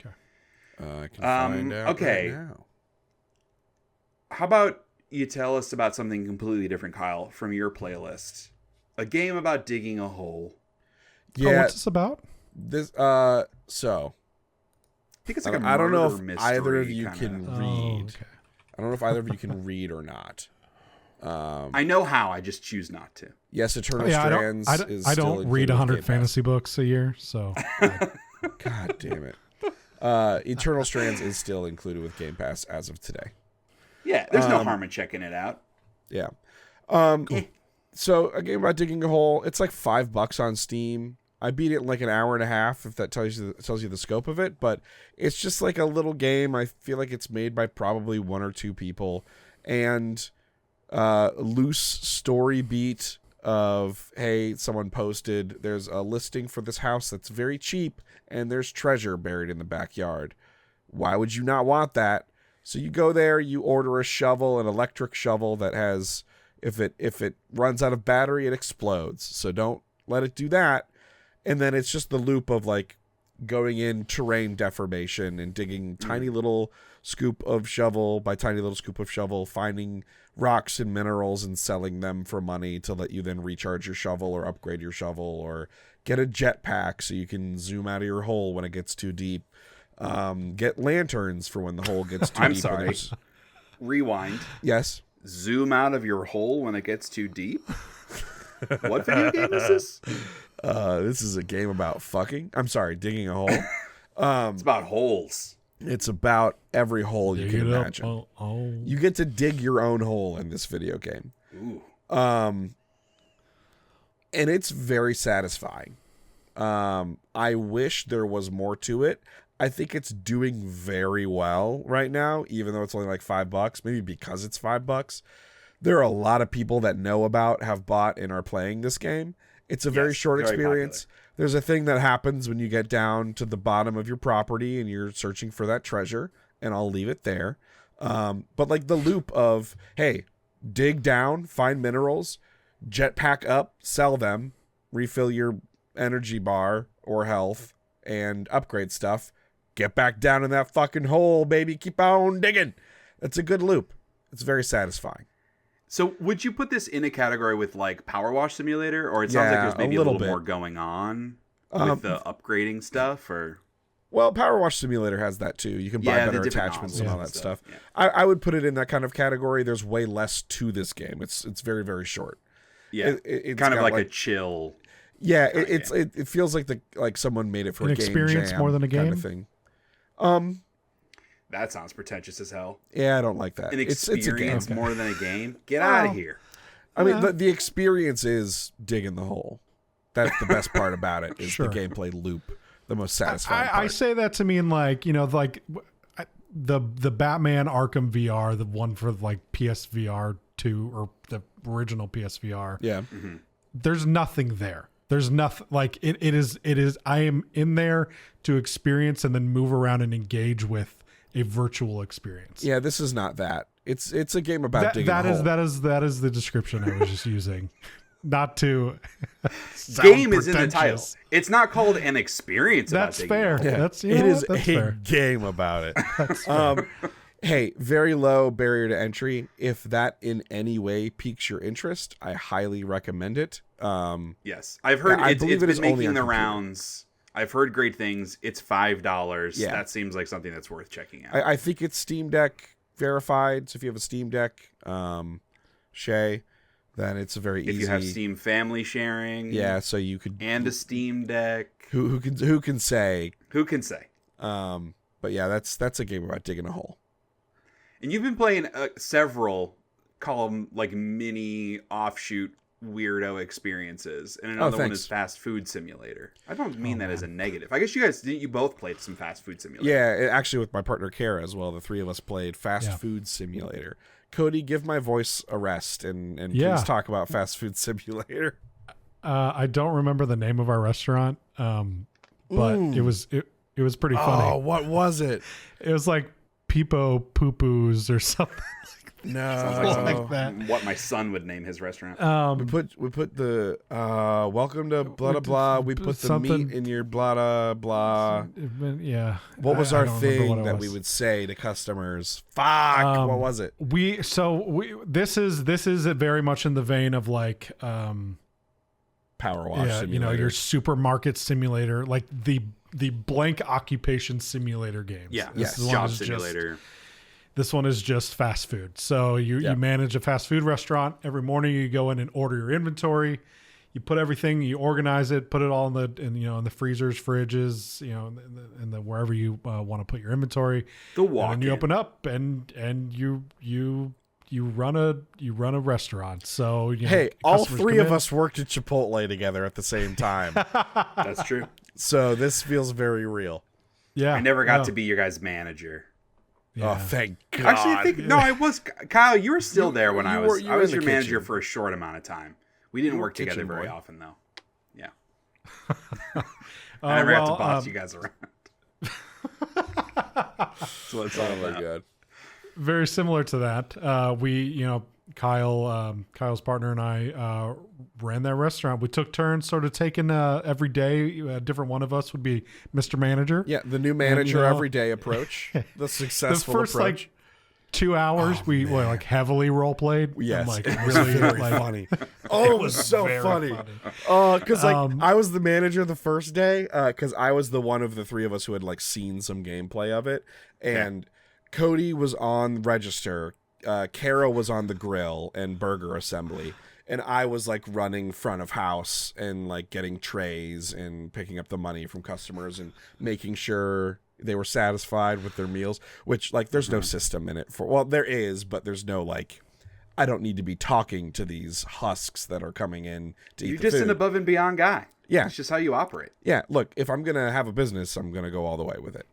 Okay. I can find out right now. How about you tell us about something completely different, Kyle, from your playlist? A game about digging a hole. Yeah. What's this about? This so I think it's like I don't know if mystery either of you kinda. can read. Okay. I don't know if either of you can read or not. I know how. I just choose not to. Yes, Eternal Strands is I don't read 100 fantasy books a year, so. God damn it. Eternal Strands is still included with Game Pass as of today. Yeah, there's no harm in checking it out. Yeah. So a game about digging a hole. It's like $5 on Steam. I beat it in like an hour and a half, if that tells you the scope of it. But it's just like a little game. I feel like it's made by probably 1 or 2 people, and loose story beat of, hey, someone posted there's a listing for this house that's very cheap and there's treasure buried in the backyard. Why would you not want that? So you go there, you order a shovel, an electric shovel that has, if it runs out of battery, it explodes. So don't let it do that. And then it's just the loop of like going in terrain deformation and digging tiny little scoop of shovel by tiny little scoop of shovel, finding rocks and minerals and selling them for money to let you then recharge your shovel or upgrade your shovel or get a jetpack so you can zoom out of your hole when it gets too deep. Get lanterns for when the hole gets too deep. I'm sorry. Rewind. Yes. Zoom out of your hole when it gets too deep? What video game is this? This is a game about fucking. I'm sorry, digging a hole. It's about holes. It's about every hole you can imagine. You get to dig your own hole in this video game. Ooh. And it's very satisfying. I wish there was more to it. I think it's doing very well right now, even though it's only like $5, maybe because it's $5. There are a lot of people that know about, have bought, and are playing this game. It's a very short experience. Popular. There's a thing that happens when you get down to the bottom of your property and you're searching for that treasure, and I'll leave it there. But like the loop of, hey, dig down, find minerals, jetpack up, sell them, refill your energy bar or health, and upgrade stuff. Get back down in that fucking hole, baby. Keep on digging. That's a good loop. It's very satisfying. So would you put this in a category with like Power Wash Simulator, or it sounds like there's maybe a little more going on with the upgrading stuff? Or well, Power Wash Simulator has that too. You can buy better attachments and all that stuff. Yeah. I would put it in that kind of category. There's way less to this game. It's very, very short. Yeah, it's kind of like a chill. Yeah, it feels like someone made it for a game experience jam more than a game kind of thing. That sounds pretentious as hell. Yeah, I don't like that. An experience it's more than a game? Get out of here. I mean, the experience is digging the hole. That's the best part about it, is the gameplay loop. The most satisfying part. I say that to mean like, you know, like the Batman Arkham VR, the one for like PSVR 2 or the original PSVR. Yeah. Mm-hmm. There's nothing there. There's nothing like it is. I am in there to experience and then move around and engage with a virtual experience. Yeah, this is not that. It's a game about digging a hole. That is the description I was just using. Not to game is in the title. It's not called an experience. That's about fair. Yeah. That's it is a game about it. That's fair. Hey, very low barrier to entry. If that in any way piques your interest, I highly recommend it. Yes, I've heard it's been making the rounds. I've heard great things. It's $5. Yeah. That seems like something that's worth checking out. I think it's Steam Deck verified. So if you have a Steam Deck, Shay, then it's a very easy. If you have Steam Family Sharing, yeah, so you could, and a Steam Deck. Who can say? Who can say? But yeah, that's a game about digging a hole. And you've been playing several, call them like mini offshoot weirdo experiences, and another one is Fast Food Simulator. I don't mean that as a negative. I guess you both played some Fast Food Simulator. Yeah, actually with my partner Kara as well. The three of us played Fast Food Simulator. Cody, give my voice a rest and please talk about Fast Food Simulator. I don't remember the name of our restaurant, but it was pretty funny. Oh, what was it? It was like Peepo Poo-Poos or something. Sounds like that. What my son would name his restaurant. We put the welcome to blah blah blah. We put the meat in your blah blah blah. Yeah. What was our thing that we would say to customers? Fuck. What was it? This is very much in the vein of like Power Wash Simulator. Your supermarket simulator, like the blank occupation simulator games. Yeah. Job simulator. This one is just fast food. So you manage a fast food restaurant. Every morning you go in and order your inventory. You put everything, you organize it, put it all in the freezers, fridges, in the wherever you want to put your inventory. And then you open up and you run a restaurant. So all three of us worked at Chipotle together at the same time. That's true. So this feels very real. Yeah. I never got to be your guys' manager. Yeah. Oh, thank God. Actually, I was. Kyle, you were still there when I was your manager for a short amount of time. We didn't work together very often, though. Yeah. I never got to boss you guys around. So it's all about. Good. Very similar to that. Kyle's partner and I ran that restaurant. We took turns sort of taking every day. A different one of us would be Mr. Manager. Yeah, the new manager every day approach. The successful approach. The first 2 hours we heavily role played. Yes, really very funny. Oh, it was so funny. Because I was the manager the first day because I was the one of the three of us who had seen some gameplay of it, and Cody was on register. Kara was on the grill and burger assembly, and I was running front of house and getting trays and picking up the money from customers and making sure they were satisfied with their meals, which there's no system in it there is, but there's no I don't need to be talking to these husks that are coming in to eat the food. You're just an above and beyond guy. Yeah. It's just how you operate. Yeah. Look, if I'm going to have a business, I'm going to go all the way with it.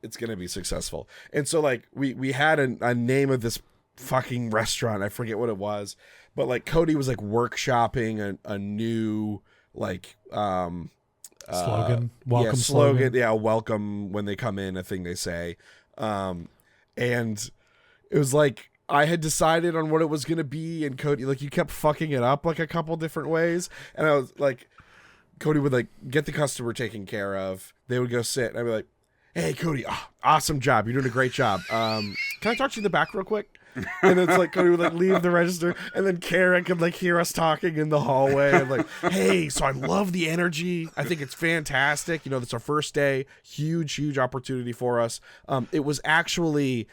It's going to be successful. And so we had a name of this fucking restaurant. I forget what it was, but Cody was workshopping a new slogan. Welcome slogan. Yeah. Welcome when they come in, a thing they say. And it was I had decided on what it was going to be, and Cody, you kept fucking it up a couple different ways. And I was Cody would get the customer taken care of. They would go sit, and I'd be like, "Hey, Cody, awesome job. You're doing a great job. Can I talk to you in the back real quick?" And it's Cody would leave the register, and then Karen could hear us talking in the hallway and "Hey, so I love the energy. I think it's fantastic. It's our first day. Huge opportunity for us. It was actually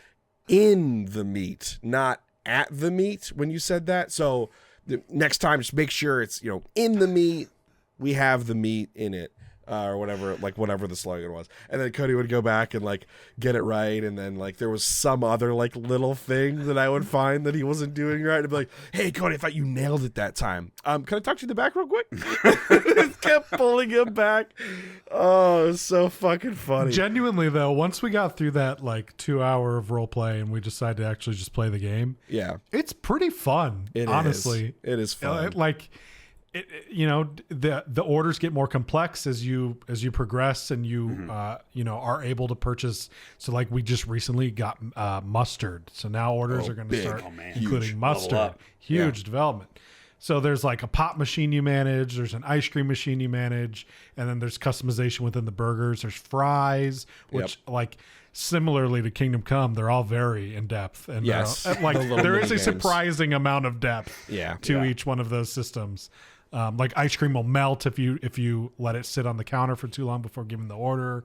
in the meat, not at the meat when you said that. So the next time, just make sure it's in the meat. We have the meat in it." Or whatever, whatever the slogan was. And then Cody would go back and get it right. And then there was some other little thing that I would find that he wasn't doing right. I'd be like, "Hey, Cody, I thought you nailed it that time. Can I talk to you in the back real quick?" Just kept pulling him back. Oh, it was so fucking funny. Genuinely though, once we got through that 2 hour of role play and we decided to actually just play the game. Yeah. It's pretty fun. Honestly. It is fun. The orders get more complex as you progress, and you are able to purchase. So we just recently got mustard, so now orders are going to start including huge mustard. Huge development. So there's a pop machine you manage, there's an ice cream machine you manage, and then there's customization within the burgers. There's fries, which similarly to Kingdom Come, they're all very in depth, and yes, there is a surprising amount of depth to each one of those systems. Ice cream will melt if you let it sit on the counter for too long before giving the order.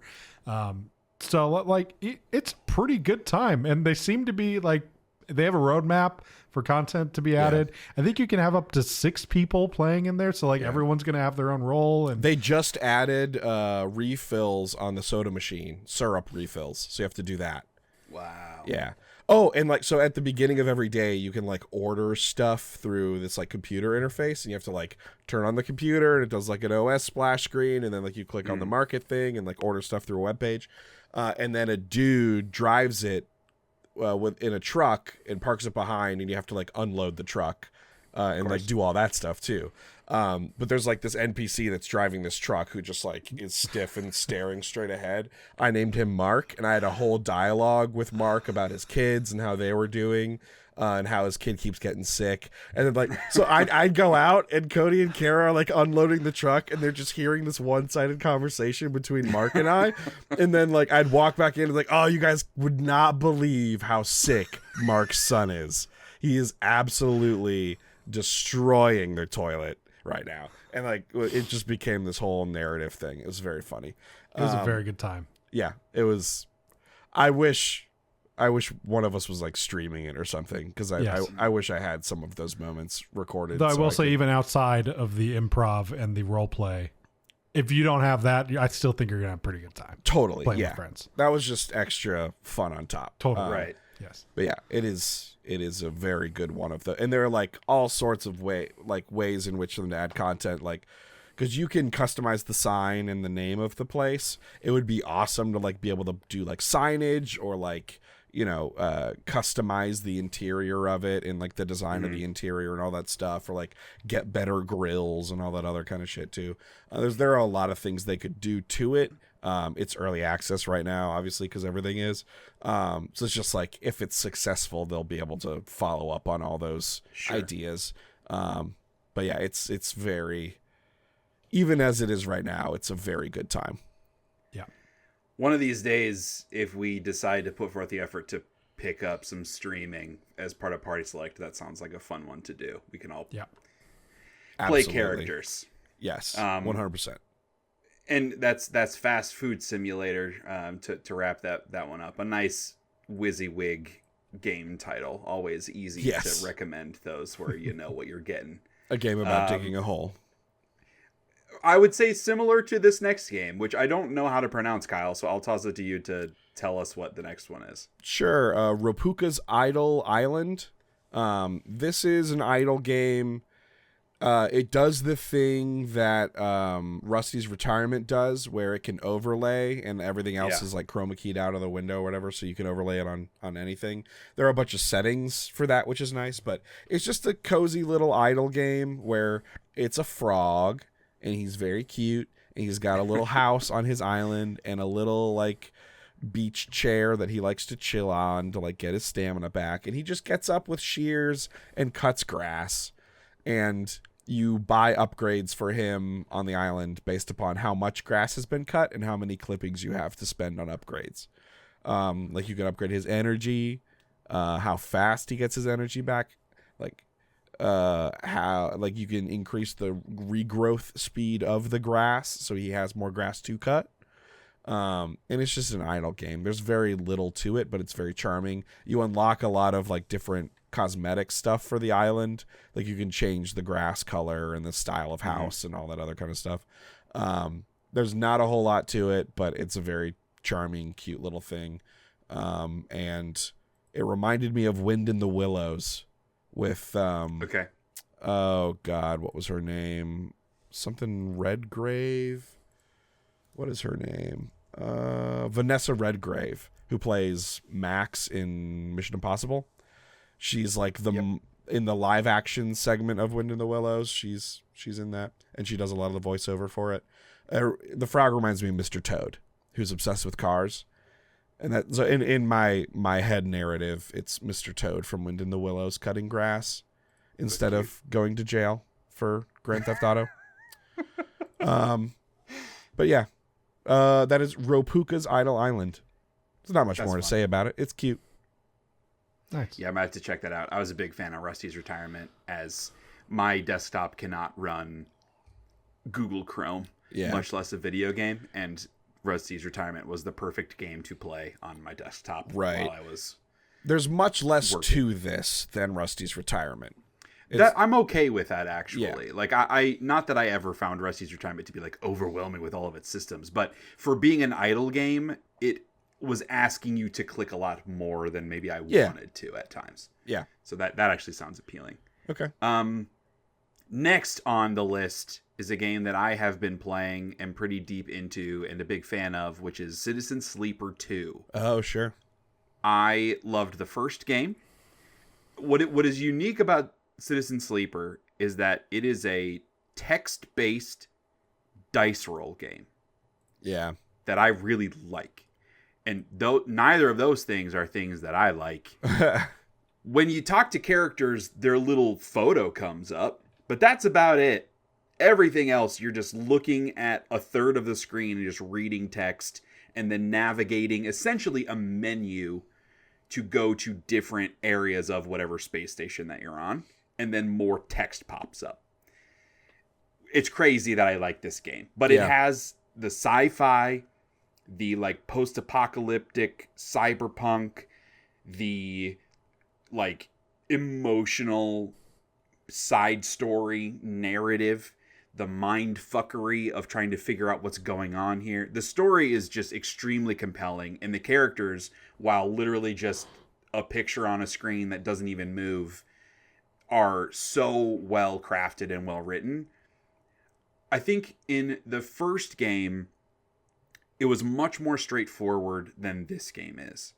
So it's pretty good time, and they seem to be they have a roadmap for content to be added. I think you can have up to 6 people playing in there, so everyone's going to have their own role. And they just added refills on the soda machine, syrup refills, so you have to do that. Wow. Yeah. Oh, and like so at the beginning of every day you can like order stuff through this like computer interface, and you have to like turn on the computer and it does like an OS splash screen, and then like you click on the market thing and like order stuff through a web page. And then a dude drives it in a truck and parks it behind, and you have to like unload the truck and like do all that stuff too. But there's like this NPC that's driving this truck who just like is stiff and staring straight ahead. I named him Mark, and I had a whole dialogue with Mark about his kids and how they were doing. And how his kid keeps getting sick. And then like, so I'd go out and Cody and Kara are like unloading the truck, and they're just hearing this one-sided conversation between Mark and I. And then like, I'd walk back in and like, oh, you guys would not believe how sick Mark's son is. He is absolutely destroying their toilet right now. And like, it just became this whole narrative thing. It was very funny. It was a very good time. Yeah, it was. I wish one of us was like streaming it or something, because I wish I had some of those moments recorded. Though I will say, even outside of the improv and the role play, if you don't have that, I still think you're gonna have a pretty good time. Totally, playing yeah. with friends. That was just extra fun on top. Totally, right. Yes, but yeah, it is a very good one of the, and there are like all sorts of ways in which them to add content, like. Because you can customize the sign and the name of the place. It would be awesome to like be able to do like signage, or like, you know, customize the interior of it and like the design of the interior and all that stuff, or like get better grills and all that other kind of shit too. There are a lot of things they could do to it. It's early access right now, obviously, because everything is. So it's just like, if it's successful, they'll be able to follow up on all those ideas. But yeah, it's very, even as it is right now, it's a very good time. Yeah. One of these days, if we decide to put forth the effort to pick up some streaming as part of Party Select, that sounds like a fun one to do. We can all play Absolutely. Characters. Yes, 100%. And that's Fast Food Simulator, to wrap that one up. A nice WYSIWYG game title. Always easy to recommend those, where you know what you're getting. A game about digging a hole. I would say similar to this next game, which I don't know how to pronounce, Kyle, so I'll toss it to you to tell us what the next one is. Sure. Ropuka's Idle Island. This is an idle game. It does the thing that Rusty's Retirement does, where it can overlay and everything else is like chroma keyed out of the window or whatever, so you can overlay it on anything. There are a bunch of settings for that, which is nice, but it's just a cozy little idle game where it's a frog, and he's very cute, and he's got a little house on his island and a little like beach chair that he likes to chill on to like get his stamina back, and he just gets up with shears and cuts grass, and you buy upgrades for him on the island based upon how much grass has been cut and how many clippings you have to spend on upgrades. Like you can upgrade his energy, how fast he gets his energy back, like how like you can increase the regrowth speed of the grass so he has more grass to cut. And it's just an idle game. There's very little to it, but it's very charming. You unlock a lot of like different cosmetic stuff for the island. Like you can change the grass color and the style of house and all that other kind of stuff. There's not a whole lot to it, but it's a very charming, cute little thing. And it reminded me of Wind in the Willows with oh god, what was her name? Something Redgrave. What is her name? Vanessa Redgrave, who plays Max in Mission Impossible. She's like in the live action segment of Wind in the Willows. She's in that, and she does a lot of the voiceover for it. The frog reminds me of Mr. Toad, who's obsessed with cars. And that, so in my head narrative, it's Mr. Toad from Wind in the Willows cutting grass instead of going to jail for Grand Theft Auto. But yeah, that is Ropuka's Idle Island. There's not much more to say about it. It's cute. Nice. Yeah, I might have to check that out. I was a big fan of Rusty's Retirement, as my desktop cannot run Google Chrome, much less a video game, and Rusty's Retirement was the perfect game to play on my desktop while I was There's much less working. to this than Rusty's Retirement. I'm okay with that, actually. Like, I not that I ever found Rusty's Retirement to be like overwhelming with all of its systems, but for being an idle game, was asking you to click a lot more than maybe I wanted to at times. Yeah. So that actually sounds appealing. Okay. Next on the list is a game that I have been playing and pretty deep into and a big fan of, which is Citizen Sleeper 2. Oh, sure. I loved the first game. What is unique about Citizen Sleeper is that it is a text-based dice roll game. Yeah. That I really like. And though neither of those things are things that I like. When you talk to characters, their little photo comes up, but that's about it. Everything else, you're just looking at a third of the screen and just reading text and then navigating essentially a menu to go to different areas of whatever space station that you're on. And then more text pops up. It's crazy that I like this game, but it has the sci-fi, the like post-apocalyptic cyberpunk, the like emotional side story narrative, the mind fuckery of trying to figure out what's going on here. The story is just extremely compelling, and the characters, while literally just a picture on a screen that doesn't even move, are so well crafted and well written. I think in the first game, it was much more straightforward than this game is.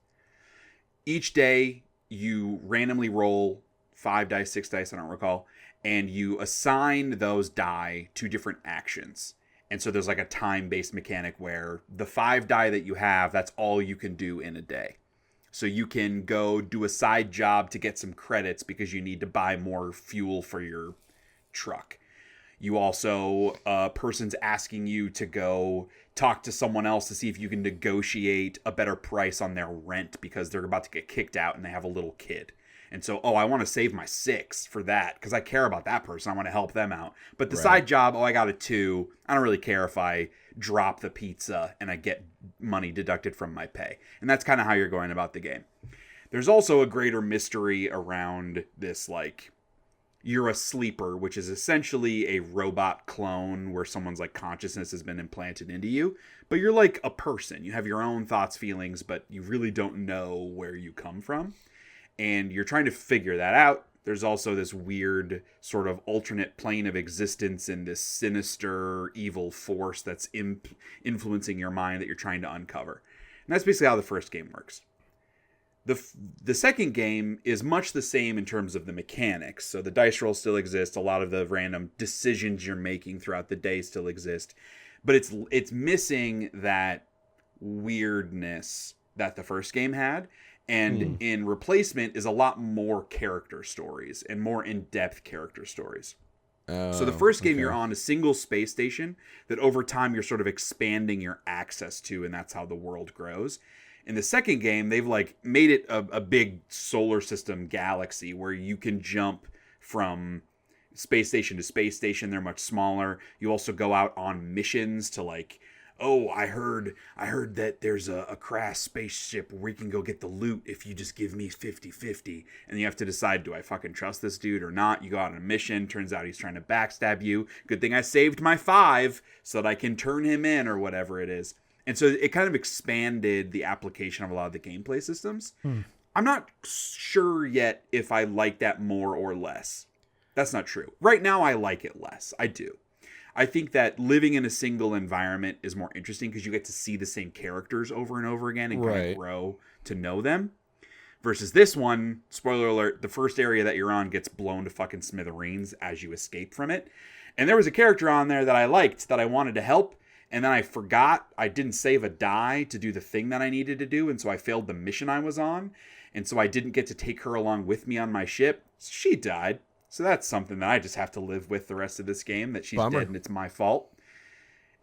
Each day, you randomly roll 5 dice, 6 dice, I don't recall, and you assign those die to different actions. And so there's like a time-based mechanic where the 5 die that you have, that's all you can do in a day. So you can go do a side job to get some credits because you need to buy more fuel for your truck. You also, a person's asking you to go talk to someone else to see if you can negotiate a better price on their rent because they're about to get kicked out and they have a little kid. And so, I want to save my 6 for that because I care about that person. I want to help them out. But the side job, I got a 2. I don't really care if I drop the pizza and I get money deducted from my pay. And that's kind of how you're going about the game. There's also a greater mystery around this, like, you're a sleeper, which is essentially a robot clone where someone's like consciousness has been implanted into you. But you're like a person. You have your own thoughts, feelings, but you really don't know where you come from. And you're trying to figure that out. There's also this weird sort of alternate plane of existence and this sinister evil force that's influencing your mind that you're trying to uncover. And that's basically how the first game works. The second game is much the same in terms of the mechanics. So the dice roll still exists. A lot of the random decisions you're making throughout the day still exist. But it's missing that weirdness that the first game had. And in replacement is a lot more character stories and more in-depth character stories. So the first game you're on a single space station that over time you're sort of expanding your access to, and that's how the world grows. In the second game, they've like made it a big solar system galaxy where you can jump from space station to space station. They're much smaller. You also go out on missions to like, I heard that there's a crashed spaceship where we can go get the loot if you just give me 50-50. And you have to decide, do I fucking trust this dude or not? You go out on a mission. Turns out he's trying to backstab you. Good thing I saved my 5 so that I can turn him in or whatever it is. And so it kind of expanded the application of a lot of the gameplay systems. I'm not sure yet if I like that more or less. That's not true. Right now, I like it less. I do. I think that living in a single environment is more interesting because you get to see the same characters over and over again and kind of grow to know them. Versus this one, spoiler alert, the first area that you're on gets blown to fucking smithereens as you escape from it. And there was a character on there that I liked, that I wanted to help. And then I forgot, I didn't save a die to do the thing that I needed to do. And so I failed the mission I was on. And so I didn't get to take her along with me on my ship. She died. So that's something that I just have to live with the rest of this game, that she's dead and it's my fault.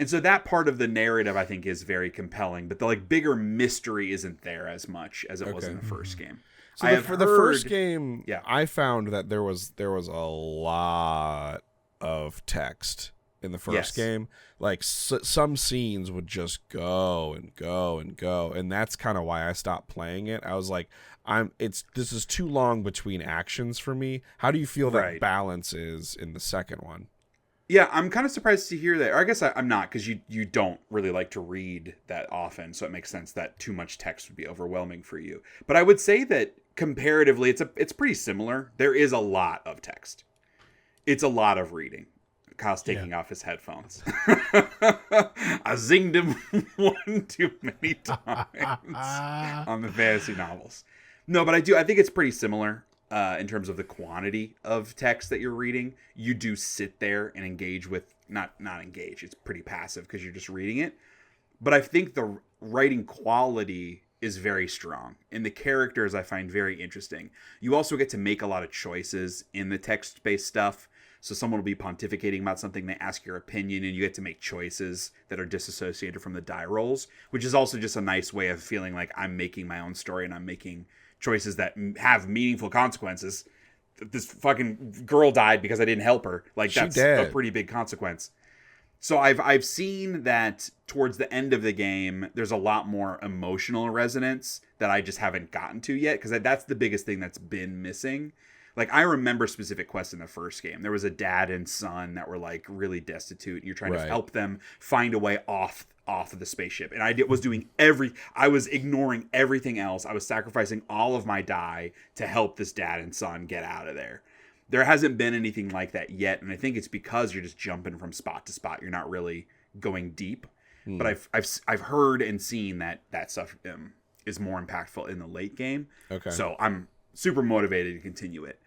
And so that part of the narrative, I think, is very compelling. But the like bigger mystery isn't there as much as it was in the first game. So for the first game, I found that there was a lot of text in the first game. Like some scenes would just go and go and go, and that's kind of why I stopped playing it. I was like, this is too long between actions for me. How do you feel that balance is in the second one? Yeah, I'm kind of surprised to hear that. Or I guess I'm not, because you don't really like to read that often, so it makes sense that too much text would be overwhelming for you. But I would say that comparatively, it's pretty similar. There is a lot of text. It's a lot of reading. Kyle's taking off his headphones. I zinged him one too many times on the fantasy novels. No, but I think it's pretty similar. In terms of the quantity of text that you're reading, you do sit there and engage with, not engage, it's pretty passive because you're just reading it. But I think the writing quality is very strong, and the characters I find very interesting. You also get to make a lot of choices in the text-based stuff. So someone will be pontificating about something, they ask your opinion, and you get to make choices that are disassociated from the die rolls, which is also just a nice way of feeling like I'm making my own story and I'm making choices that have meaningful consequences. This fucking girl died because I didn't help her. Like, that's a pretty big consequence. So I've seen that towards the end of the game, there's a lot more emotional resonance that I just haven't gotten to yet, because that's the biggest thing that's been missing. Like, I remember specific quests in the first game. There was a dad and son that were, like, really destitute. You're trying to help them find a way off of the spaceship. And I was ignoring everything else. I was sacrificing all of my die to help this dad and son get out of there. There hasn't been anything like that yet. And I think it's because you're just jumping from spot to spot. You're not really going deep. But I've heard and seen that stuff is more impactful in the late game. Okay. So I'm super motivated to continue it.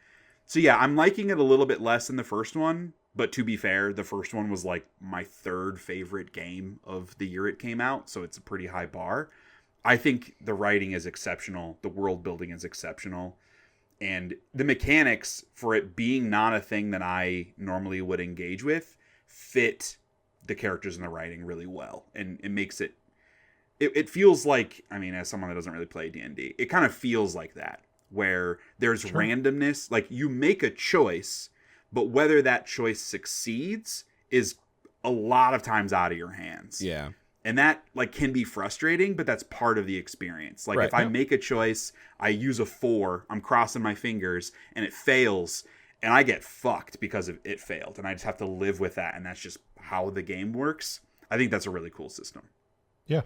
So yeah, I'm liking it a little bit less than the first one, but to be fair, the first one was like my third favorite game of the year it came out, so it's a pretty high bar. I think the writing is exceptional, the world building is exceptional, and the mechanics, for it being not a thing that I normally would engage with, fit the characters and the writing really well, and it makes it feels like, I mean, as someone that doesn't really play D&D, it kind of feels like that, where there's randomness. Like, you make a choice, but whether that choice succeeds is a lot of times out of your hands. Yeah. And that, like, can be frustrating, but that's part of the experience. Like, if I make a choice, I use a 4, I'm crossing my fingers, and it fails, and I get fucked because it failed, and I just have to live with that, and that's just how the game works. I think that's a really cool system. Yeah.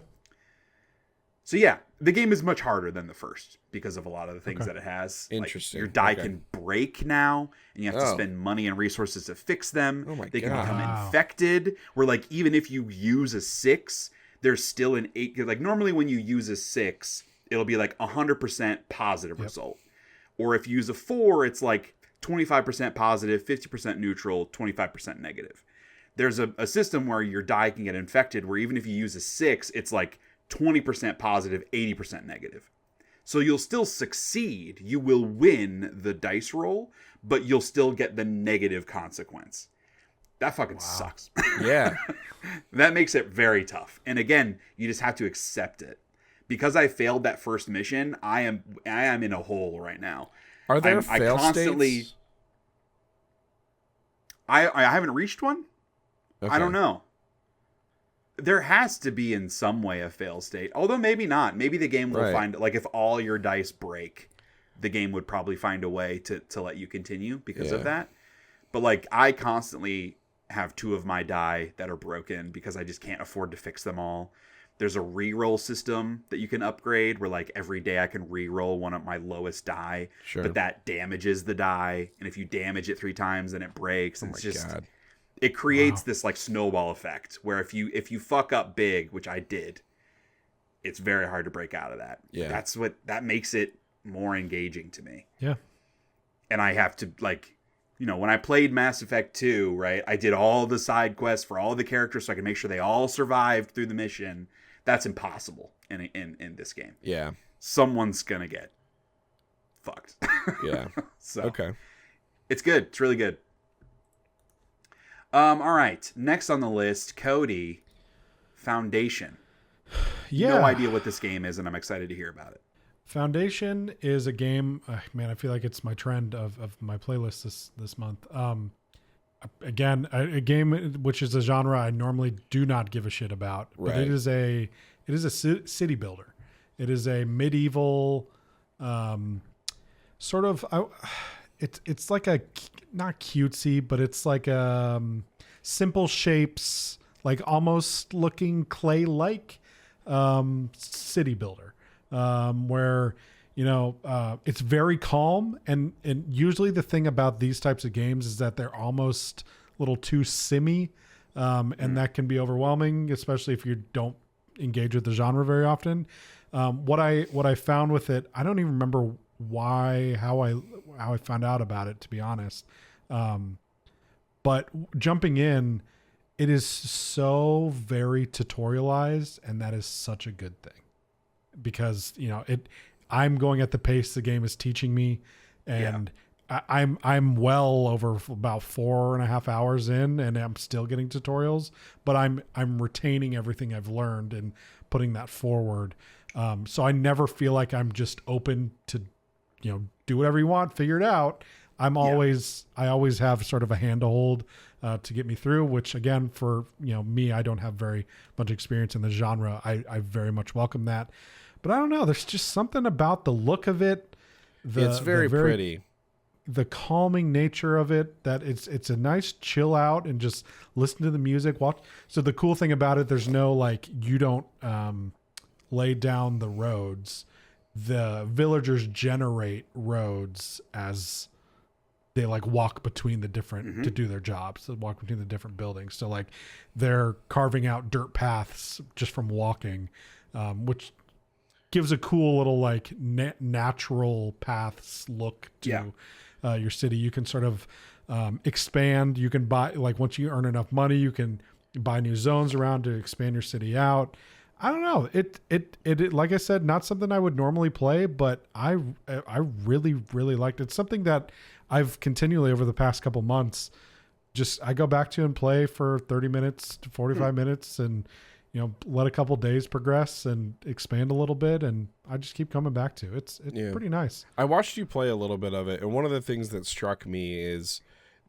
So yeah, the game is much harder than the first because of a lot of the things that it has. Interesting. Like, your die can break now, and you have to spend money and resources to fix them. Oh my They God. can become infected. Where, like, even if you use a 6, there's still an 8. Like, normally when you use a 6, it'll be like 100% positive result. Or if you use a 4, it's like 25% positive, 50% neutral, 25% negative. There's a system where your die can get infected, where even if you use a 6, it's like 20% positive, 80% negative. So you'll still succeed. You will win the dice roll, but you'll still get the negative consequence. That fucking sucks. Yeah. That makes it very tough. And again, you just have to accept it. Because I failed that first mission, I am in a hole right now. Are there fail states? I haven't reached one. Okay. I don't know. There has to be in some way a fail state. Although maybe not. Maybe the game will find, like, if all your dice break, the game would probably find a way to let you continue because of that. But, like, I constantly have 2 of my die that are broken because I just can't afford to fix them all. There's a reroll system that you can upgrade where, like, every day I can reroll one of my lowest die. Sure. But that damages the die. And if you damage it 3 times, then it breaks. And God. It creates this, like, snowball effect where if you fuck up big, which I did, it's very hard to break out of that. Yeah. That makes it more engaging to me. Yeah. And I have to, like, you know, when I played Mass Effect 2, right, I did all the side quests for all the characters so I could make sure they all survived through the mission. That's impossible in this game. Yeah. Someone's gonna get fucked. Yeah. So okay. It's good. It's really good. All right. Next on the list, Cody, Foundation. Yeah. No idea what this game is, and I'm excited to hear about it. Foundation is a game. Man, I feel like it's my trend of my playlist this month. Again, a game which is a genre I normally do not give a shit about, but it is a city builder. It is a medieval sort of. it's like a, not cutesy, but it's like simple shapes, like almost looking clay-like city builder, where it's very calm, and usually the thing about these types of games is that they're almost a little too simmy, and that can be overwhelming, especially if you don't engage with the genre very often. What I found with it, I don't even remember how I found out about it, to be honest. But jumping in, it is so very tutorialized, and that is such a good thing, because I'm going at the pace the game is teaching me, and I'm well over about 4.5 hours in, and I'm still getting tutorials, but I'm retaining everything I've learned and putting that forward. So I never feel like I'm just open to, do whatever you want, figure it out. I always have sort of a hand to hold to get me through, which again, for me, I don't have very much experience in the genre. I very much welcome that, but I don't know. There's just something about the look of it. It's very pretty. The calming nature of it, that it's a nice chill out and just listen to the music, watch. So the cool thing about it, there's no you don't lay down the roads. The villagers generate roads as they walk between the different to do their jobs. They walk between the different buildings. So they're carving out dirt paths just from walking, which gives a cool little natural paths look to your city. You can sort of expand. You can buy, once you earn enough money, you can buy new zones around to expand your city out. I don't know. It like I said, not something I would normally play, but I really, really liked it. It's something that I've continually over the past couple months, I go back to and play for 30 minutes to 45 minutes, and let a couple days progress and expand a little bit, and I just keep coming back to it. It's pretty nice. I watched you play a little bit of it, and one of the things that struck me is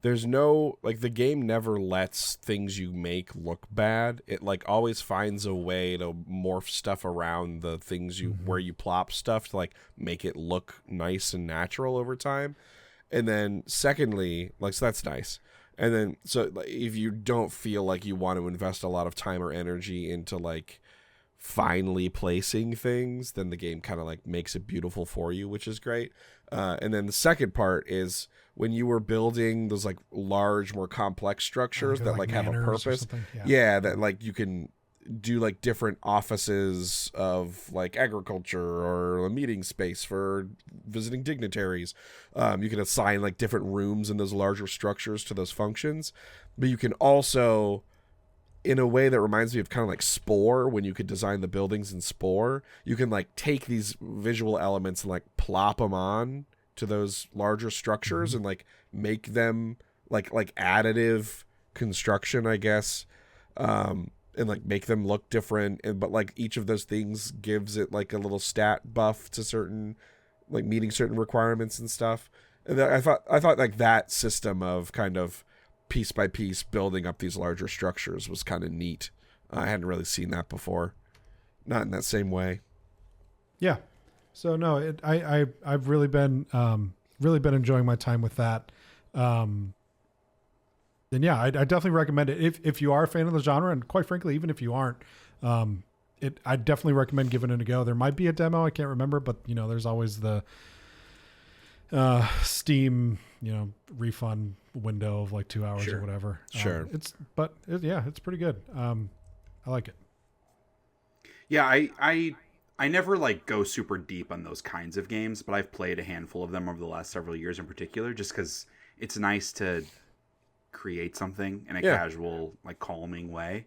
there's no, the game never lets things you make look bad. It always finds a way to morph stuff around the things where you plop stuff to make it look nice and natural over time. And then secondly, so that's nice. And then, so if you don't feel like you want to invest a lot of time or energy into finally placing things, then the game kind of makes it beautiful for you, which is great. And then the second part is when you were building those large, more complex structures that have a purpose. That you can do different offices of agriculture or a meeting space for visiting dignitaries. You can assign different rooms in those larger structures to those functions, but you can also, in a way that reminds me of kind of Spore, when you could design the buildings in Spore, you can take these visual elements and plop them on to those larger structures and make them additive construction, I guess. And make them look different, but each of those things gives it a little stat buff to certain meeting certain requirements and stuff. And I thought that system of kind of piece by piece building up these larger structures was kind of neat. I hadn't really seen that before, not in that same way. Yeah. So no, I've really been enjoying my time with that. Then yeah, I definitely recommend it if you are a fan of the genre, and quite frankly, even if you aren't, I definitely recommend giving it a go. There might be a demo, I can't remember, but there's always the Steam refund window of 2 hours or whatever. Sure. It's pretty good. I like it. Yeah, I never go super deep on those kinds of games, but I've played a handful of them over the last several years in particular, just because it's nice to create something in a casual, calming way.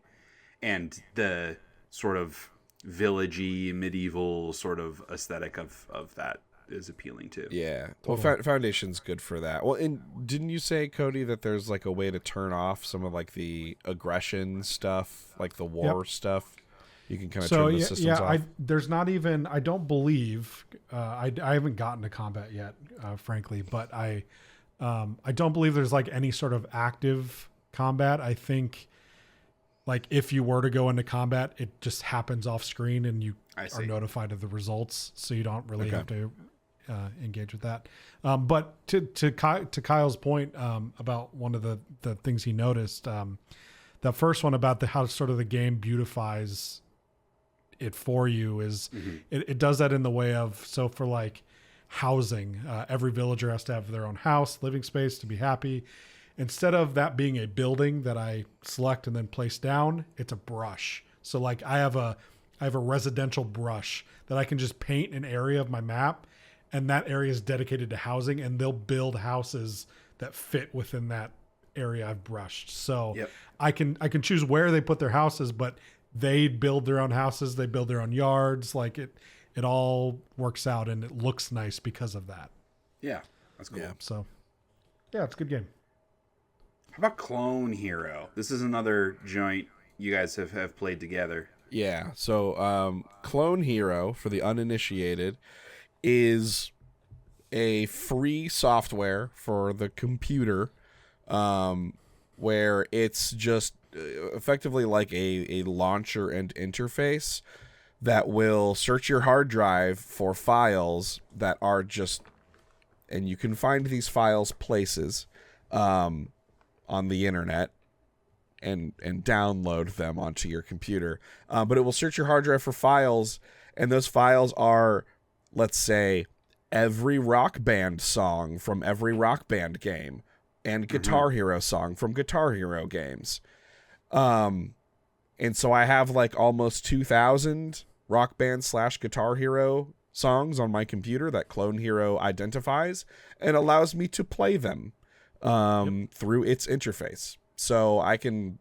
And the sort of villagey, medieval sort of aesthetic of that is appealing too. Yeah. Well, Foundation's good for that. Well, and didn't you say, Cody, that there's a way to turn off some of the aggression stuff, the war stuff? You can kind of turn the systems off. There's not even, I don't believe, I haven't gotten to combat yet, frankly, but I don't believe there's any sort of active combat. I think if you were to go into combat, it just happens off screen and you are notified of the results. So you don't really have to engage with that. But to Kyle's point about one of the things he noticed, the first one about how sort of the game beautifies it for you is it does that in the way of, so for like housing, every villager has to have their own house, living space to be happy. Instead of that being a building that I select and then place down, it's a brush. So like I have a residential brush that I can just paint an area of my map, and that area is dedicated to housing, and they'll build houses that fit within that area I've brushed. So I can choose where they put their houses, but they build their own houses, they build their own yards. Like it all works out and it looks nice because of that. Yeah, that's cool. Yeah, so yeah, it's a good game. How about Clone Hero? This is another joint you guys have played together. Yeah, so Clone Hero, for the uninitiated, is a free software for the computer, where it's just effectively like a launcher and interface that will search your hard drive for files that are just, and you can find these files places on the internet and download them onto your computer. But it will search your hard drive for files, and those files are, let's say, every Rock Band song from every Rock Band game and Guitar Hero song from Guitar Hero games. And so I have like almost 2,000 Rock Band / Guitar Hero songs on my computer that Clone Hero identifies and allows me to play them through its interface. So I can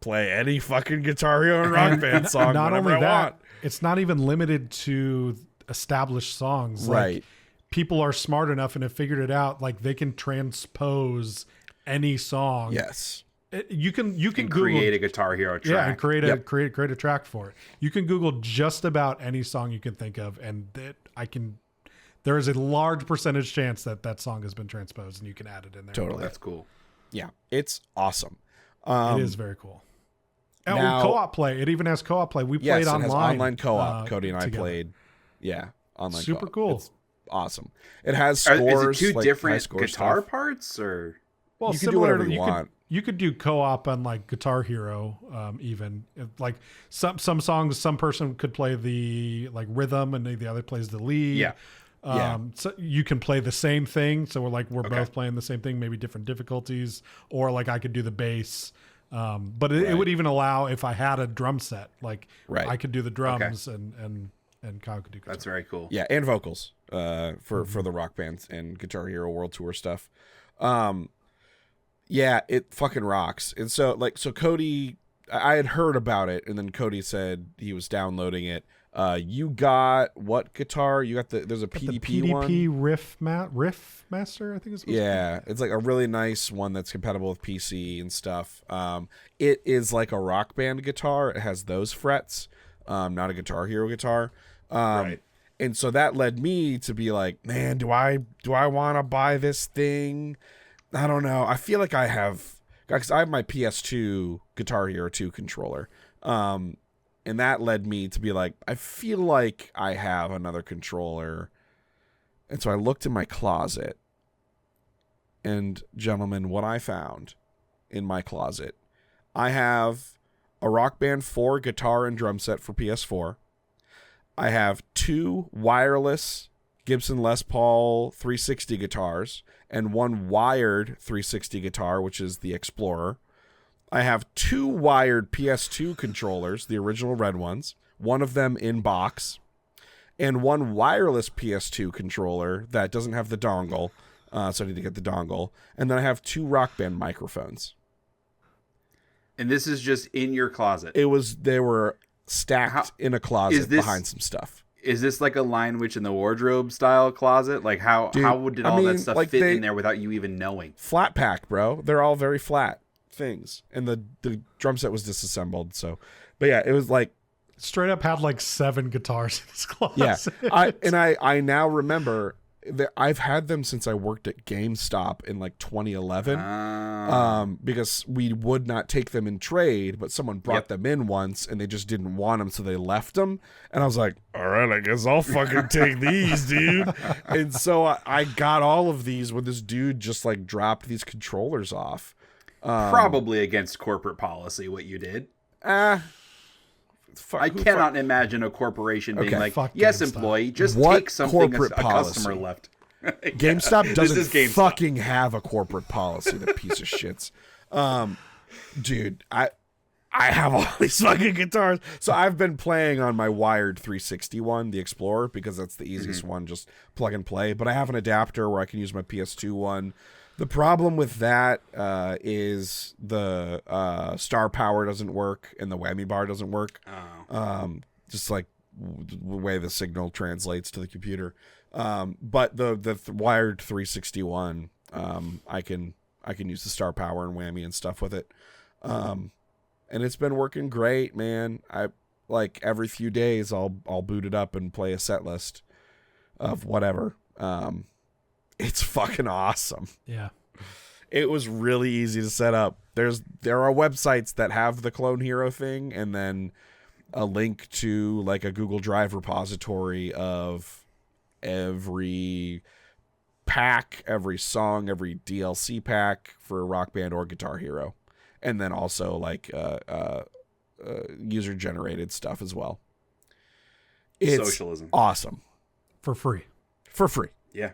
play any fucking Guitar Hero and Rock Band song not whenever only I that, want. it's not even limited to established songs. Right. Like, people are smart enough and have figured it out. Like, they can transpose any song. Yes. You can Google, create a Guitar Hero track. Yeah, and create a track for it. You can Google just about any song you can think of, and there is a large percentage chance that song has been transposed, and you can add it in there. Totally. That's cool. Yeah, it's awesome. It is very cool. And now- co-op play. It even has co-op play. We played Yes, it online. has online co-op. Cody and I together. played. Yeah, online Super co-op. cool. It's awesome. It has Is scores. it two like different high-score guitar stuff. parts, or Well, You can do whatever similar- you want. You could do co-op on like Guitar Hero, even like some songs. Some person could play the like rhythm, and the other plays the lead. Yeah. So you can play the same thing. So we're Okay. both playing the same thing, maybe different difficulties, or like I could do the bass. But it would even allow if I had a drum set, like I could do the drums and Kyle could do guitar. That's very cool. Yeah, and vocals for the Rock Band and Guitar Hero World Tour stuff. Yeah, it fucking rocks. And so Cody, I had heard about it, and then Cody said he was downloading it. You got what guitar? You got there's a PDP one. PDP Riff Master, I think it's. Yeah, it's like a really nice one that's compatible with PC and stuff. It is like a Rock Band guitar. It has those frets, not a Guitar Hero guitar. Right. And so that led me to be like, man, do I want to buy this thing? I don't know. I feel like I have, because I have my PS2 Guitar Hero 2 controller. And that led me to be like, I feel like I have another controller. And so I looked in my closet. And gentlemen, what I found in my closet, I have a Rock Band 4 guitar and drum set for PS4. I have 2 wireless Gibson Les Paul 360 guitars and 1 wired 360 guitar, which is the Explorer. I have 2 wired PS2 controllers, the original red ones, one of them in box, and 1 wireless PS2 controller that doesn't have the dongle, so I need to get the dongle. And then I have 2 Rock Band microphones. And this is just in your closet. They were stacked in a closet behind some stuff. Is this like a Lion Witch in the Wardrobe style closet? Like how did all that stuff fit in there without you even knowing? Flat pack, bro. They're all very flat things. And the drum set was disassembled. So, but yeah, it was like straight up had like 7 guitars in his closet. Yeah. I now remember I've had them since I worked at GameStop in like 2011. Because we would not take them in trade, but someone brought them in once and they just didn't want them, so they left them. And I was like, all right, I guess I'll fucking take these, dude. And so I got all of these when this dude just like dropped these controllers off. Probably against corporate policy, what you did. Fuck, I cannot imagine a corporation being like, yes, GameStop. employee, just What take something a policy? customer left. GameStop doesn't GameStop. fucking have a corporate policy, the piece of shits. Dude, I have all these fucking guitars. So I've been playing on my wired 360 one, the Explorer, because that's the easiest one, just plug and play. But I have an adapter where I can use my PS2 one. The problem with that is the star power doesn't work and the whammy bar doesn't work. Just like the way the signal translates to the computer. But the wired 361, I can use the star power and whammy and stuff with it. And it's been working great, man. I like every few days I'll boot it up and play a set list of whatever. It's fucking awesome. Yeah. It was really easy to set up. There are websites that have the Clone Hero thing and then a link to like a Google Drive repository of every pack, every song, every DLC pack for Rock Band or Guitar Hero. And then also like user generated stuff as well. It's socialism. Awesome. For free. For free. Yeah.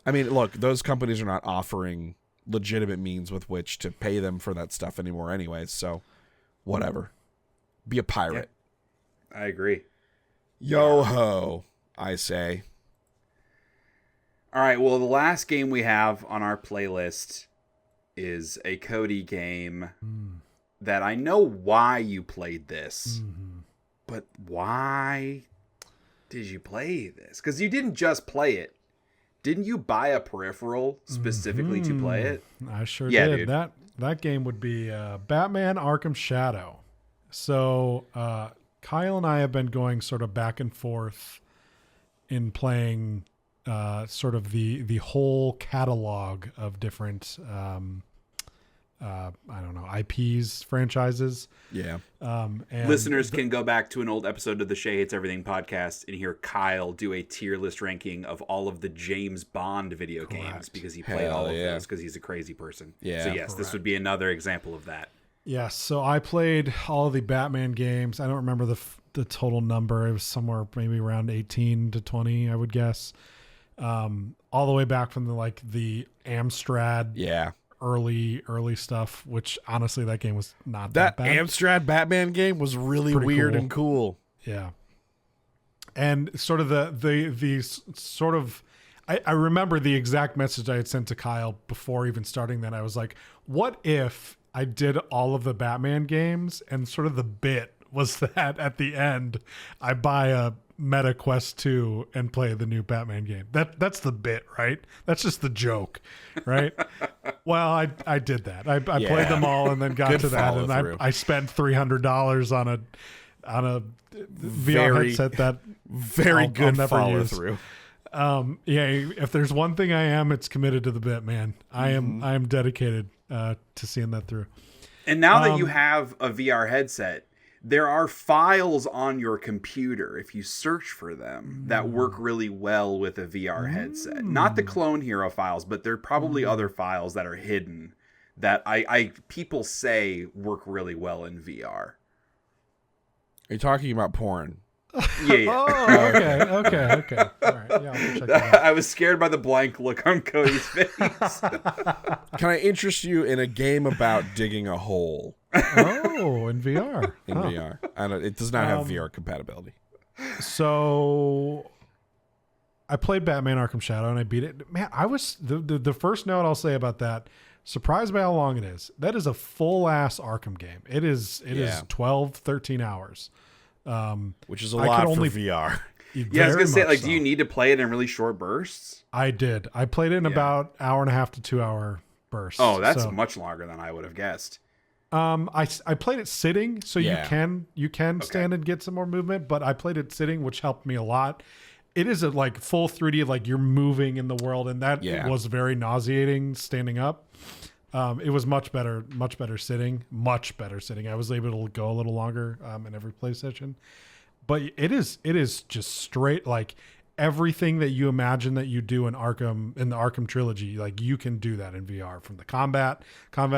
I mean, look, those companies are not offering legitimate means with which to pay them for that stuff anymore anyways, so whatever. Be a pirate. Yeah, I agree. Yo-ho, I say. All right, well, the last game we have on our playlist is a Cody game that I know why you played this, but why did you play this? Because you didn't just play it. Didn't you buy a peripheral specifically to play it? I sure Yeah, did. dude. That game would be Batman Arkham Shadow. So Kyle and I have been going sort of back and forth in playing sort of the whole catalog of different I don't know, IPs, franchises. Yeah. And Listeners can go back to an old episode of the Shay Hates Everything podcast and hear Kyle do a tier list ranking of all of the James Bond video games because he played all of those because he's a crazy person. Yeah. So yes, this would be another example of that. Yes, so I played all of the Batman games. I don't remember the total number. It was somewhere maybe around 18 to 20, I would guess. All the way back from the Amstrad. Yeah. Early stuff, which honestly that game was not that bad. Amstrad Batman game was really Pretty weird cool. and cool. Yeah. And sort of the sort of I remember the exact message I had sent to Kyle before even starting that. I was like, what if I did all of the Batman games and sort of the bit was that at the end I buy a Meta Quest 2 and play the new Batman game. That's the bit, right? That's just the joke, right? Well, I did that. I played them all and then got to that, and I spent $300 on a VR headset that very good follow through. Yeah, if there's one thing I am, it's committed to the bit, man. I am dedicated to seeing that through. And now that you have a VR headset, there are files on your computer, if you search for them, that work really well with a VR headset. Not the Clone Hero files, but there are probably other files that are hidden that people say work really well in VR. Are you talking about porn? Yeah. Oh, okay. All right, yeah, I'll check that out. I was scared by the blank look on Cody's face. Can I interest you in a game about digging a hole? Oh, in VR. In VR. It does not have VR compatibility. So I played Batman Arkham Shadow and I beat it. Man, I was the first note I'll say about that, surprised by how long it is. That is a full ass Arkham game. It is 12, 13 hours. Which is a lot for VR. Yeah, I was gonna say, do you need to play it in really short bursts? I did. I played it in about hour and a half to 2 hour bursts. Oh, that's much longer than I would have guessed. I played it sitting, so you can stand and get some more movement, but I played it sitting, which helped me a lot. it is a like full 3D, like you're moving in the world, and that was very nauseating standing up. It was much better sitting. I was able to go a little longer in every play session, but it is just straight like everything that you imagine that you do in the Arkham trilogy. Like you can do that in VR. From the combat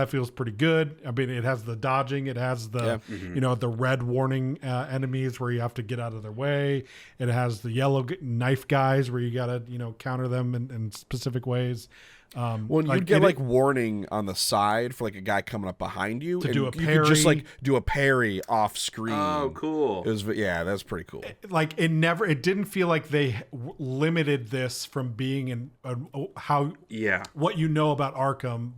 feels pretty good. I mean, it has the dodging, it has the the red warning enemies where you have to get out of their way. It has the yellow knife guys where you gotta counter them in specific ways. Well, you'd get like warning on the side for like a guy coming up behind you to do a parry. You could just like do a parry off screen. Oh, cool! It was that's pretty cool. It didn't feel like they limited this from being in what you know about Arkham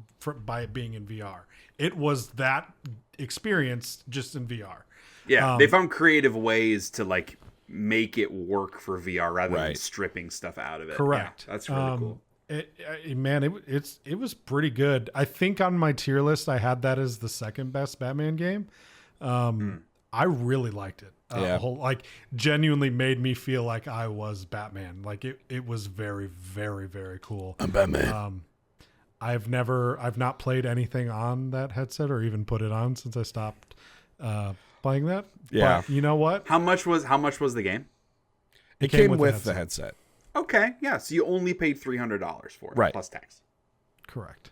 by it being in VR. It was that experience just in VR. Yeah, they found creative ways to like make it work for VR rather than stripping stuff out of it. Correct. Yeah, that's really cool. It was pretty good. I think on my tier list I had that as the second best Batman game. I really liked it. Genuinely made me feel like I was Batman. Like it was very, very, very cool. I'm Batman. I've not played anything on that headset or even put it on since I stopped playing that. Yeah. But you know what? How much was the game? It came with the headset. Okay, yeah. So you only paid $300 for it, plus tax. Correct.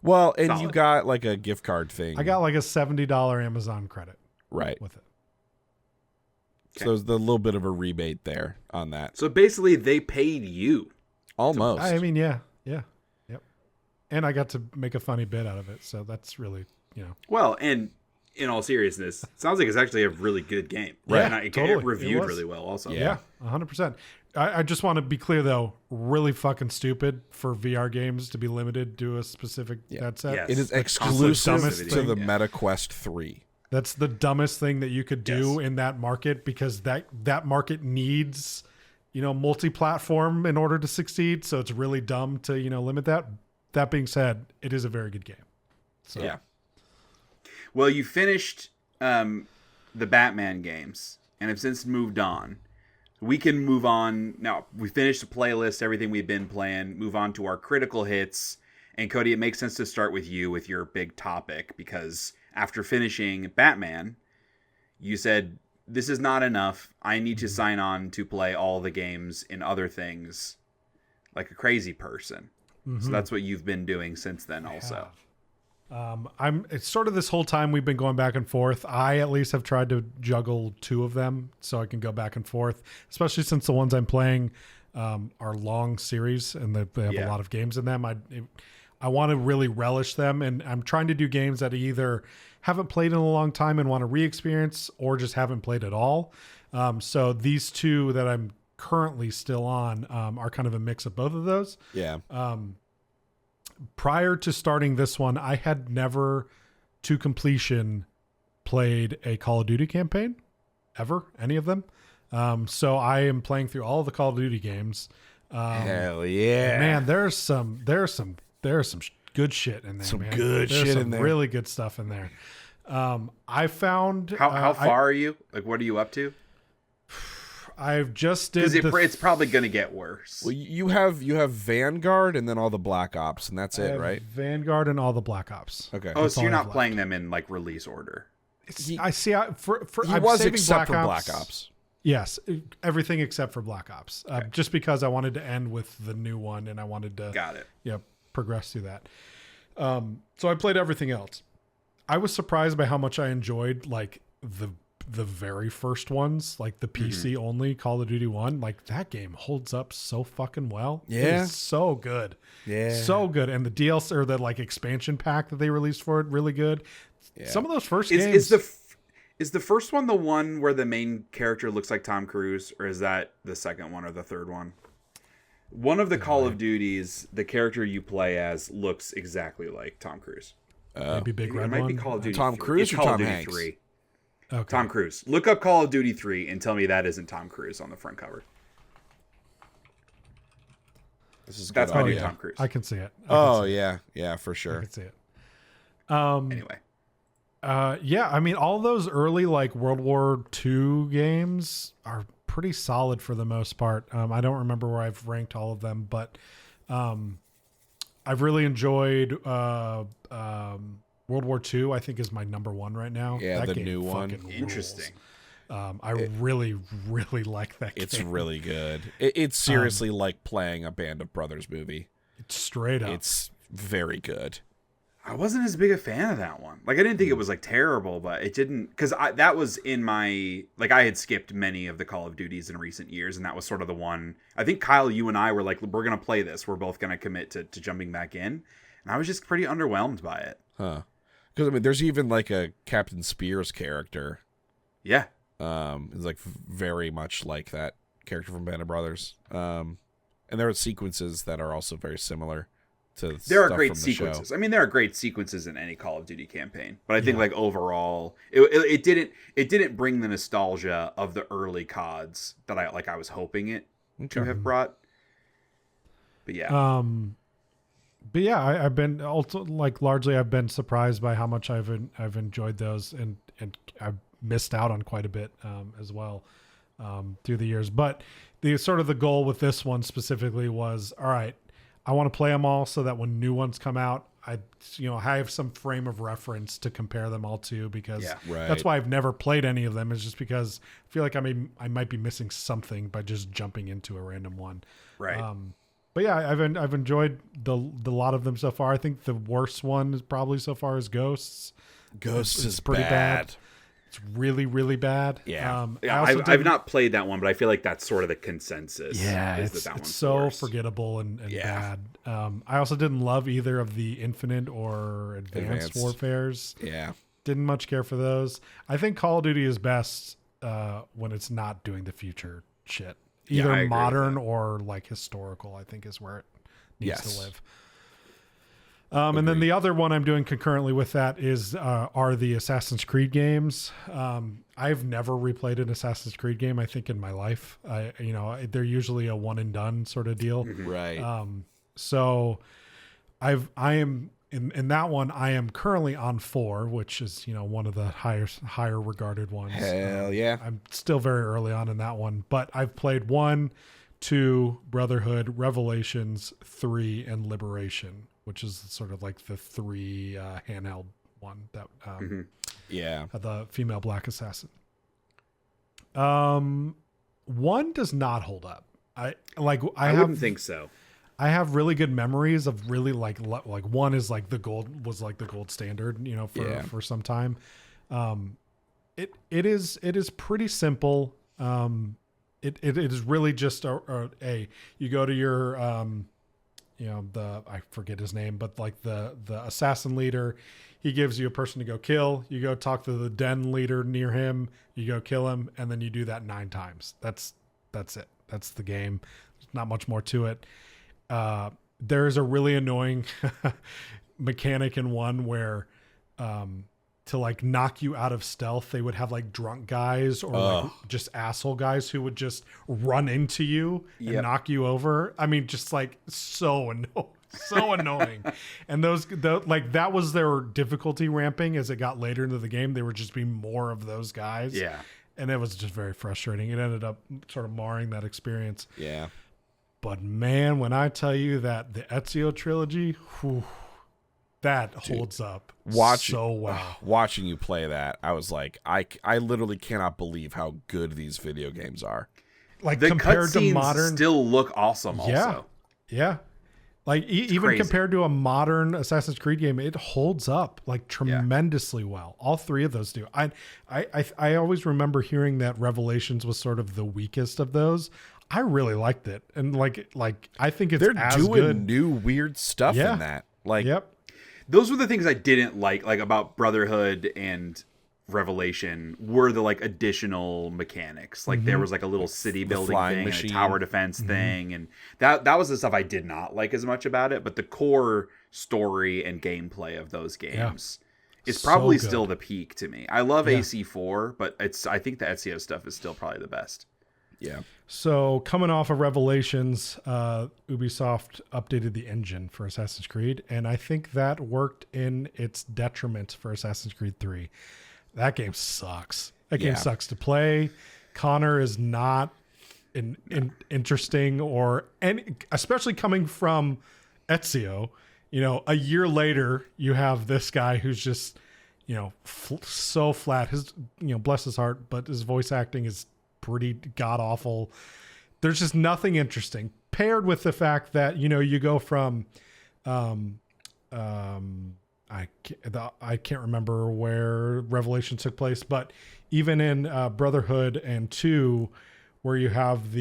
Well, and Solid. You got like a gift card thing. I got like a $70 Amazon credit. Right. With it. Okay. So there's a little bit of a rebate there on that. So basically, they paid you. Almost. I mean, yeah. Yep. And I got to make a funny bit out of it, so that's really, Well, and in all seriousness, it sounds like it's actually a really good game. Right. And totally. It reviewed really well also. Yeah, 100%. I just want to be clear, though, really fucking stupid for VR games to be limited to a specific headset. Yes. It is exclusive to the Meta Quest 3. That's the dumbest thing that you could do in that market, because that market needs, multi-platform in order to succeed. So it's really dumb to, limit that. That being said, it is a very good game. So. Yeah. Well, you finished the Batman games and have since moved on. We can move on. Now, we finished the playlist, everything we've been playing, move on to our critical hits. And Cody, it makes sense to start with you with your big topic, because after finishing Batman, you said, this is not enough. I need to sign on to play all the games in other things like a crazy person. Mm-hmm. So that's what you've been doing since then also. It's sort of this whole time we've been going back and forth. I at least have tried to juggle two of them so I can go back and forth, especially since the ones I'm playing are long series and they have a lot of games in them. I want to really relish them, and I'm trying to do games that I either haven't played in a long time and want to re-experience, or just haven't played at all. So these two that I'm currently still on are kind of a mix of both of those. Yeah. Prior to starting this one, I had never to completion played a Call of Duty campaign ever, any of them. So I am playing through all of the Call of Duty games. Hell yeah, man! There's some good shit in there. There's some really good stuff in there. I found how far are you? Like, what are you up to? I've just did it's probably going to get worse. Well, you have Vanguard and then all the Black Ops, and that's it, right? Vanguard and all the Black Ops. Okay. Oh, so you're not playing them in like release order? I see. He was except for Black Ops. Yes, everything except for Black Ops. Okay. Just because I wanted to end with the new one, and I wanted to progress through that. So I played everything else. I was surprised by how much I enjoyed like the very first ones, like the PC only Call of Duty 1. Like, that game holds up so fucking well. Yeah. It is so good. Yeah. So good. And the DLC, or the like expansion pack that they released for it, really good. Yeah. Some of those first games. Is the first one the one where the main character looks like Tom Cruise, or is that the second one or the third one? One of the Call of Duties, the character you play as looks exactly like Tom Cruise. Maybe Big Red It might one. be Call of Duty Tom 3. Cruise it's or Call Tom of Duty Hanks? 3. Okay. Tom Cruise. Look up Call of Duty 3 and tell me that isn't Tom Cruise on the front cover. That's my new Tom Cruise. I can see it. Yeah, for sure. I can see it. Anyway. I mean, all those early like World War II games are pretty solid for the most part. I don't remember where I've ranked all of them, but I've really enjoyed World War II. I think is my number one right now. Yeah, that the game new one. Interesting. I really, really like that game. It's really good. It's seriously like playing a Band of Brothers movie. It's straight up. It's very good. I wasn't as big a fan of that one. Like, I didn't think it was like terrible, but it didn't, because that was in my, like, I had skipped many of the Call of Duties in recent years, and that was sort of the one. I think Kyle, you and I were like, we're gonna play this. We're both gonna commit to jumping back in, and I was just pretty underwhelmed by it. Huh? Because I mean, there's even like a Captain Spears character. Yeah. It's like very much like that character from Band of Brothers. And there are sequences that are also very similar to there are stuff great from the sequences. show. I mean, there are great sequences in any Call of Duty campaign, but I think like overall, it didn't bring the nostalgia of the early CODs that I was hoping it to have brought. But yeah. But yeah, I've been also like largely I've been surprised by how much I've enjoyed those, and I've missed out on quite a bit as well through the years. But the sort of the goal with this one specifically was, all right, I want to play them all so that when new ones come out, I have some frame of reference to compare them all to, because that's why I've never played any of them, is just because I feel like I might be missing something by just jumping into a random one. Right. But yeah, I've enjoyed the lot of them so far. I think the worst one is probably so far is Ghosts. Ghosts is pretty bad. It's really, really bad. Yeah. I've not played that one, but I feel like that's sort of the consensus. Yeah, is it's that one's so worse. forgettable and bad. I also didn't love either of the Infinite or Advanced Warfares. Yeah. Didn't much care for those. I think Call of Duty is best when it's not doing the future shit. Either modern or like historical, I think is where it needs to live. And then the other one I'm doing concurrently with that are the Assassin's Creed games. I've never replayed an Assassin's Creed game, I think, in my life. They're usually a one and done sort of deal. Right. So I am in that one. I am currently on 4, which is one of the higher regarded ones. Hell yeah! I'm still very early on in that one, but I've played 1, 2, Brotherhood, Revelations, 3, and Liberation, which is sort of like the 3 handheld one that the female black assassin. 1 does not hold up. I wouldn't think so. I have really good memories of really like 1 is like the gold standard, for some time. It is pretty simple. It is really just you go to your I forget his name, but like the assassin leader, he gives you a person to go kill. You go talk to the den leader near him, you go kill him, and then you do that 9 times. That's it. That's the game. There's not much more to it. There's a really annoying mechanic in 1 where to like knock you out of stealth, they would have like drunk guys or like just asshole guys who would just run into you and knock you over. I mean, just like so annoying. And that was their difficulty ramping as it got later into the game. There would just be more of those guys. Yeah. And it was just very frustrating. It ended up sort of marring that experience. Yeah. But man, when I tell you that the Ezio trilogy, that holds up so well. Watching you play that, I was like, I literally cannot believe how good these video games are. Like the compared to modern, still look awesome. Also, yeah. Like even crazy. Compared to a modern Assassin's Creed game, it holds up like tremendously well. All 3 of those do. I always remember hearing that Revelations was sort of the weakest of those. I really liked it, and like I think they're doing good. New weird stuff in that. Like, those were the things I didn't like about Brotherhood and Revelation were the like additional mechanics. Like there was like a little city building thing, machine. And a tower defense thing, and that was the stuff I did not like as much about it. But the core story and gameplay of those games is probably still the peak to me. I love AC4, but I think the Ezio stuff is still probably the best. Yeah. So coming off of Revelations, Ubisoft updated the engine for Assassin's Creed, and I think that worked in its detriment for Assassin's Creed 3. That game sucks. That game sucks to play. Connor is not interesting, and especially coming from Ezio. A year later, you have this guy who's just, so flat. His, bless his heart, but his voice acting is pretty god awful. There's just nothing interesting. Paired with the fact that, you go from, I can't remember where Revelation took place, but even in Brotherhood and 2, where you have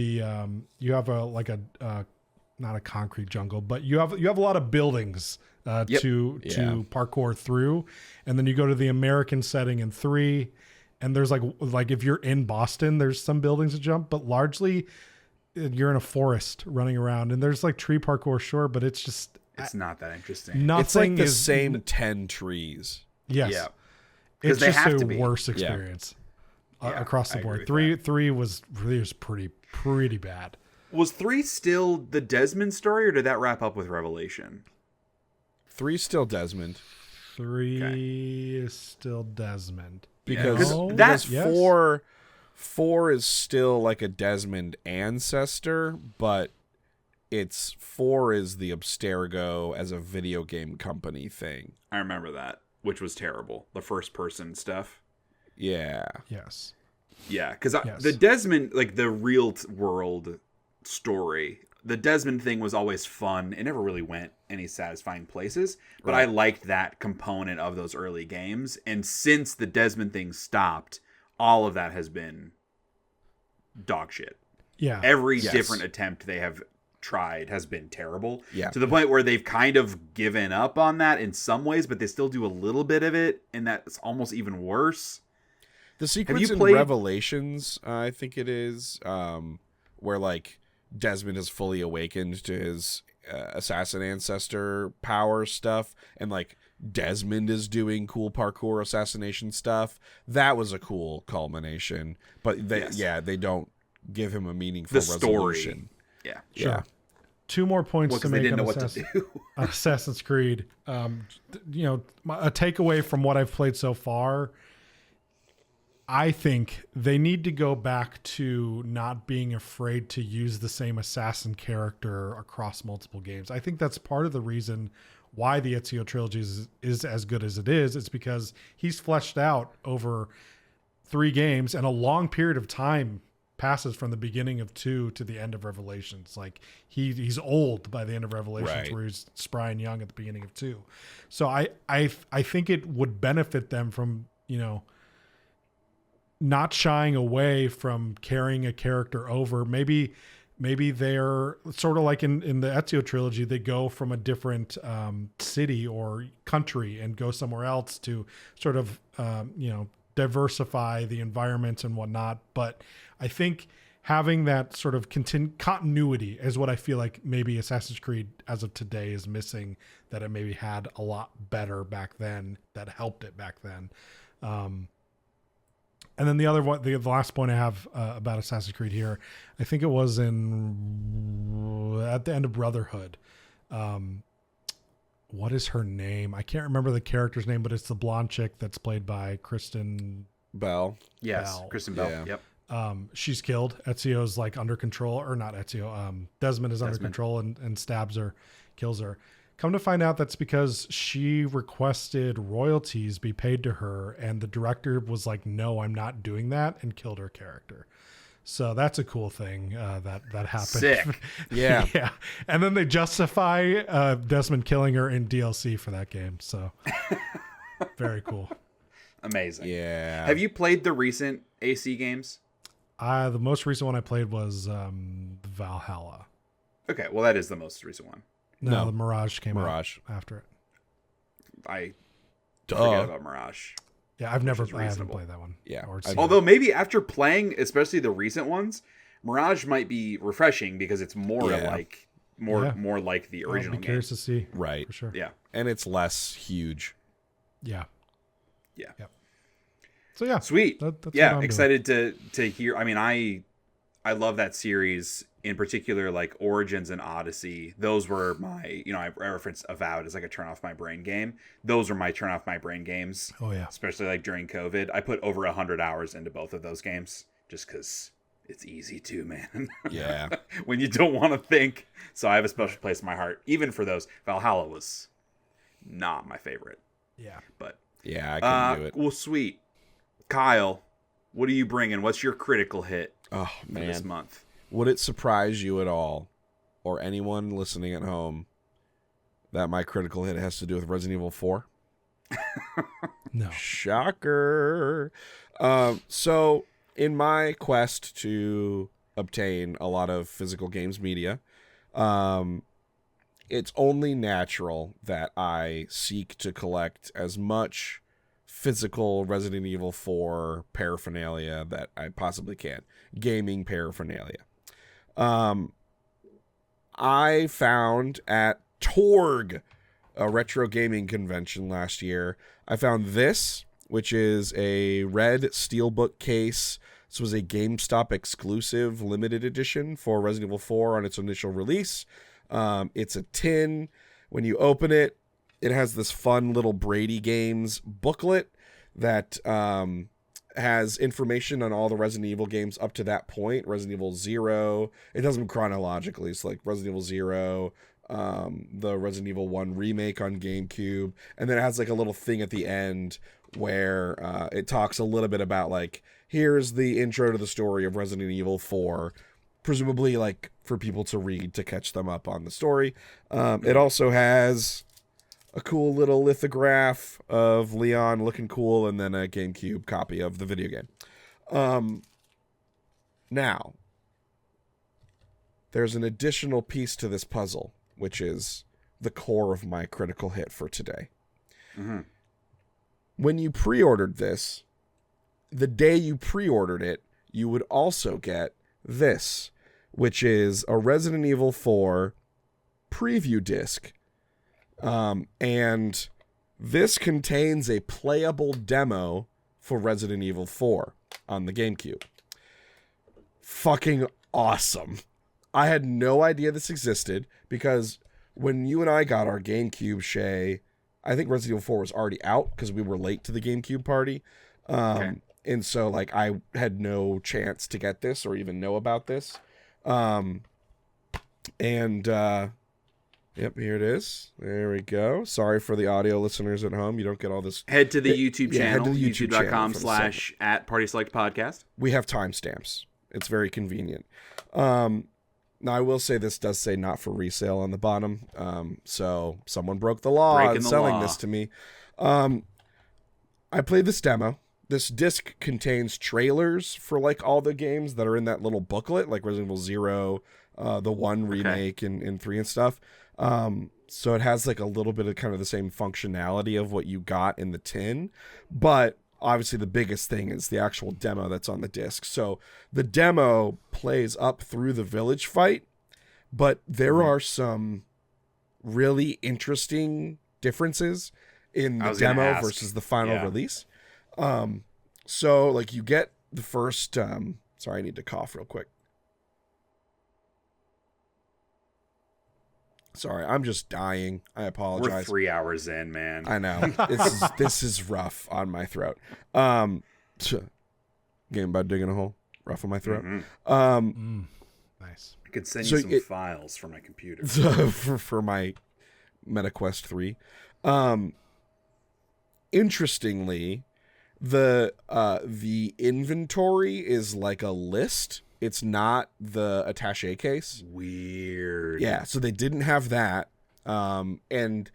not a concrete jungle, but you have a lot of buildings to parkour through, and then you go to the American setting in 3, and there's like if you're in Boston, there's some buildings to jump, but largely you're in a forest running around, and there's like tree parkour, sure, but it's not that interesting. It's like the same 10 trees. Yes. Yeah. It's they just have a to be. worse experience across the board. Agree 3 was pretty bad. Was 3 still the Desmond story, or did that wrap up with Revelation? 3 still Desmond. 3 is still Desmond. Because 4 is still like a Desmond ancestor, but 4 is the Abstergo as a video game company thing. I remember that, which was terrible. The first person stuff. Yeah. Yes. Yeah, because the Desmond, like the real world story, the Desmond thing was always fun. It never really went any satisfying places, but I liked that component of those early games. And since the Desmond thing stopped, all of that has been dog shit. Yeah. Every different attempt they have tried has been terrible. Yeah. To the point where they've kind of given up on that in some ways, but they still do a little bit of it, and that's almost even worse. The sequence in Revelations, I think it is, where like Desmond is fully awakened to his assassin ancestor power stuff, and like Desmond is doing cool parkour assassination stuff. That was a cool culmination, but they don't give him a meaningful resolution. Yeah, sure. Yeah. 2 more points to make on Assassin's Creed. A takeaway from what I've played so far, I think they need to go back to not being afraid to use the same assassin character across multiple games. I think that's part of the reason why the Ezio trilogy is as good as it is. It's because he's fleshed out over 3 games, and a long period of time passes from the beginning of 2 to the end of Revelations. Like he's old by the end of Revelations, where he's spry and young at the beginning of 2. So I think it would benefit them from, not shying away from carrying a character over. Maybe they're sort of like in the Ezio trilogy, they go from a different city or country and go somewhere else to sort of, diversify the environments and whatnot. But I think having that sort of continuity is what I feel like maybe Assassin's Creed as of today is missing, that it maybe had a lot better back then, that helped it back then. And then the other one, the last point I have about Assassin's Creed here, I think it was at the end of Brotherhood. What is her name? I can't remember the character's name, but it's the blonde chick that's played by Kristen Bell. Yes, Bell. Kristen Bell. Yeah. Yep. She's killed. Ezio's like under control, or not Ezio. Desmond is under control and stabs her, kills her. Come to find out, that's because she requested royalties be paid to her, and the director was like, "No, I'm not doing that," and killed her character. So that's a cool thing that happened. Sick. Yeah. Yeah. And then they justify Desmond killing her in DLC for that game. So very cool. Amazing. Yeah. Have you played the recent AC games? The most recent one I played was Valhalla. Okay, well that is the most recent one. No, the Mirage came out after it. I forget about Mirage. Yeah, I haven't played that one. Yeah. Although maybe after playing, especially the recent ones, Mirage might be refreshing because it's more like more like the original I'll be curious to see. Right. For sure. Yeah. And it's less huge. Yeah. Yeah. Yep. So yeah. Sweet. That's yeah, excited to hear. I mean, I love that series. In particular, like Origins and Odyssey, those were my, I referenced Avowed as like a turn off my brain game. Those were my turn off my brain games. Oh yeah. Especially like during COVID. I put over 100 hours into both of those games just because It's easy too, man. Yeah. When you don't want to think. So I have a special place in my heart, even for those. Valhalla was not my favorite. Yeah. But Yeah, I couldn't do it. Well, sweet. Kyle, what are you bringing? What's your critical hit Oh, for man. this month? Would it surprise you at all, or anyone listening at home, that my critical hit has to do with Resident Evil 4? No. Shocker. So, in my quest to obtain a lot of physical games media, it's only natural that I seek to collect as much physical Resident Evil 4 paraphernalia that I possibly can. Gaming paraphernalia. I found at Torg, a retro gaming convention last year, I found this, which is a red steelbook case. This was a GameStop exclusive limited edition for Resident Evil 4 on its initial release. It's a tin. When you open it, it has this fun little Brady Games booklet that has information on all the Resident Evil games up to that point. Resident Evil 0. It does them chronologically. It's like Resident Evil 0, the Resident Evil 1 remake on GameCube. And then it has like a little thing at the end where it talks a little bit about like, here's the intro to the story of Resident Evil 4. Presumably like for people to read to catch them up on the story. It also has a cool little lithograph of Leon looking cool, and then a GameCube copy of the video game. Now, there's an additional piece to this puzzle, which is the core of my critical hit for today. Mm-hmm. When you pre-ordered this, the day you pre-ordered it, you would also get this, which is a Resident Evil 4 preview disc. And this contains a playable demo for Resident Evil 4 on the GameCube. Fucking awesome. I had no idea this existed because when you and I got our GameCube, Shay, I think Resident Evil 4 was already out because we were late to the GameCube party. Okay. And so like I had no chance to get this or even know about this. Yep, here it is. There we go. Sorry for the audio listeners at home. You don't get all this. Head to the YouTube channel, head to the YouTube channel youtube.com/@PartySelectPodcast. We have timestamps. It's very convenient. Now, I will say this does say not for resale on the bottom. So someone broke the law in selling this to me. I played this demo. This disc contains trailers for like all the games that are in that little booklet, like Resident Evil 0, the 1 remake and 3 and stuff. So it has like a little bit of kind of the same functionality of what you got in the tin, but obviously the biggest thing is the actual demo that's on the disc. So the demo plays up through the village fight, but there are some really interesting differences in the demo versus the final release. So like you get the first, sorry, I need to cough real quick. Sorry, I'm just dying. I apologize. We're 3 hours in, man. I know. This is rough on my throat. Game about digging a hole. Rough on my throat. Nice. I could send you some files for my computer. for my MetaQuest 3. Interestingly, the inventory is like a list. It's not the attaché case. Weird. Yeah, so they didn't have that. And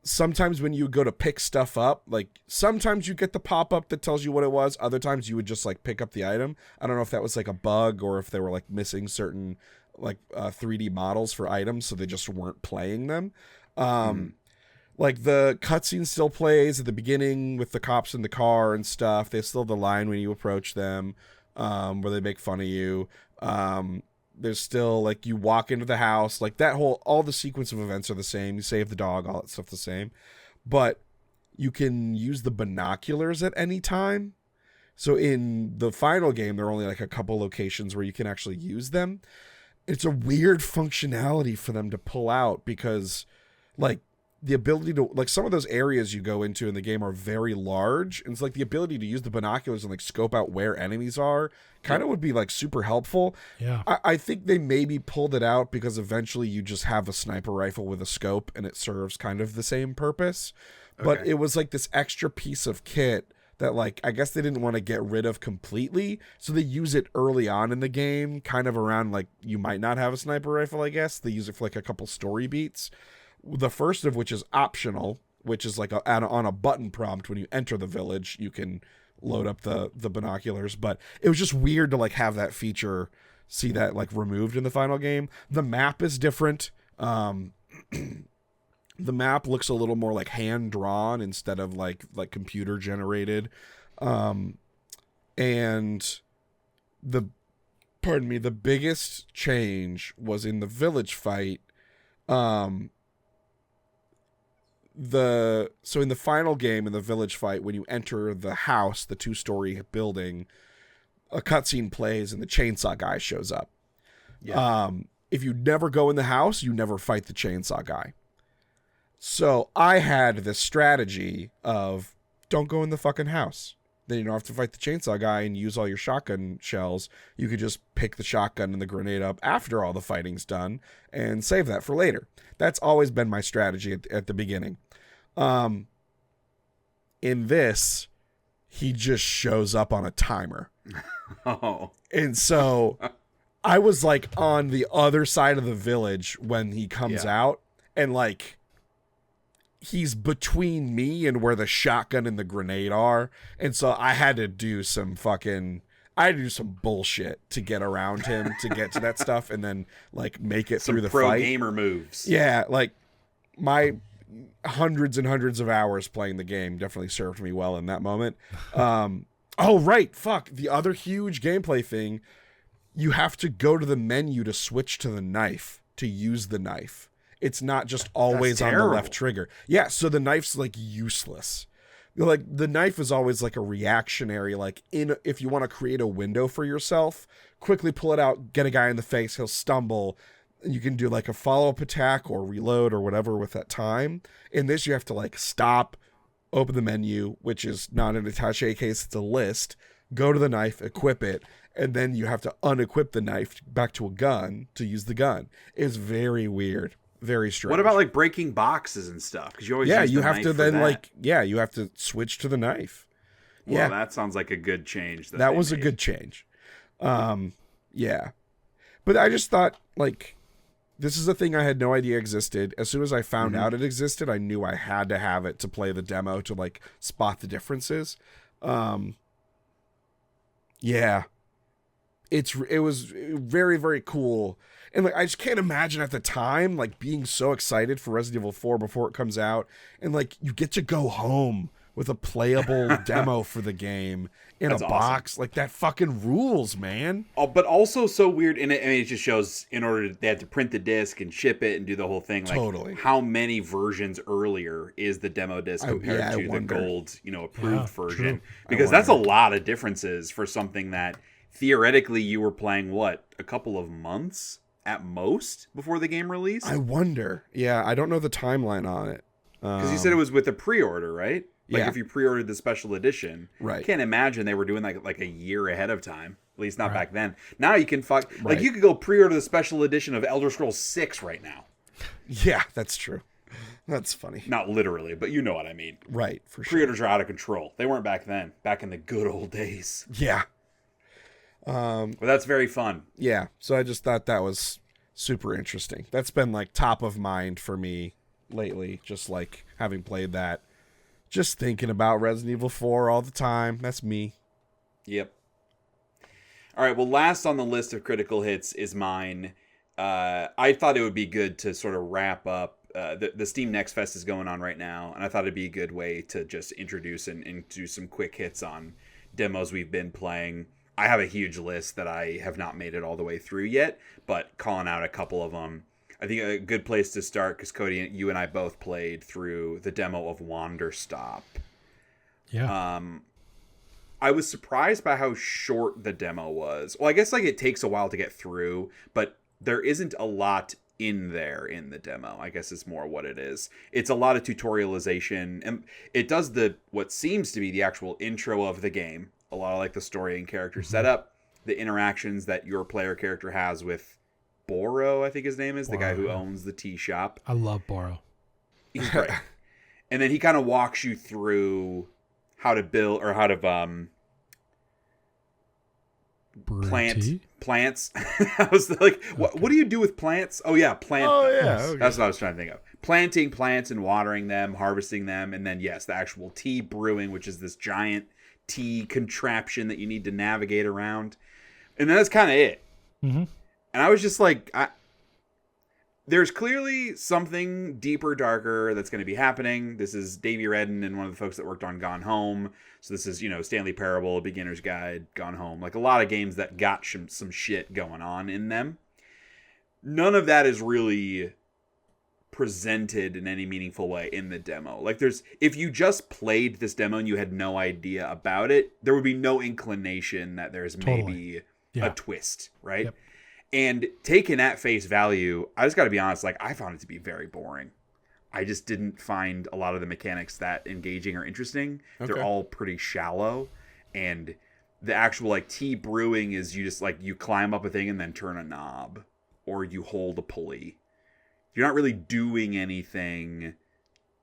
sometimes when you go to pick stuff up, like sometimes you get the pop-up that tells you what it was. Other times you would just like pick up the item. I don't know if that was like a bug or if they were like missing certain like 3D models for items, so they just weren't playing them. Like the cutscene still plays at the beginning with the cops in the car and stuff. They still have the line when you approach them. Where they make fun of you. There's still like you walk into the house, like that all the sequence of events are the same. You save the dog, all that stuff the same, but you can use the binoculars at any time. So in the final game, there are only like a couple locations where you can actually use them. It's a weird functionality for them to pull out because like the ability to, like, some of those areas you go into in the game are very large, and it's like the ability to use the binoculars and like scope out where enemies are kind of would be like super helpful. Yeah. I think they maybe pulled it out because eventually you just have a sniper rifle with a scope and it serves kind of the same purpose. But it was like this extra piece of kit that, like, I guess they didn't want to get rid of completely, so they use it early on in the game, kind of around like you might not have a sniper rifle. I guess they use it for like a couple story beats. The first of which is optional, which is like on a button prompt when you enter the village, you can load up the binoculars. But it was just weird to like have that feature, see that like removed in the final game. The map is different. The map looks a little more like hand drawn instead of like computer generated. And the biggest change was in the village fight. So in the final game, in the village fight, when you enter the house, the 2-story building, a cutscene plays and the chainsaw guy shows up. If you never go in the house, you never fight the chainsaw guy. So I had this strategy of don't go in the fucking house. Then you don't have to fight the chainsaw guy and use all your shotgun shells. You could just pick the shotgun and the grenade up after all the fighting's done and save that for later. That's always been my strategy at the beginning. In this, he just shows up on a timer. Oh. And so I was like on the other side of the village when he comes out, and like he's between me and where the shotgun and the grenade are. And so I had to do some bullshit to get around him to get to that stuff and then like make it through the pro fight. Gamer moves. Yeah, like my hundreds and hundreds of hours playing the game definitely served me well in that moment. Oh, right. Fuck. The other huge gameplay thing, you have to go to the menu to switch to the knife, to use the knife. It's not just always on the left trigger. Yeah, so the knife's like useless. Like the knife is always like a reactionary, like if you want to create a window for yourself, quickly pull it out, get a guy in the face, he'll stumble. You can do like a follow-up attack or reload or whatever with that time. In this, you have to like stop, open the menu, which is not an attaché case, it's a list, go to the knife, equip it, and then you have to unequip the knife back to a gun to use the gun. It's very weird. Very strange. What about like breaking boxes and stuff? Because you always use you the have knife to for then that. you have to switch to the knife. Well, that sounds like a good change. That was a good change. Yeah, but I just thought like this is a thing I had no idea existed. As soon as I found out it existed, I knew I had to have it to play the demo to like spot the differences. Yeah, it was very, very cool. And like I just can't imagine at the time like being so excited for Resident Evil 4 before it comes out, and like you get to go home with a playable demo for the game in a box. Like that fucking rules, man. Oh, but also so weird, and it just shows they had to print the disc and ship it and do the whole thing. Like, totally. How many versions earlier is the demo disc compared to the gold, approved version? True. Because that's a lot of differences for something that theoretically you were playing a couple of months at most before the game released. I wonder. Yeah, I don't know the timeline on it. Because you said it was with a pre-order, right? Like if you pre-ordered the special edition, right? I can't imagine they were doing like a year ahead of time. At least not back then. Now you can Right. you could go pre-order the special edition of Elder Scrolls 6 right now. Yeah, that's true. That's funny. Not literally, but you know what I mean. Right, for sure. Pre-orders are out of control. They weren't back then. Back in the good old days. Yeah. But that's very fun. Yeah, so I just thought that was super interesting. That's been like top of mind for me lately, just like having played that. Just thinking about Resident Evil 4 all the time. That's me. Yep. All right, well, last on the list of critical hits is mine. I thought it would be good to sort of wrap up. The Steam Next Fest is going on right now, and I thought it'd be a good way to just introduce and do some quick hits on demos we've been playing. I have a huge list that I have not made it all the way through yet, but calling out a couple of them. I think a good place to start, because Cody, you and I both played through the demo of Wanderstop. Yeah. I was surprised by how short the demo was. Well, I guess like it takes a while to get through, but there isn't a lot in there in the demo, I guess is more what it is. It's a lot of tutorialization, and it does what seems to be the actual intro of the game, a lot of like the story and character setup, the interactions that your player character has with Boro, I think his name is, the guy who owns the tea shop. I love Boro. He's great. And then he kind of walks you through how to build, or how to plants. I was like, what do you do with plants? Oh yeah, plant. Oh them. yeah, okay. That's what I was trying to think of. Planting plants and watering them, harvesting them, and then yes, the actual tea brewing, which is this giant tea contraption that you need to navigate around. And that's kind of it. Mm-hmm. And I was just like, there's clearly something deeper, darker that's going to be happening. This is Davey Redden and one of the folks that worked on Gone Home. So this is, Stanley Parable, Beginner's Guide, Gone Home. Like a lot of games that got some shit going on in them. None of that is really presented in any meaningful way in the demo. Like if you just played this demo and you had no idea about it, there would be no inclination that there's maybe a twist, right? Yep. And taken at face value, I just got to be honest, like I found it to be very boring. I just didn't find a lot of the mechanics that engaging or interesting. Okay. They're all pretty shallow. And the actual like tea brewing is you just like you climb up a thing and then turn a knob, or you hold a pulley. You're not really doing anything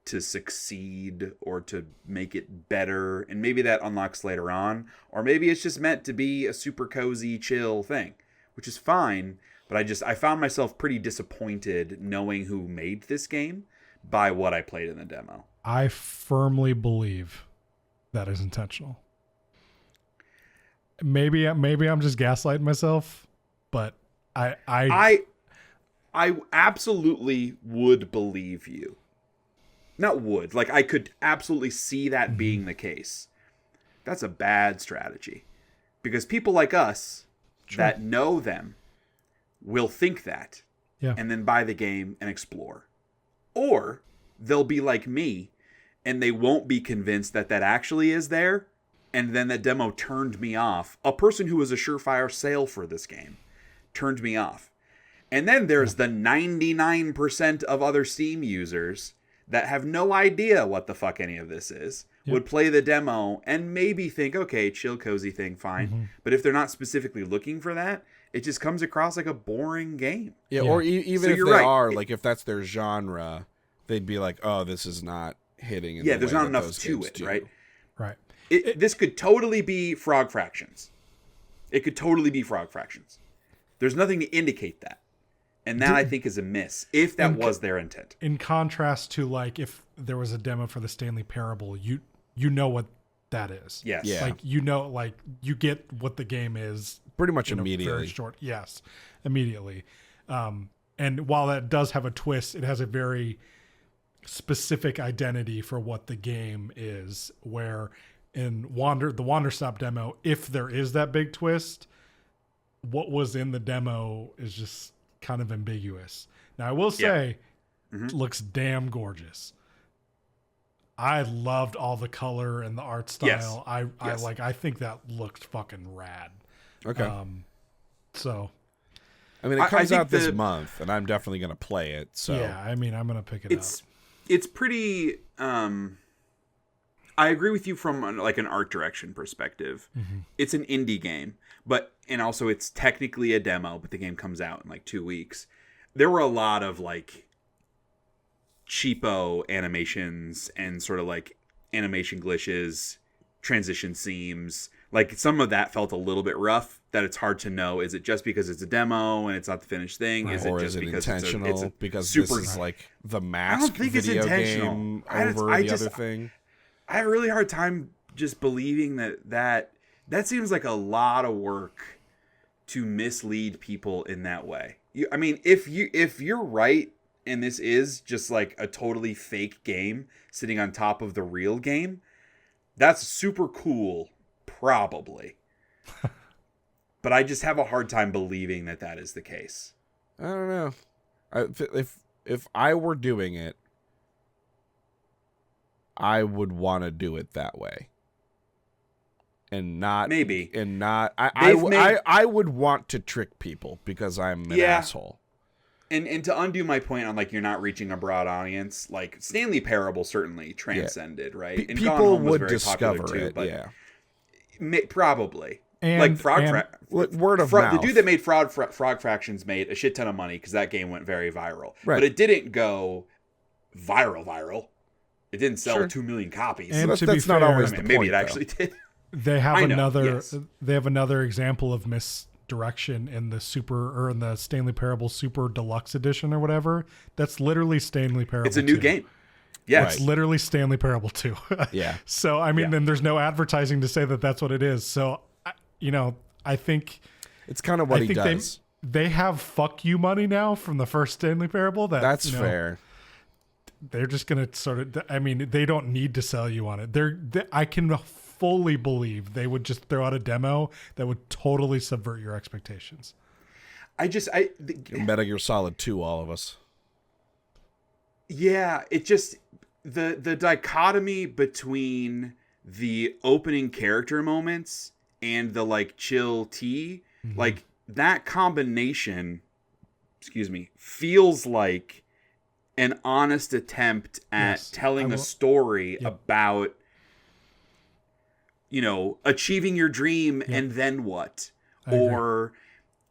to succeed or to make it better. And maybe that unlocks later on, or maybe it's just meant to be a super cozy, chill thing, which is fine. But I found myself pretty disappointed knowing who made this game by what I played in the demo. I firmly believe that is intentional. Maybe I'm just gaslighting myself, but I absolutely would believe you. Not would. Like, I could absolutely see that being the case. That's a bad strategy. Because people like us that know them will think that. Yeah. And then buy the game and explore. Or they'll be like me and they won't be convinced that actually is there. And then that demo turned me off. A person who was a surefire sale for this game turned me off. And then there's the 99% of other Steam users that have no idea what the fuck any of this is, would play the demo and maybe think, okay, chill, cozy thing, fine. Mm-hmm. But if they're not specifically looking for that, it just comes across like a boring game. Yeah, or even if they are, like if that's their genre, they'd be like, oh, this is not hitting. In there's not enough to it, right? Right. This could totally be Frog Fractions. It could totally be Frog Fractions. There's nothing to indicate that. And that, I think, is a miss, if that was their intent. In contrast to, like, if there was a demo for the Stanley Parable, you know what that is. Yes. Yeah. Like, like, you get what the game is. Pretty much immediately. Very short. Yes, immediately. And while that does have a twist, it has a very specific identity for what the game is, where in the Wanderstop demo, if there is that big twist, what was in the demo is just kind of ambiguous. Now I will say it looks damn gorgeous. I loved all the color and the art style. Yes. I think that looked fucking rad. Okay. So I mean, it comes out this month and I'm definitely going to play it. So yeah, I mean, I'm going to pick it up. It's pretty I agree with you from like an art direction perspective. Mm-hmm. It's an indie game, and also it's technically a demo, but the game comes out in like 2 weeks. There were a lot of like cheapo animations and sort of like animation glitches, transition seams. Like some of that felt a little bit rough, that it's hard to know. Is it just because it's a demo and it's not the finished thing? Right. Is it just because intentional? It's a because super, this is like the Mask I don't think video it's intentional. game over the other thing. I have a really hard time just believing that seems like a lot of work to mislead people in that way. I mean, if you're right and this is just like a totally fake game sitting on top of the real game, that's super cool, probably. But I just have a hard time believing that is the case. I don't know. If I were doing it, I would want to do it that way. And not maybe. And not I would want to trick people because I'm an asshole. And to undo my point on like you're not reaching a broad audience, like Stanley Parable certainly transcended, right? And Gone People Home was would very discover popular too, it, but yeah. Probably. And, like word of mouth. The dude that made Frog Fractions made a shit ton of money because that game went very viral. Right. But it didn't go viral. It didn't sell 2 million copies. And that's, to that's be not fair, always I mean, the maybe point, it actually did. They have yes. They have another example of misdirection in the Stanley Parable Super Deluxe Edition or whatever. That's literally Stanley Parable. It's a new 2. game. Yeah, It's literally Stanley Parable 2. Yeah. So I mean, then there's no advertising to say that that's what it is. So I think it's kind of what he does. They have fuck you money now from the first Stanley Parable. That's fair. They're just gonna sort of. I mean, they don't need to sell you on it. I can fully believe they would just throw out a demo that would totally subvert your expectations. Metal Gear Solid 2, all of us. Yeah, it just the dichotomy between the opening character moments and the like chill tea, like that combination, feels like an honest attempt at telling a story about, achieving your dream and then what? Or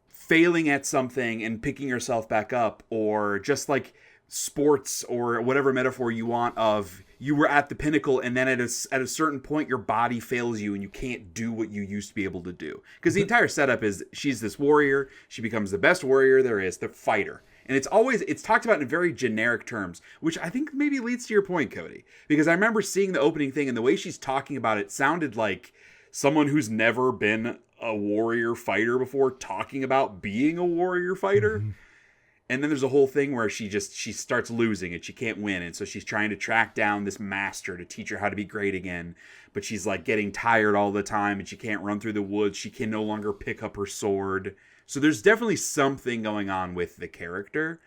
failing at something and picking yourself back up, or just like sports or whatever metaphor you want of you were at the pinnacle and then at a certain point your body fails you and you can't do what you used to be able to do. Because the entire setup is she's this warrior, she becomes the best warrior there is, the fighter. And it's talked about in very generic terms, which I think maybe leads to your point, Cody. Because I remember seeing the opening thing and the way she's talking about it sounded like someone who's never been a warrior fighter before talking about being a warrior fighter. Mm-hmm. And then there's a whole thing where she starts losing and she can't win. And so she's trying to track down this master to teach her how to be great again. But she's like getting tired all the time and she can't run through the woods. She can no longer pick up her sword. So there's definitely something going on with the character.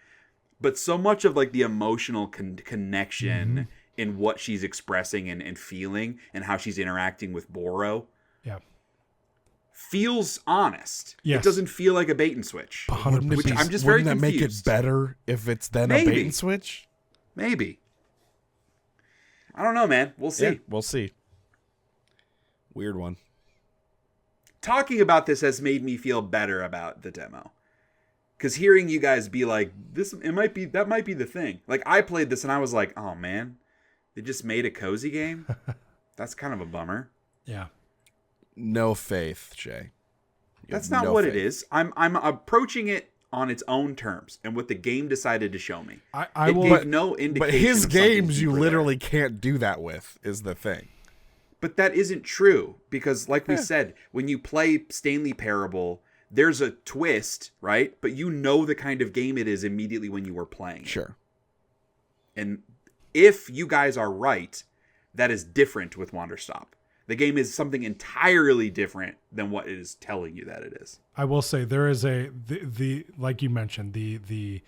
But so much of like the emotional connection in what she's expressing and feeling and how she's interacting with Boro. Yeah. Feels honest. Yes. It doesn't feel like a bait and switch. 100%. Which I'm just very confused. Wouldn't that make it better if it's then a bait and switch? Maybe. I don't know, man. We'll see. Yeah, we'll see. Weird one. Talking about this has made me feel better about the demo. Because hearing you guys be like, that might be the thing. Like, I played this and I was like, oh man, they just made a cozy game? That's kind of a bummer. Yeah. No faith, Jay. That's not what it is. I'm approaching it on its own terms and what the game decided to show me. It gave no indication. But his games you literally can't do that with, is the thing. But that isn't true because, like we said, when you play Stanley Parable, there's a twist, right? But you know the kind of game it is immediately when you were playing. Sure. And if you guys are right, that is different with Wanderstop. The game is something entirely different than what it is telling you that it is. I will say there is the like you mentioned, the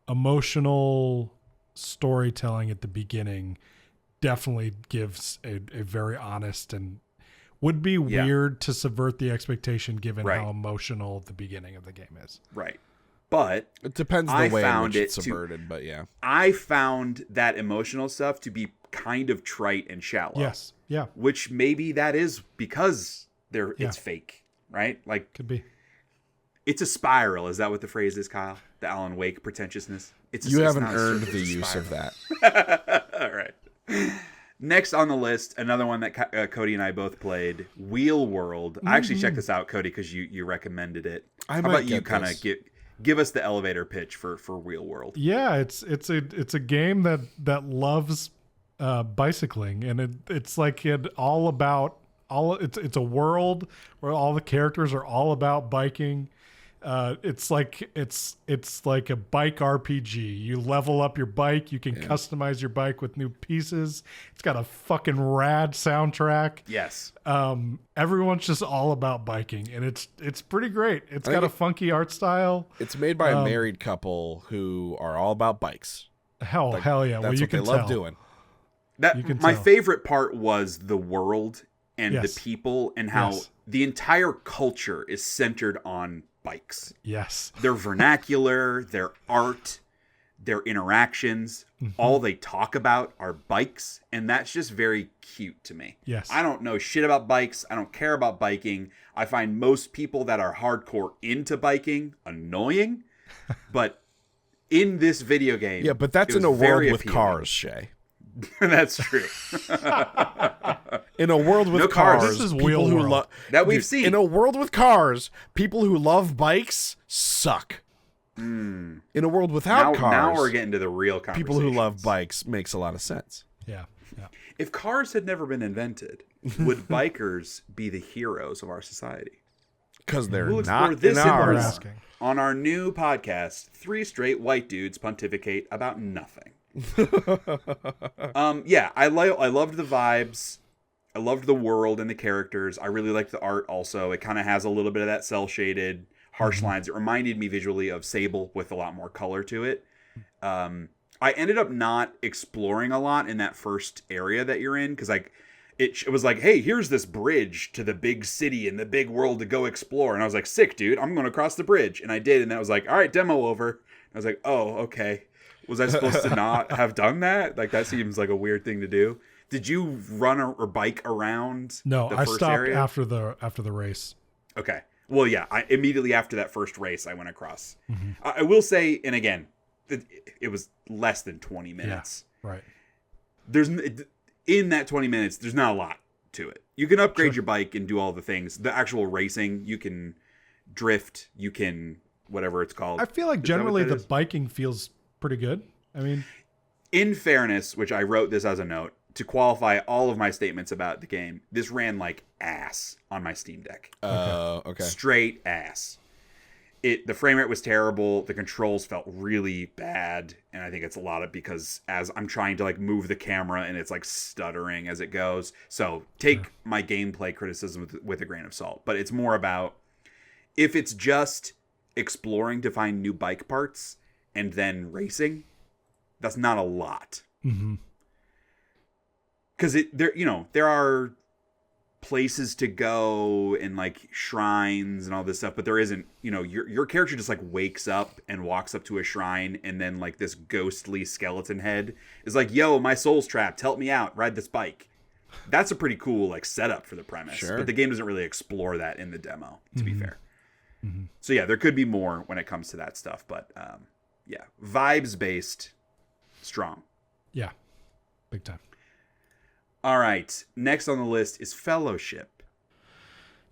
emotional storytelling at the beginning definitely gives a very honest and would be weird to subvert the expectation given how emotional the beginning of the game is. Right. But it depends the way in which it's subverted, but yeah. I found that emotional stuff to be kind of trite and shallow. Yes. Yeah. Which maybe that is because it's fake, right? Like could be. It's a spiral. Is that what the phrase is, Kyle? The Alan Wake pretentiousness. You haven't earned the use of that. All right. Next on the list, another one that Cody and I both played, Wheel World. I actually checked this out, Cody, because you recommended it. How about you kind of give us the elevator pitch for Wheel World? Yeah, it's a game that loves bicycling, and it's like it's a world where all the characters are all about biking. It's like a bike RPG. You level up your bike. You can customize your bike with new pieces. It's got a fucking rad soundtrack. Yes. Everyone's just all about biking, and it's pretty great. It's got a funky art style. It's made by a married couple who are all about bikes. Hell yeah! That's you what can they love doing. My favorite part was the world and Yes. the people and how Yes. the entire culture is centered on bikes. Yes. Their vernacular, their art, their interactions, all they talk about are bikes, and that's just very cute to me. Yes. I don't know shit about bikes. I don't care about biking. I find most people that are hardcore into biking annoying, but in this video game, Yeah, but that's it in a was world very with appealing. cars, Shay. That's true. In a world with No cars. cars, This is people Wheel who World. love That we've seen. In a world with cars, people who love bikes suck. In a world without cars, now we're getting to the real conversation. people who love bikes makes a lot of sense. Yeah. Yeah. If cars had never been invented, would bikers be the heroes of our society? Because they're We'll explore not this in and We're more ours. asking. on our new podcast, 3 straight white dudes pontificate about nothing. Yeah, I loved the vibes. I loved the world and the characters. I really liked the art also. It kind of has a little bit of that cel-shaded, harsh lines. It reminded me visually of Sable with a lot more color to it. I ended up not exploring a lot in that first area that you're in because it was like, hey, here's this bridge to the big city and the big world to go explore. And I was like, sick, dude, I'm going to cross the bridge. And I did. And that was like, all right, demo over. I was like, oh, okay. Was I supposed to not have done that? Like, that seems like a weird thing to do. Did you run or bike around No, the I first stopped area? after the race. Okay. Well, yeah, immediately after that first race, I went across. I will say, and again, it was less than 20 minutes. Yeah, right. In that 20 minutes, there's not a lot to it. You can upgrade your bike and do all the things. The actual racing, you can drift, you can whatever it's called. I feel like Is that what generally that the is? biking feels pretty good. I mean, In fairness, which I wrote this as a note, to qualify all of my statements about the game, this ran like ass on my Steam Deck. Okay. Straight ass. The frame rate was terrible. The controls felt really bad, and I think it's a lot of because as I'm trying to like move the camera and it's like stuttering as it goes. So take my gameplay criticism with a grain of salt. But it's more about if it's just exploring to find new bike parts and then racing, that's not a lot. Because there are places to go and like shrines and all this stuff, but there isn't, your character just like wakes up and walks up to a shrine, and then like this ghostly skeleton head is like, yo, my soul's trapped, help me out, ride this bike. That's a pretty cool like setup for the premise. Sure. But the game doesn't really explore that in the demo, to be fair. So yeah, there could be more when it comes to that stuff, but yeah, vibes based, strong. yeah, big time. All right, next on the list is Fellowship.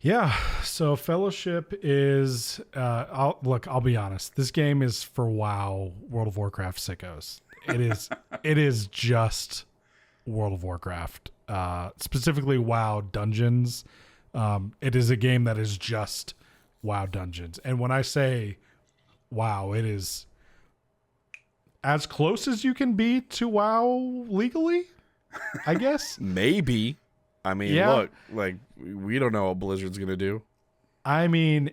Yeah. So Fellowship is, I'll be honest. This game is for WoW, World of Warcraft sickos. It is just World of Warcraft, specifically WoW Dungeons. It is a game that is just WoW Dungeons. And when I say WoW, it is as close as you can be to WoW legally, I guess. Maybe. I mean, Yeah. look, like we don't know what Blizzard's gonna do. I mean,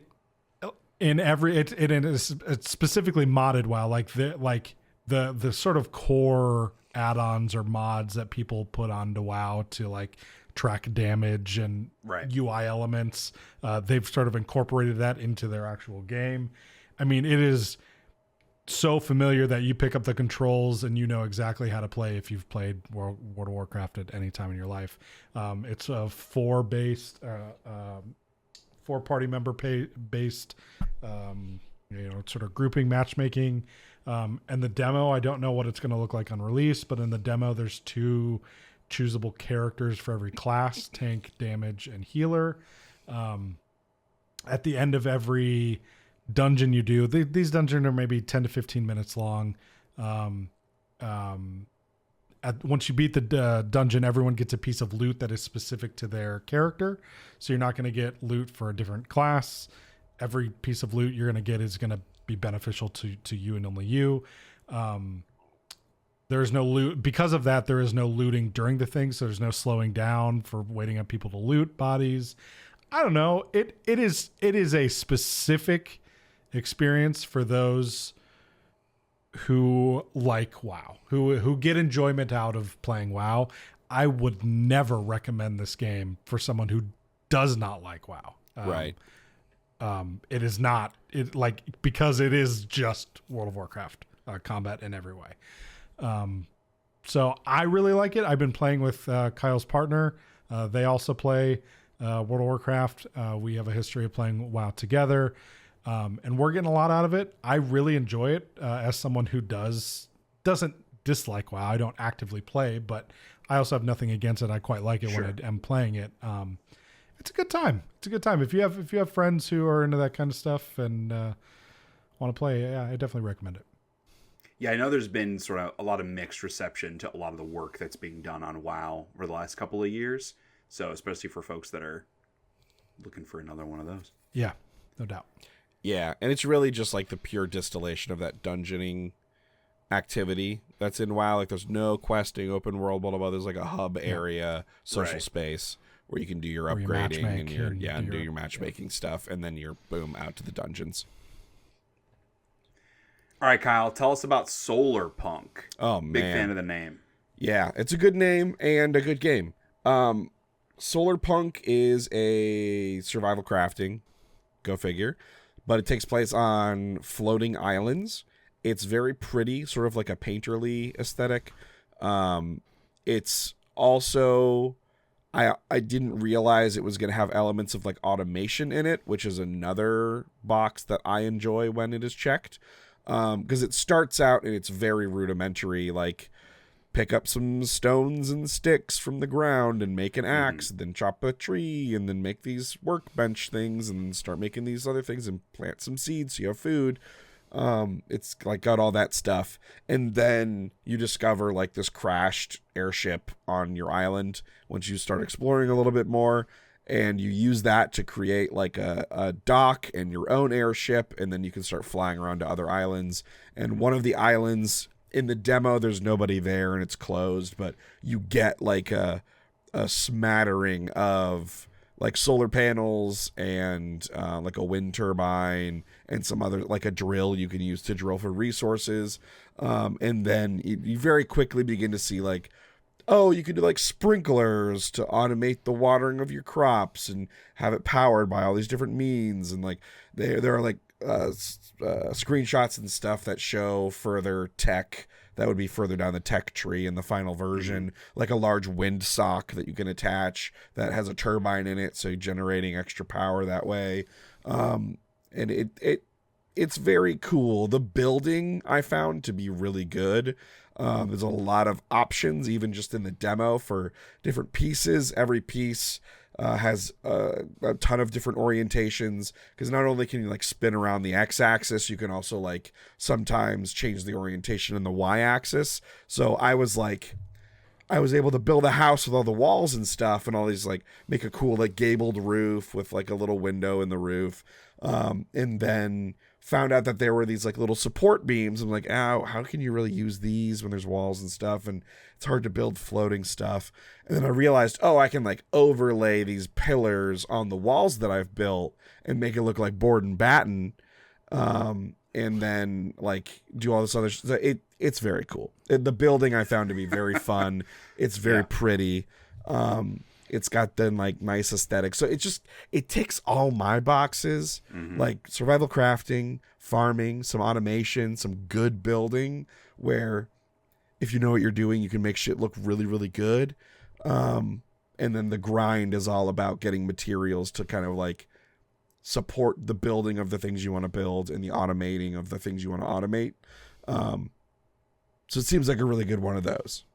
in every it is it's specifically modded WoW, like the sort of core add-ons or mods that people put onto WoW to like track damage and Right. UI elements. They've sort of incorporated that into their actual game. I mean, it is so familiar that you pick up the controls and you know exactly how to play if you've played World of Warcraft at any time in your life. It's a four party member based, sort of grouping matchmaking. And the demo, I don't know what it's going to look like on release, but in the demo, there's 2 choosable characters for every class: tank, damage, and healer. At the end of every dungeon you do, these dungeons are maybe 10 to 15 minutes long. Once you beat the dungeon, everyone gets a piece of loot that is specific to their character. So you're not going to get loot for a different class. Every piece of loot you're going to get is going to be beneficial to you and only you. There is no loot. Because of that, there is no looting during the thing. So there's no slowing down for waiting on people to loot bodies. I don't know. It is a specific experience for those who like WoW, who get enjoyment out of playing WoW. I would never recommend this game for someone who does not like WoW. Right. It is not because it is just World of Warcraft combat in every way. So I really like it. I've been playing with Kyle's partner. They also play World of Warcraft. We have a history of playing WoW together, and we're getting a lot out of it. I really enjoy it as someone who doesn't dislike WoW. I don't actively play, but I also have nothing against it. I quite like it when I am playing it. It's a good time. It's a good time. If you have friends who are into that kind of stuff and want to play, yeah, I definitely recommend it. Yeah, I know there's been sort of a lot of mixed reception to a lot of the work that's being done on WoW over the last couple of years. So especially for folks that are looking for another one of those. Yeah, no doubt. Yeah, and it's really just like the pure distillation of that dungeoning activity that's in WoW. Like there's no questing, open world, blah, blah, blah. There's like a hub area, social space where you can do your upgrading and do your matchmaking stuff, and then you're boom out to the dungeons. All right, Kyle, tell us about Solar Punk. Oh, man. Big fan of the name. Yeah, it's a good name and a good game. Solar Punk is a survival crafting, go figure, but it takes place on floating islands. It's very pretty, sort of like a painterly aesthetic. It's also, I didn't realize it was going to have elements of like automation in it, which is another box that I enjoy when it is checked. Because it starts out and it's very rudimentary, like pick up some stones and sticks from the ground and make an axe, and then chop a tree, and then make these workbench things, and start making these other things, and plant some seeds so you have food. It's like got all that stuff, and then you discover like this crashed airship on your island once you start exploring a little bit more. And you use that to create like a dock and your own airship, and then you can start flying around to other islands. And one of the islands in the demo, there's nobody there and it's closed, but you get like a smattering of like solar panels and like a wind turbine and some other, like a drill you can use to drill for resources. And then you very quickly begin to see like, oh, you could do like sprinklers to automate the watering of your crops and have it powered by all these different means. And like there are like screenshots and stuff that show further tech that would be further down the tech tree in the final version, like a large wind sock that you can attach that has a turbine in it, so you're generating extra power that way. And it's very cool. The building I found to be really good. There's a lot of options, even just in the demo, for different pieces. Every piece has a ton of different orientations, because not only can you like spin around the x-axis, you can also like sometimes change the orientation in the y-axis. So I was able to build a house with all the walls and stuff, and all these like make a cool like gabled roof with like a little window in the roof, and then found out that there were these like little support beams. I'm like, ow, how can you really use these when there's walls and stuff? And it's hard to build floating stuff. And then I realized, oh, I can like overlay these pillars on the walls that I've built and make it look like board and batten. And then like do all this other it's very cool. The building I found to be very fun. It's very pretty. It's got the like nice aesthetic. So it ticks all my boxes, like survival crafting, farming, some automation, some good building, where if you know what you're doing, you can make shit look really, really good. And then the grind is all about getting materials to kind of like support the building of the things you want to build and the automating of the things you want to automate. So it seems like a really good one of those.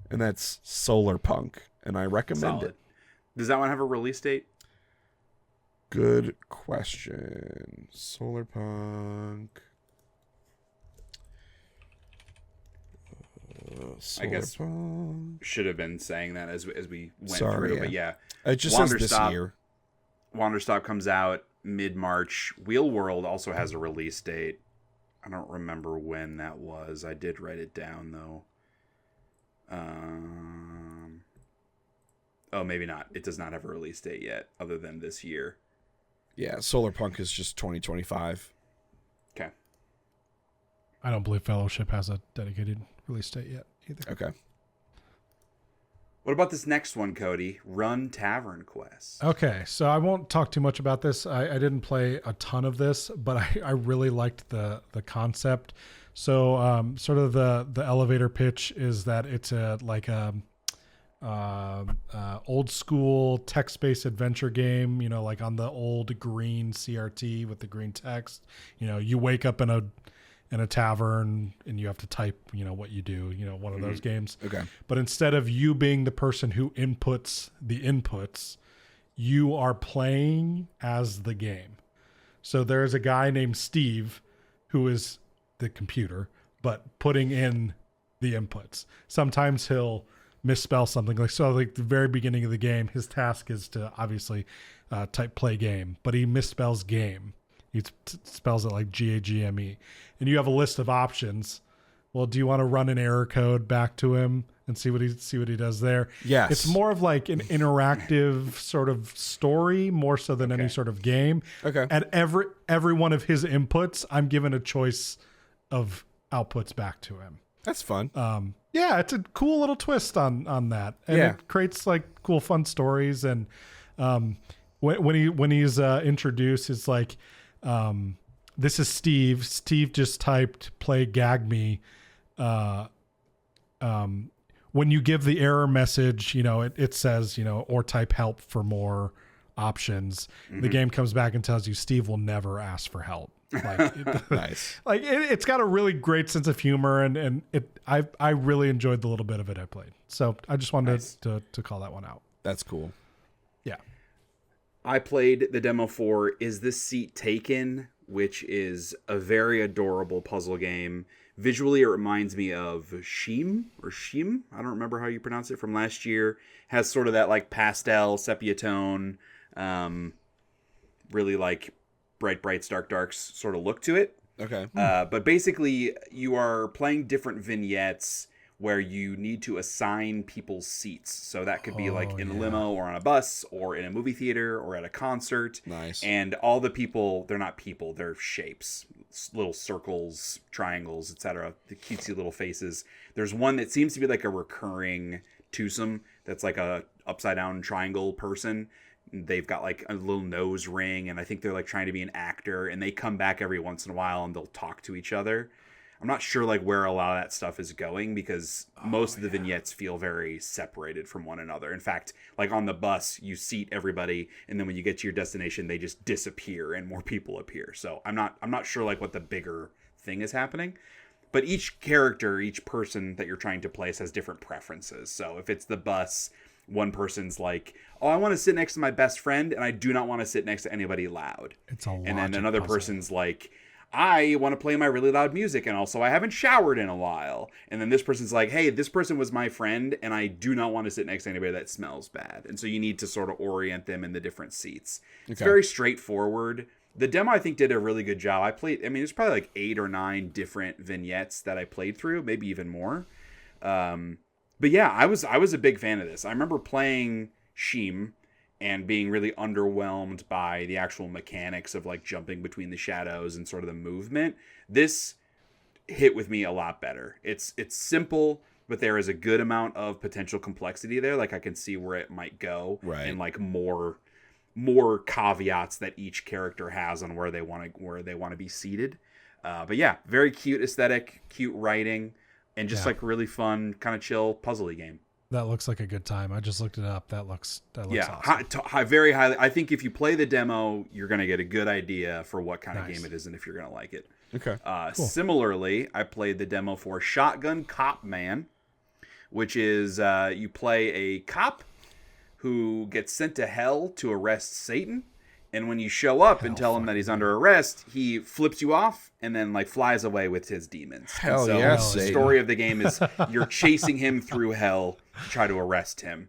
And that's Solar Punk. And I recommend it. Does that one have a release date? Good question. Solar Punk. I guess should have been saying that as we went through. Yeah. But yeah, it just says this year. Wanderstop comes out mid-March. Wheel World also has a release date. I don't remember when that was. I did write it down though. Oh, maybe not. It does not have a release date yet, other than this year. Yeah, Solar Punk is just 2025. Okay. I don't believe Fellowship has a dedicated release date yet either. Okay. What about this next one, Cody? Run Tavern Quest. Okay, so I won't talk too much about this. I didn't play a ton of this, but I really liked the concept. So sort of the elevator pitch is that it's a old school text-based adventure game, you know, like on the old green CRT with the green text. You know, you wake up in a tavern and you have to type, you know, what you do, you know, one of those games. Okay. But instead of you being the person who inputs the inputs, you are playing as the game. So there's a guy named Steve who is the computer, but putting in the inputs. Sometimes he'll misspell something, like the very beginning of the game, his task is to obviously type play game, but he misspells game. He spells it like GAGME, and you have a list of options. Well, do you want to run an error code back to him and see what he does there? Yes. It's more of like an interactive sort of story, more so than any sort of game. Okay. At every one of his inputs, I'm given a choice of outputs back to him. That's fun. Yeah, it's a cool little twist on that, and it creates like cool, fun stories. And when he's introduced, it's like, this is Steve. Steve just typed play gag me. When you give the error message, you know, it says, you know, or type help for more options. Mm-hmm. The game comes back and tells you Steve will never ask for help. Like, nice. Like it's got a really great sense of humor, and I really enjoyed the little bit of it I played. So I just wanted to call that one out. That's cool. Yeah. I played the demo for Is This Seat Taken, which is a very adorable puzzle game. Visually, it reminds me of Shim. I don't remember how you pronounce it, from last year. Has sort of that like pastel sepia tone, really like bright, darks sort of look to it. Okay. But basically, you are playing different vignettes where you need to assign people's seats. So that could be like in a limo or on a bus or in a movie theater or at a concert. Nice. And all the people, they're not people, they're shapes, little circles, triangles, etc. The cutesy little faces. There's one that seems to be like a recurring twosome that's like a upside down triangle person. They've got like a little nose ring, and I think they're like trying to be an actor, and they come back every once in a while and they'll talk to each other. I'm not sure like where a lot of that stuff is going, because most of the vignettes feel very separated from one another. In fact, like on the bus, you seat everybody, and then when you get to your destination, they just disappear and more people appear. So I'm not sure like what the bigger thing is happening. But each character, each person that you're trying to place has different preferences. So if it's the bus, one person's like, oh, I want to sit next to my best friend, and I do not want to sit next to anybody loud. It's a lot. And then another person's like, I want to play my really loud music, and also I haven't showered in a while. And then this person's like, hey, this person was my friend, and I do not want to sit next to anybody that smells bad. And so you need to sort of orient them in the different seats. Okay. It's very straightforward. The demo, I think, did a really good job. There's probably like 8 or 9 different vignettes that I played through, maybe even more. But yeah, I was a big fan of this. I remember playing Shim and being really underwhelmed by the actual mechanics of like jumping between the shadows and sort of the movement. This hit with me a lot better. It's simple, but there is a good amount of potential complexity there. Like I can see where it might go, right, and like more caveats that each character has on where they want to be seated. But yeah, very cute aesthetic, cute writing, and just like really fun, kind of chill puzzly game. That looks like a good time. I just looked it up. That looks yeah, awesome. Very highly. I think if you play the demo, you're going to get a good idea for what kind of game it is and if you're going to like it. Okay. Cool. Similarly, I played the demo for Shotgun Cop Man, which is you play a cop who gets sent to hell to arrest Satan. And when you show up and tell him that he's under arrest, he flips you off and then like flies away with his demons. Hell yeah! The story of the game is you're chasing him through hell to try to arrest him.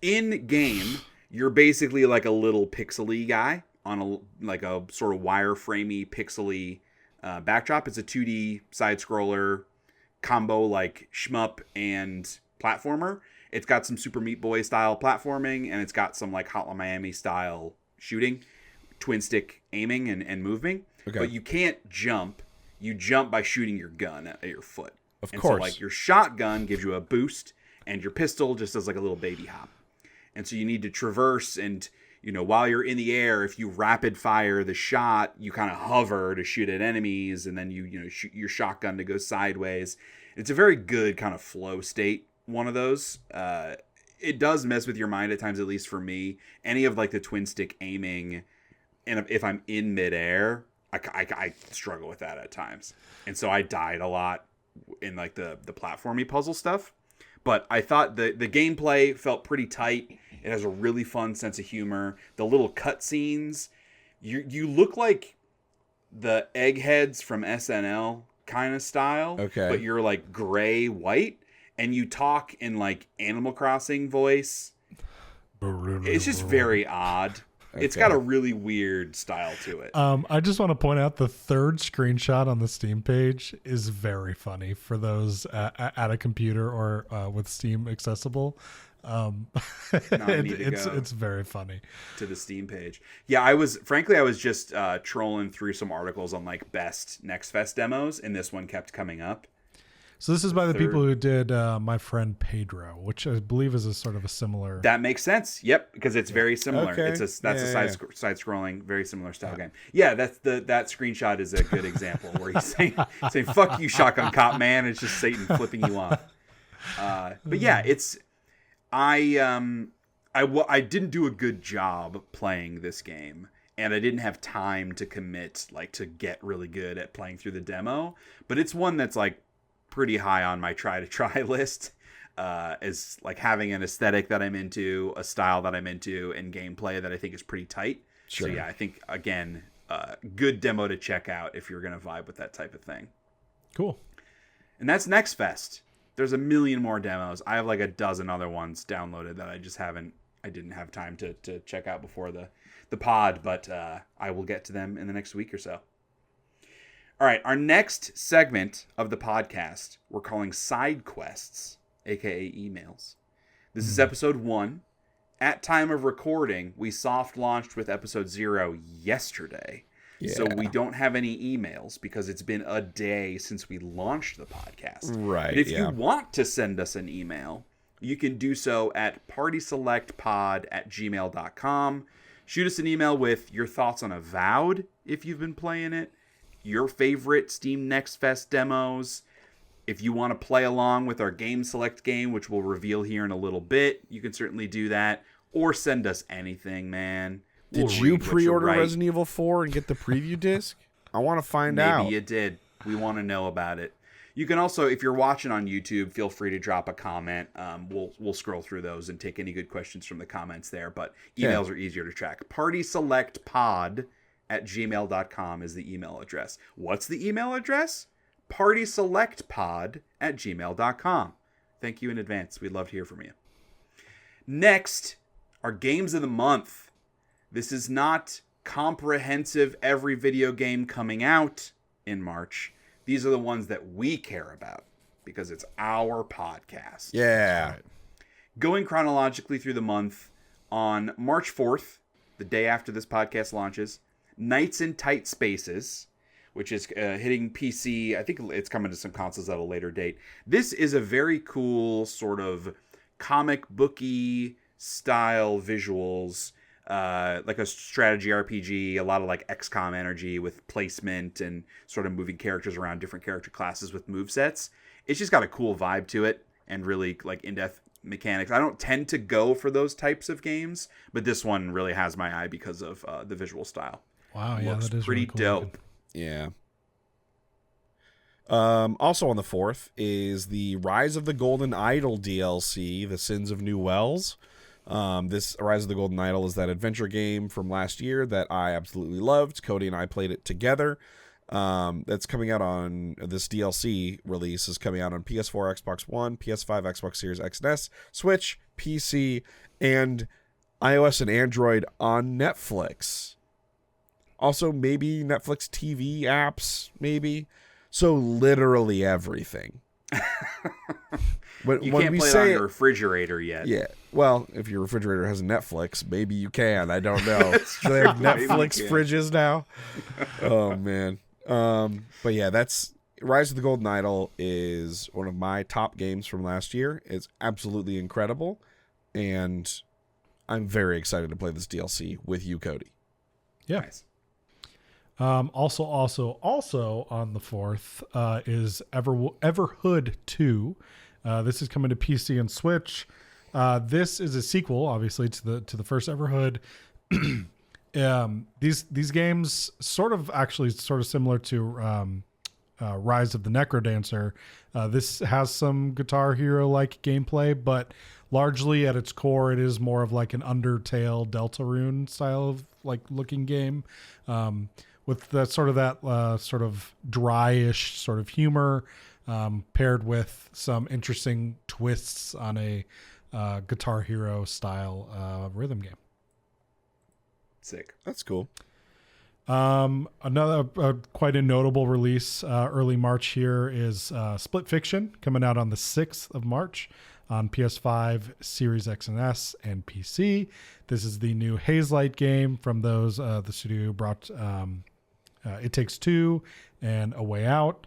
In game, you're basically like a little pixely guy on a sort of wireframey pixely backdrop. It's a 2D side scroller combo like shmup and platformer. It's got some Super Meat Boy style platforming, and it's got some like Hotline Miami style shooting, twin stick aiming and moving. Okay. But you can't jump. You jump by shooting your gun at your foot. Of course. So like your shotgun gives you a boost, and your pistol just does like a little baby hop. And so you need to traverse, and while you're in the air, if you rapid fire the shot, you kind of hover to shoot at enemies, and then you shoot your shotgun to go sideways. It's a very good kind of flow state, one of those. It does mess with your mind at times, at least for me. Any of like the twin stick aiming, and if I'm in midair, I struggle with that at times. And so I died a lot in like the platformy puzzle stuff. But I thought the gameplay felt pretty tight. It has a really fun sense of humor. The little cutscenes, you look like the eggheads from SNL kind of style. Okay. But you're like gray white, and you talk in like Animal Crossing voice. It's just very odd. Okay. It's got a really weird style to it. I just want to point out the third screenshot on the Steam page is very funny for those at a computer or with Steam accessible. It's very funny. To the Steam page. Yeah, I was just trolling through some articles on like best Next Fest demos, and this one kept coming up. So this is by the people who did My Friend Pedro, which I believe is a sort of a similar... That makes sense. Yep, because it's very similar. Okay. That's a side-scrolling, very similar style game. Yeah, that screenshot is a good example where he's saying "fuck you, shotgun cop man." It's just Satan flipping you off. But yeah, it's I didn't do a good job playing this game, and I didn't have time to commit to get really good at playing through the demo. But it's one that's like pretty high on my try list, as like having an aesthetic that I'm into, a style that I'm into, and gameplay that I think is pretty tight. Sure. So yeah, I think again, good demo to check out if you're gonna vibe with that type of thing. Cool. And that's Next Fest. There's a million more demos. I have like a dozen other ones downloaded that I didn't have time to check out before the pod, but I will get to them in the next week or so. All right, our next segment of the podcast we're calling Side Quests, aka emails. This is episode 1. At time of recording, we soft launched with episode 0 yesterday. Yeah. So we don't have any emails because it's been a day since we launched the podcast. Right. And if you want to send us an email, you can do so at partyselectpod@gmail.com. Shoot us an email with your thoughts on Avowed if you've been playing it, your favorite Steam Next Fest demos. If you want to play along with our Game Select game, which we'll reveal here in a little bit, you can certainly do that. Or send us anything, man. Did you pre-order Resident Evil 4 and get the preview disc? I want to find out. Maybe you did. We want to know about it. You can also, if you're watching on YouTube, feel free to drop a comment. We'll scroll through those and take any good questions from the comments there. But emails are easier to track. partyselectpod@gmail.com is the email address. What's the email address? partyselectpod@gmail.com. Thank you in advance. We'd love to hear from you. Next, our games of the month. This is not comprehensive every video game coming out in March. These are the ones that we care about because it's our podcast. Yeah. Right. Going chronologically through the month, on March 4th, the day after this podcast launches, Nights in Tight Spaces, which is hitting PC. I think it's coming to some consoles at a later date. This is a very cool sort of comic booky style visuals, like a strategy RPG, a lot of like XCOM energy with placement and sort of moving characters around different character classes with movesets. It's just got a cool vibe to it and really like in-depth mechanics. I don't tend to go for those types of games, but this one really has my eye because of the visual style. Wow, yeah, looks that is pretty really cool. dope. Yeah. Also on the 4th is the Rise of the Golden Idol DLC, The Sins of New Wells. This Rise of the Golden Idol is that adventure game from last year that I absolutely loved. Cody and I played it together. That's coming out on this DLC release is coming out on PS4, Xbox One, PS5, Xbox Series X and S, Switch, PC, and iOS and Android on Netflix. Also, maybe Netflix TV apps, maybe. So literally everything. You can't play it on your refrigerator yet. Yeah. Well, if your refrigerator has Netflix, maybe you can. I don't know. Do they have Netflix fridges now? Oh, man. But yeah, Rise of the Golden Idol is one of my top games from last year. It's absolutely incredible, and I'm very excited to play this DLC with you, Cody. Yeah. Nice. Also on the 4th is Everhood 2. This is coming to PC and Switch. This is a sequel, obviously, to the first Everhood. These games sort of similar to Rise of the Necrodancer. This has some Guitar Hero like gameplay, but largely at its core, it is more of like an Undertale Deltarune style of like looking game, with that sort of dryish sort of humor, paired with some interesting twists on a Guitar Hero style rhythm game. Sick. That's cool. Another quite a notable release early March here is Split Fiction, coming out on the 6th of March on PS5, Series X and S, and PC. This is the new Hazelight game from those the studio who brought It Takes Two and A Way Out.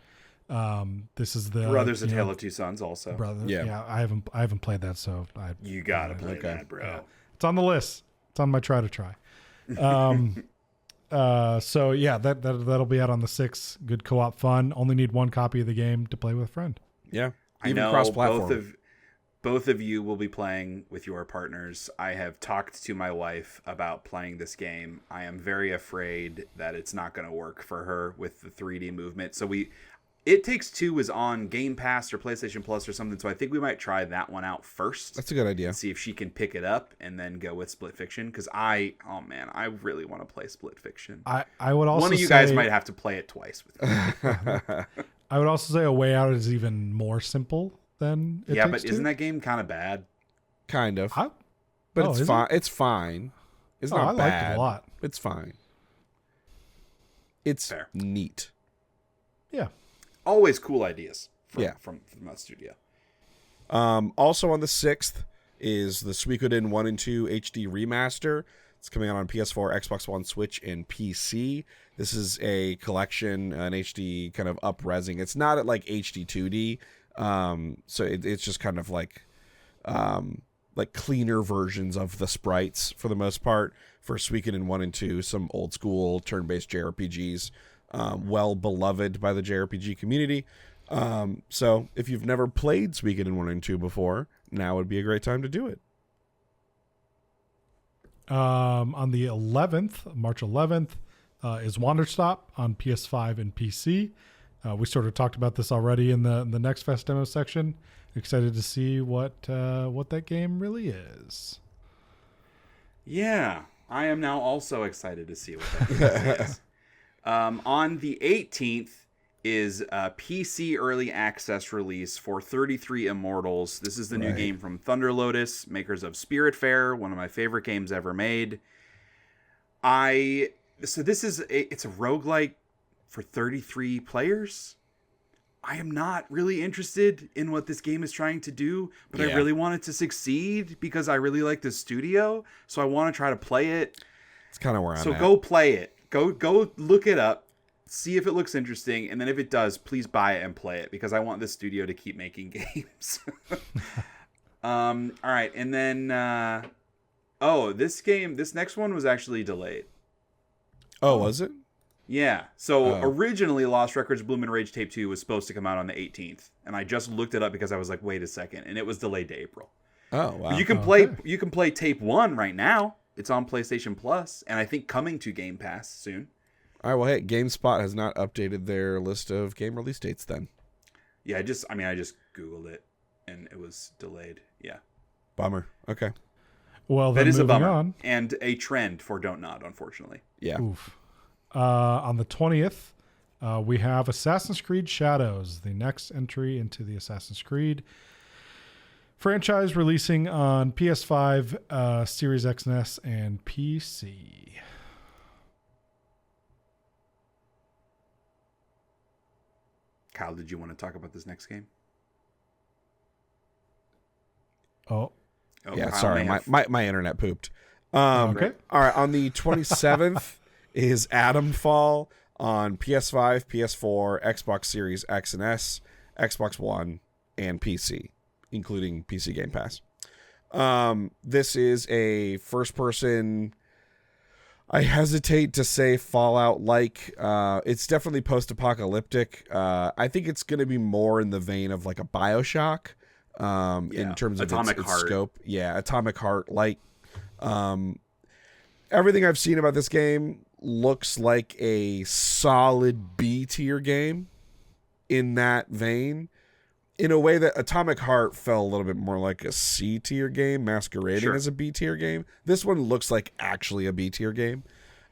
This is the Brothers: A Tale of Two Sons. Also, yeah. I haven't played that, so you gotta play that, bro. Yeah. It's on the list. It's on my try to try. So yeah, that'll be out on the 6th. Good co-op fun. Only need one copy of the game to play with a friend. Yeah, I know cross-platform. Both of you will be playing with your partners. I have talked to my wife about playing this game. I am very afraid that it's not going to work for her with the 3D movement. So It Takes Two is on Game Pass or PlayStation Plus or something, so I think we might try that one out first. That's a good idea. See if she can pick it up and then go with Split Fiction, because I really want to play Split Fiction. I would also one of you guys might have to play it twice with me. I would also say A Way Out is even more simple than It Takes but Two. Isn't that game kind of bad? Kind of. But it's fine. It's fine. It's not bad. I liked it a lot. It's fine. It's fair. Neat. Yeah. Always cool ideas from that studio. Also on the 6th is the Suikoden 1 and 2 HD remaster. It's coming out on PS4, Xbox One, Switch, and PC. This is a collection, an HD kind of up-resing. It's not at like HD 2D, so it's just kind of like cleaner versions of the sprites for the most part for Suikoden 1 and 2, some old school turn-based JRPGs. Well beloved by the JRPG community. So if you've never played Suikoden 1 and 2 before, now would be a great time to do it. On the 11th, March 11th, is Wanderstop on PS5 and PC. We sort of talked about this already in the Next Fest demo section. Excited to see what that game really is. Yeah, I am now also excited to see what that game is. On the 18th is a PC early access release for 33 Immortals. This is the new game from Thunder Lotus, makers of Spiritfarer, one of my favorite games ever made. So this is it's a roguelike for 33 players. I am not really interested in what this game is trying to do, but I really want it to succeed because I really like the studio, so I want to try to play it. It's kind of where I'm at. So go play it. Go look it up, see if it looks interesting, and then if it does, please buy it and play it because I want this studio to keep making games. All right, and then this next one was actually delayed. Oh, was it? Yeah. So originally, Lost Records Bloom and Rage Tape 2 was supposed to come out on the 18th, and I just looked it up because I was like, wait a second, and it was delayed to April. Oh, wow. But you can play Tape 1 right now. It's on PlayStation Plus, and I think coming to Game Pass soon. All right, well, hey, GameSpot has not updated their list of game release dates then. Yeah, I just Googled it, and it was delayed. Yeah. Bummer. Okay. Well, then that is a bummer. On. And a trend for Don't Nod, unfortunately. Yeah. Oof. On the 20th, we have Assassin's Creed Shadows, the next entry into the Assassin's Creed franchise, releasing on PS5, Series X and S, and PC. Kyle, did you want to talk about this next game? Oh yeah, Kyle sorry, my internet pooped. Okay. All right, on the 27th is Atomfall on PS5, PS4, Xbox Series X and S, Xbox One, and PC, including PC Game Pass. This is a first-person, I hesitate to say Fallout-like. It's definitely post-apocalyptic. I think it's going to be more in the vein of like a BioShock in terms of its scope. Yeah, Atomic Heart-like. Everything I've seen about this game looks like a solid B-tier game in that vein. In a way that Atomic Heart felt a little bit more like a C-tier game masquerading as a B-tier game. This one looks like actually a B-tier game.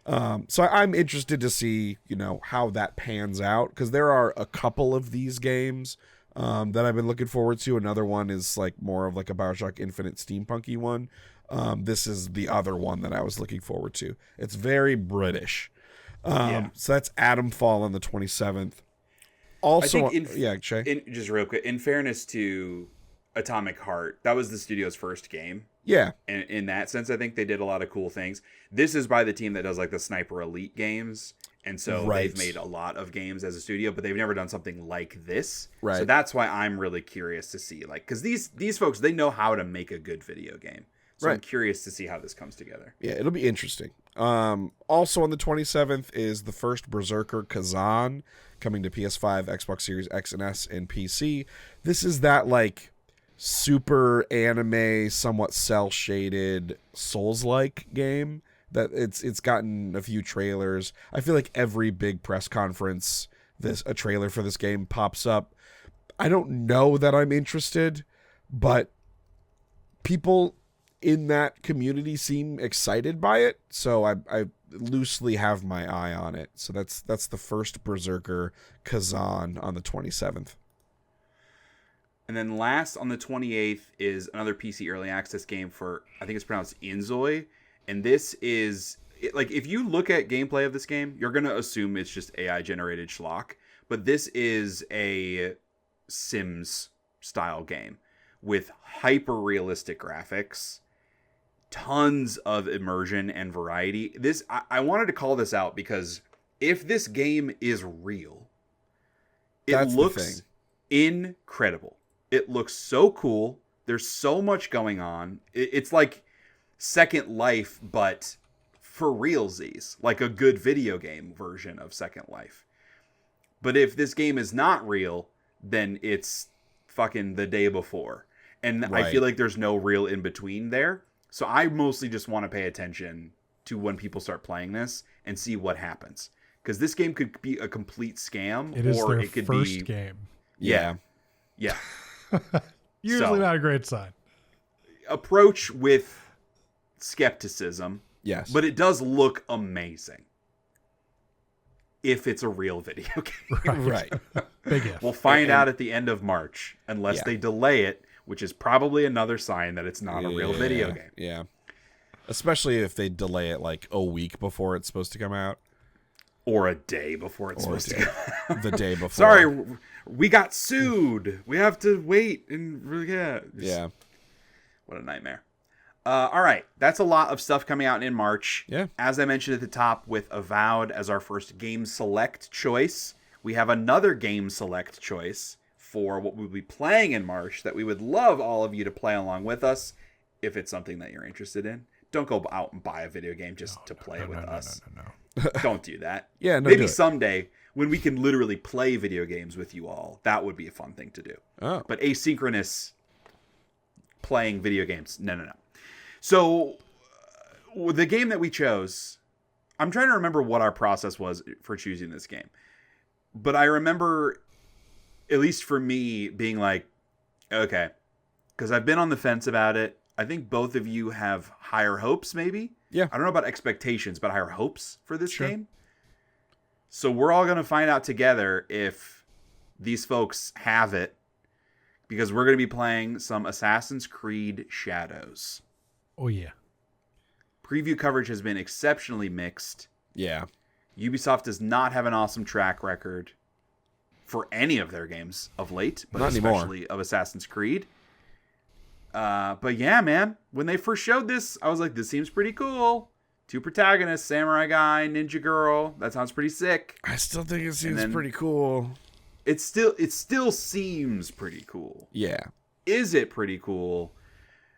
So I'm interested to see, how that pans out, because there are a couple of these games that I've been looking forward to. Another one is like more of like a BioShock Infinite steampunky one. This is the other one that I was looking forward to. It's very British. So that's Atomfall on the 27th. Also, just real quick, in fairness to Atomic Heart, that was the studio's first game. Yeah. And in that sense, I think they did a lot of cool things. This is by the team that does like the Sniper Elite games. And so they've made a lot of games as a studio, but they've never done something like this. Right. So that's why I'm really curious to see, like, because these folks, they know how to make a good video game. So I'm curious to see how this comes together. Yeah, it'll be interesting. Also on the 27th is the first Berserker Kazan, coming to PS5, Xbox Series X and S, and PC. This is that like super anime, somewhat cel-shaded Souls-like game that it's gotten a few trailers. I feel like every big press conference, a trailer for this game pops up. I don't know that I'm interested, but people in that community seem excited by it, so I loosely have my eye on it. So that's the first Berserker Kazan on the 27th. And then last on the 28th is another PC early access game for, I think it's pronounced Inzoi. And this is, like, if you look at gameplay of this game, you're going to assume it's just AI generated schlock. But this is a Sims style game with hyper realistic graphics, tons of immersion and variety. I wanted to call this out because if this game is real, it looks incredible. It looks so cool. There's so much going on. It's like Second Life, but for realsies, like a good video game version of Second Life. But if this game is not real, then it's fucking The Day Before. And I feel like there's no real in between there. So I mostly just want to pay attention to when people start playing this and see what happens. Because this game could be a complete scam. It is or their it could first be game. Yeah. Usually not a great sign. Approach with skepticism. Yes. But it does look amazing. If it's a real video game. Right. Big if. We'll find out at the end of March. Unless they delay it, which is probably another sign that it's not a real video game. Yeah. Especially if they delay it like a week before it's supposed to come out. Or a day before it's supposed to come out. The day before. Sorry, we got sued. We have to wait. And yeah. What a nightmare. All right. That's a lot of stuff coming out in March. Yeah. As I mentioned at the top, with Avowed as our first game select choice, we have another game select choice for what we'll be playing in March that we would love all of you to play along with us if it's something that you're interested in. Don't go out and buy a video game just to play it with us. No. Don't do that. Yeah, no, maybe someday when we can literally play video games with you all, that would be a fun thing to do. Oh. But asynchronous playing video games, no. So the game that we chose, I'm trying to remember what our process was for choosing this game. But I remember, at least for me, being like, okay, because I've been on the fence about it. I think both of you have higher hopes, maybe? Yeah. I don't know about expectations, but higher hopes for this game. So we're all going to find out together if these folks have it, because we're going to be playing some Assassin's Creed Shadows. Oh, yeah. Preview coverage has been exceptionally mixed. Yeah. Ubisoft does not have an awesome track record for any of their games of late, but not especially anymore. of Assassin's Creed. But yeah, man, when they first showed this, I was like, this seems pretty cool. 2 protagonists, samurai guy, ninja girl. That sounds pretty sick. I still think it seems pretty cool. It still seems pretty cool. Yeah. Is it pretty cool?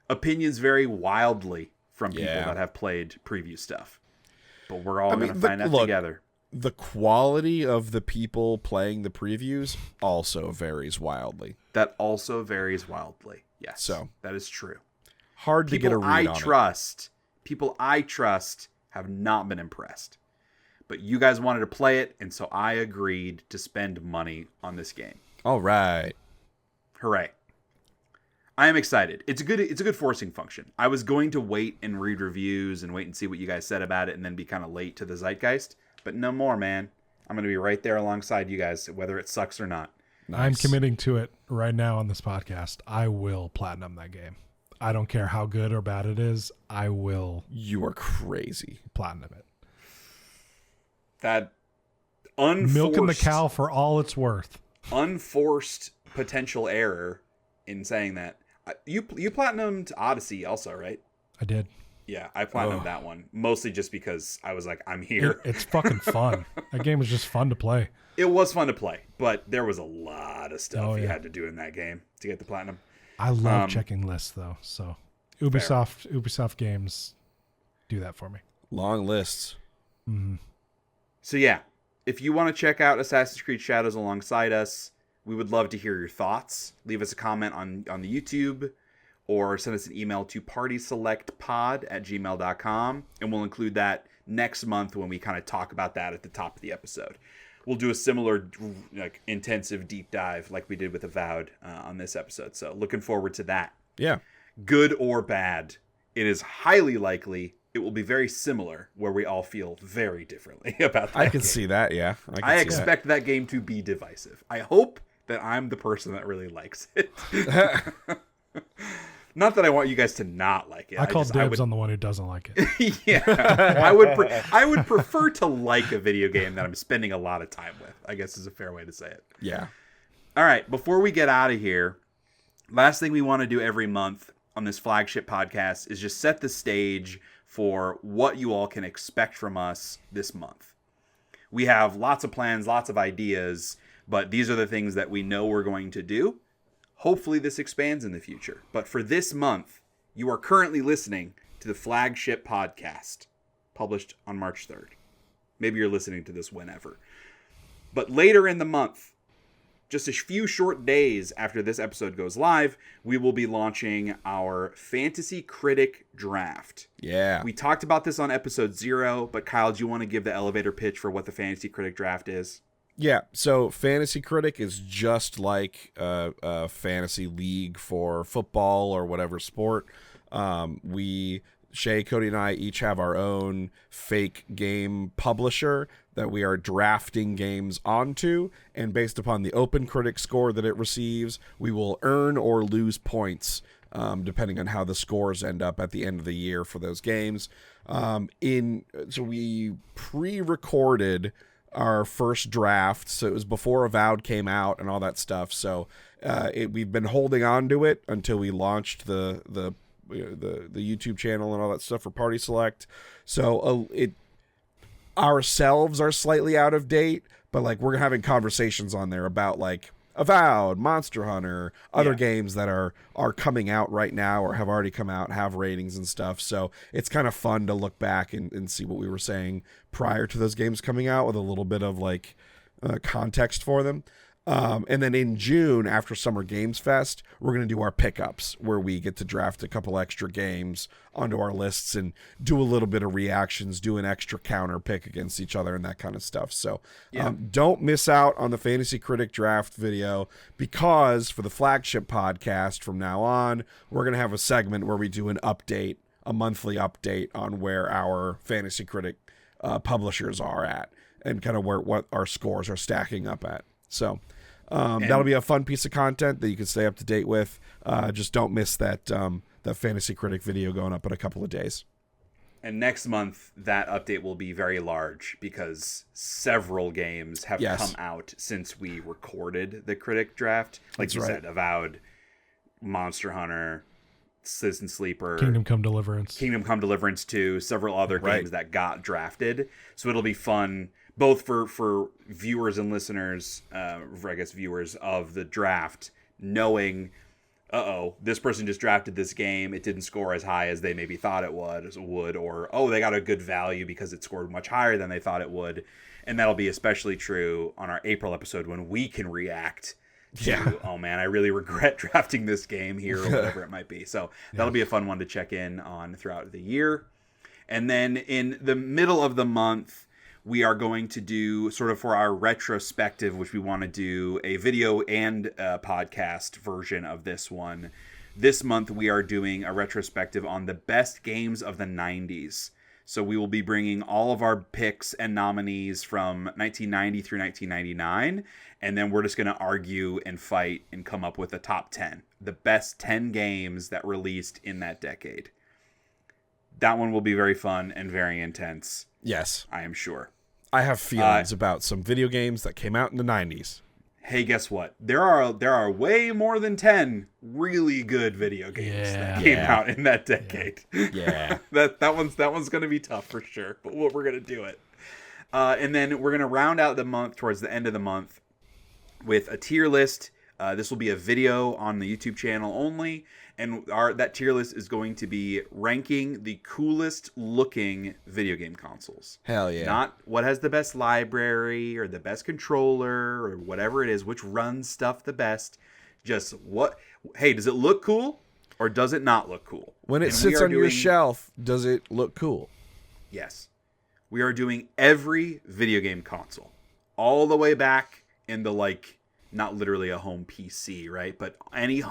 Opinions vary wildly from people that have played preview stuff. But we're all going to find out together. The quality of the people playing the previews also varies wildly. That also varies wildly. Yes. So that is true. Hard to get a read on it. People I trust have not been impressed. But you guys wanted to play it, and so I agreed to spend money on this game. All right. Hooray. I am excited. It's a good forcing function. I was going to wait and read reviews and wait and see what you guys said about it and then be kind of late to the zeitgeist. But no more, man. I'm going to be right there alongside you guys, whether it sucks or not. Nice. I'm committing to it right now on this podcast. I will platinum that game. I don't care how good or bad it is. I will. You are crazy. Platinum it. That unforced... Milking the cow for all it's worth. Unforced potential error in saying that. You platinumed Odyssey also, right? I did. Yeah, I platinumed that one. Mostly just because I was like, I'm here. It's fucking fun. That game was just fun to play. It was fun to play, but there was a lot of stuff you had to do in that game to get the platinum. I love checking lists, though. So Ubisoft games do that for me. Long lists. Mm-hmm. So yeah, if you want to check out Assassin's Creed Shadows alongside us, we would love to hear your thoughts. Leave us a comment on the YouTube or send us an email to partyselectpod@gmail.com, and we'll include that next month when we kind of talk about that at the top of the episode. We'll do a similar intensive deep dive like we did with Avowed on this episode. So looking forward to that. Yeah. Good or bad, it is highly likely it will be very similar where we all feel very differently about that I can game. see that, yeah. I expect that game to be divisive. I hope that I'm the person that really likes it. Not that I want you guys to not like it. I call dibs on the one who doesn't like it. Yeah. I would prefer to like a video game that I'm spending a lot of time with, I guess is a fair way to say it. Yeah. All right. Before we get out of here, last thing we want to do every month on this flagship podcast is just set the stage for what you all can expect from us this month. We have lots of plans, lots of ideas, but these are the things that we know we're going to do. Hopefully this expands in the future. But for this month, you are currently listening to the flagship podcast, published on March 3rd. Maybe you're listening to this whenever. But later in the month, just a few short days after this episode goes live, we will be launching our Fantasy Critic Draft. Yeah. We talked about this on episode 0, but Kyle, do you want to give the elevator pitch for what the Fantasy Critic Draft is? Yeah, so Fantasy Critic is just like a fantasy league for football or whatever sport. Shay, Cody, and I each have our own fake game publisher that we are drafting games onto, and based upon the Open Critic score that it receives, we will earn or lose points, depending on how the scores end up at the end of the year for those games. So we pre-recorded our first draft, so it was before Avowed came out and all that stuff. So we've been holding on to it until we launched the YouTube channel and all that stuff for Party Select. So ourselves are slightly out of date, but like we're having conversations on there about like Avowed, Monster Hunter, other games that are coming out right now or have already come out, have ratings and stuff. So it's kind of fun to look back and see what we were saying prior to those games coming out with a little bit of like context for them. And then in June, after Summer Games Fest, we're going to do our pickups where we get to draft a couple extra games onto our lists and do a little bit of reactions, do an extra counter pick against each other and that kind of stuff. So don't miss out on the Fantasy Critic Draft video, because for the flagship podcast from now on, we're going to have a segment where we do an update, a monthly update on where our Fantasy Critic publishers are at and kind of what our scores are stacking up at. So that'll be a fun piece of content that you can stay up to date with. Just don't miss that Fantasy Critic video going up in a couple of days. And next month, that update will be very large because several games have come out since we recorded the Critic Draft. Like you said, Avowed, Monster Hunter, Citizen Sleeper, Kingdom Come Deliverance, 2, several other games that got drafted. So it'll be fun both for viewers and listeners, I guess viewers of the draft, knowing, this person just drafted this game. It didn't score as high as they maybe thought it would, or, they got a good value because it scored much higher than they thought it would. And that'll be especially true on our April episode when we can react to, oh man, I really regret drafting this game here, or whatever it might be. So that'll be a fun one to check in on throughout the year. And then in the middle of the month, we are going to do sort of for our retrospective, which we want to do a video and a podcast version of this one. This month, we are doing a retrospective on the best games of the 90s. So we will be bringing all of our picks and nominees from 1990 through 1999. And then we're just going to argue and fight and come up with the top 10. The best 10 games that released in that decade. That one will be very fun and very intense. Yes. I am sure. I have feelings about some video games that came out in the 90s. Hey, guess what? There are way more than 10 really good video games that came out in that decade. Yeah. that one's going to be tough for sure, but we're going to do it. And then we're going to round out the month towards the end of the month with a tier list. This will be a video on the YouTube channel only, and that tier list is going to be ranking the coolest looking video game consoles. Hell yeah. Not what has the best library or the best controller or whatever it is, which runs stuff the best. Just hey, does it look cool or does it not look cool? When it sits on your shelf, does it look cool? Yes. We are doing every video game console all the way back in the not literally a home PC, right? But any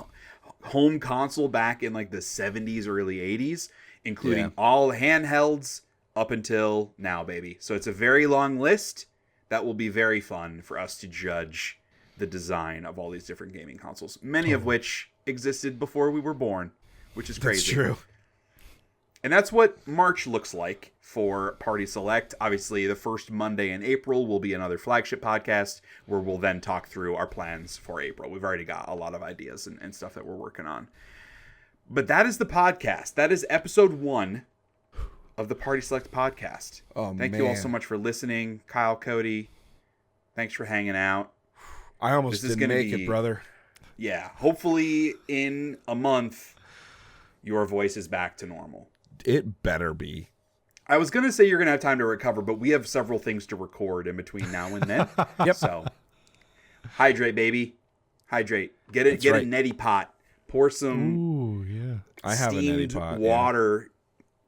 home console back in the 70s, early 80s, including all handhelds up until now, baby. So it's a very long list that will be very fun for us to judge the design of all these different gaming consoles, many of which existed before we were born, which is crazy. That's true. And that's what March looks like for Party Select. Obviously, the first Monday in April will be another flagship podcast where we'll then talk through our plans for April. We've already got a lot of ideas and stuff that we're working on. But that is the podcast. That is episode 1 of the Party Select podcast. Thank you all so much for listening. Kyle, Cody, thanks for hanging out. I almost didn't make it, brother. Yeah. Hopefully in a month, your voice is back to normal. It better be. I was going to say you're going to have time to recover, but we have several things to record in between now and then. Yep. So, hydrate, baby. Hydrate. Get a neti pot. Pour some I have a neti pot, water. Yeah.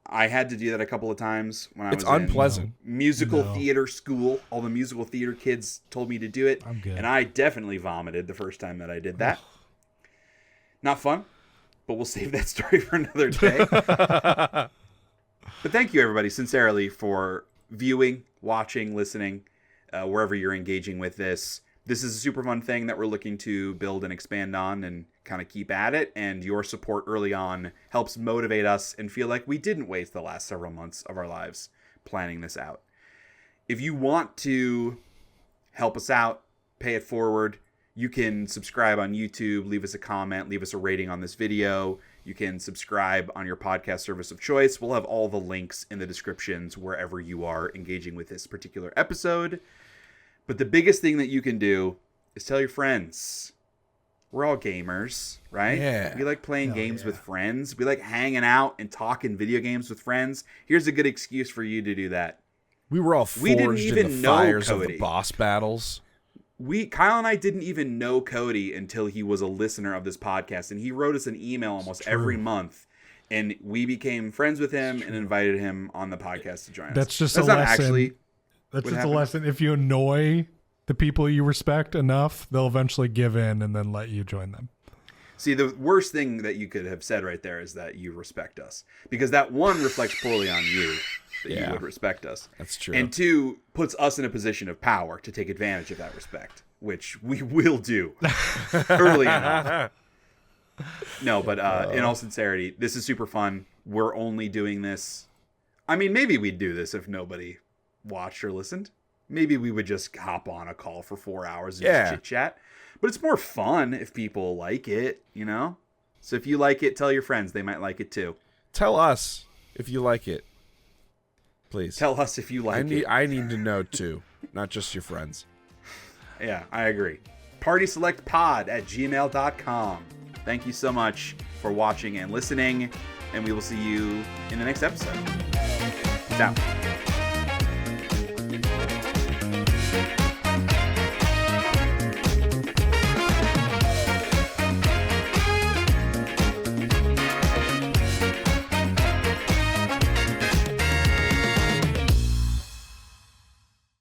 I had to do that a couple of times when I was unpleasant. in musical theater school. All the musical theater kids told me to do it. I'm good. And I definitely vomited the first time that I did that. Not fun. But we'll save that story for another day. But thank you, everybody, sincerely, for viewing, watching, listening, wherever you're engaging with this. This is a super fun thing that we're looking to build and expand on and kind of keep at it. And your support early on helps motivate us and feel like we didn't waste the last several months of our lives planning this out. If you want to help us out, pay it forward, you can subscribe on YouTube, leave us a comment, leave us a rating on this video. You can subscribe on your podcast service of choice. We'll have all the links in the descriptions wherever you are engaging with this particular episode. But the biggest thing that you can do is tell your friends. We're all gamers, right? Yeah. We like playing games with friends. We like hanging out and talking video games with friends. Here's a good excuse for you to do that. We were all forged in the fires of the boss battles. Kyle and I didn't even know Cody until he was a listener of this podcast, and he wrote us an email almost every month, and we became friends with him and invited him on the podcast to join us. That's just a lesson. That's just a lesson. If you annoy the people you respect enough, they'll eventually give in and then let you join them. See, the worst thing that you could have said right there is that you respect us, because that one reflects poorly on you. That you would respect us. That's true. And 2, puts us in a position of power to take advantage of that respect, which we will do early enough. No, but in all sincerity, this is super fun. We're only doing this. I mean, maybe we'd do this if nobody watched or listened. Maybe we would just hop on a call for 4 hours and just chit chat. But it's more fun if people like it, you know? So if you like it, tell your friends. They might like it too. Tell us if you like it. Please. Tell us if you like it. I need to know too, not just your friends. Yeah, I agree. PartySelectPod@gmail.com. Thank you so much for watching and listening, and we will see you in the next episode. Peace out.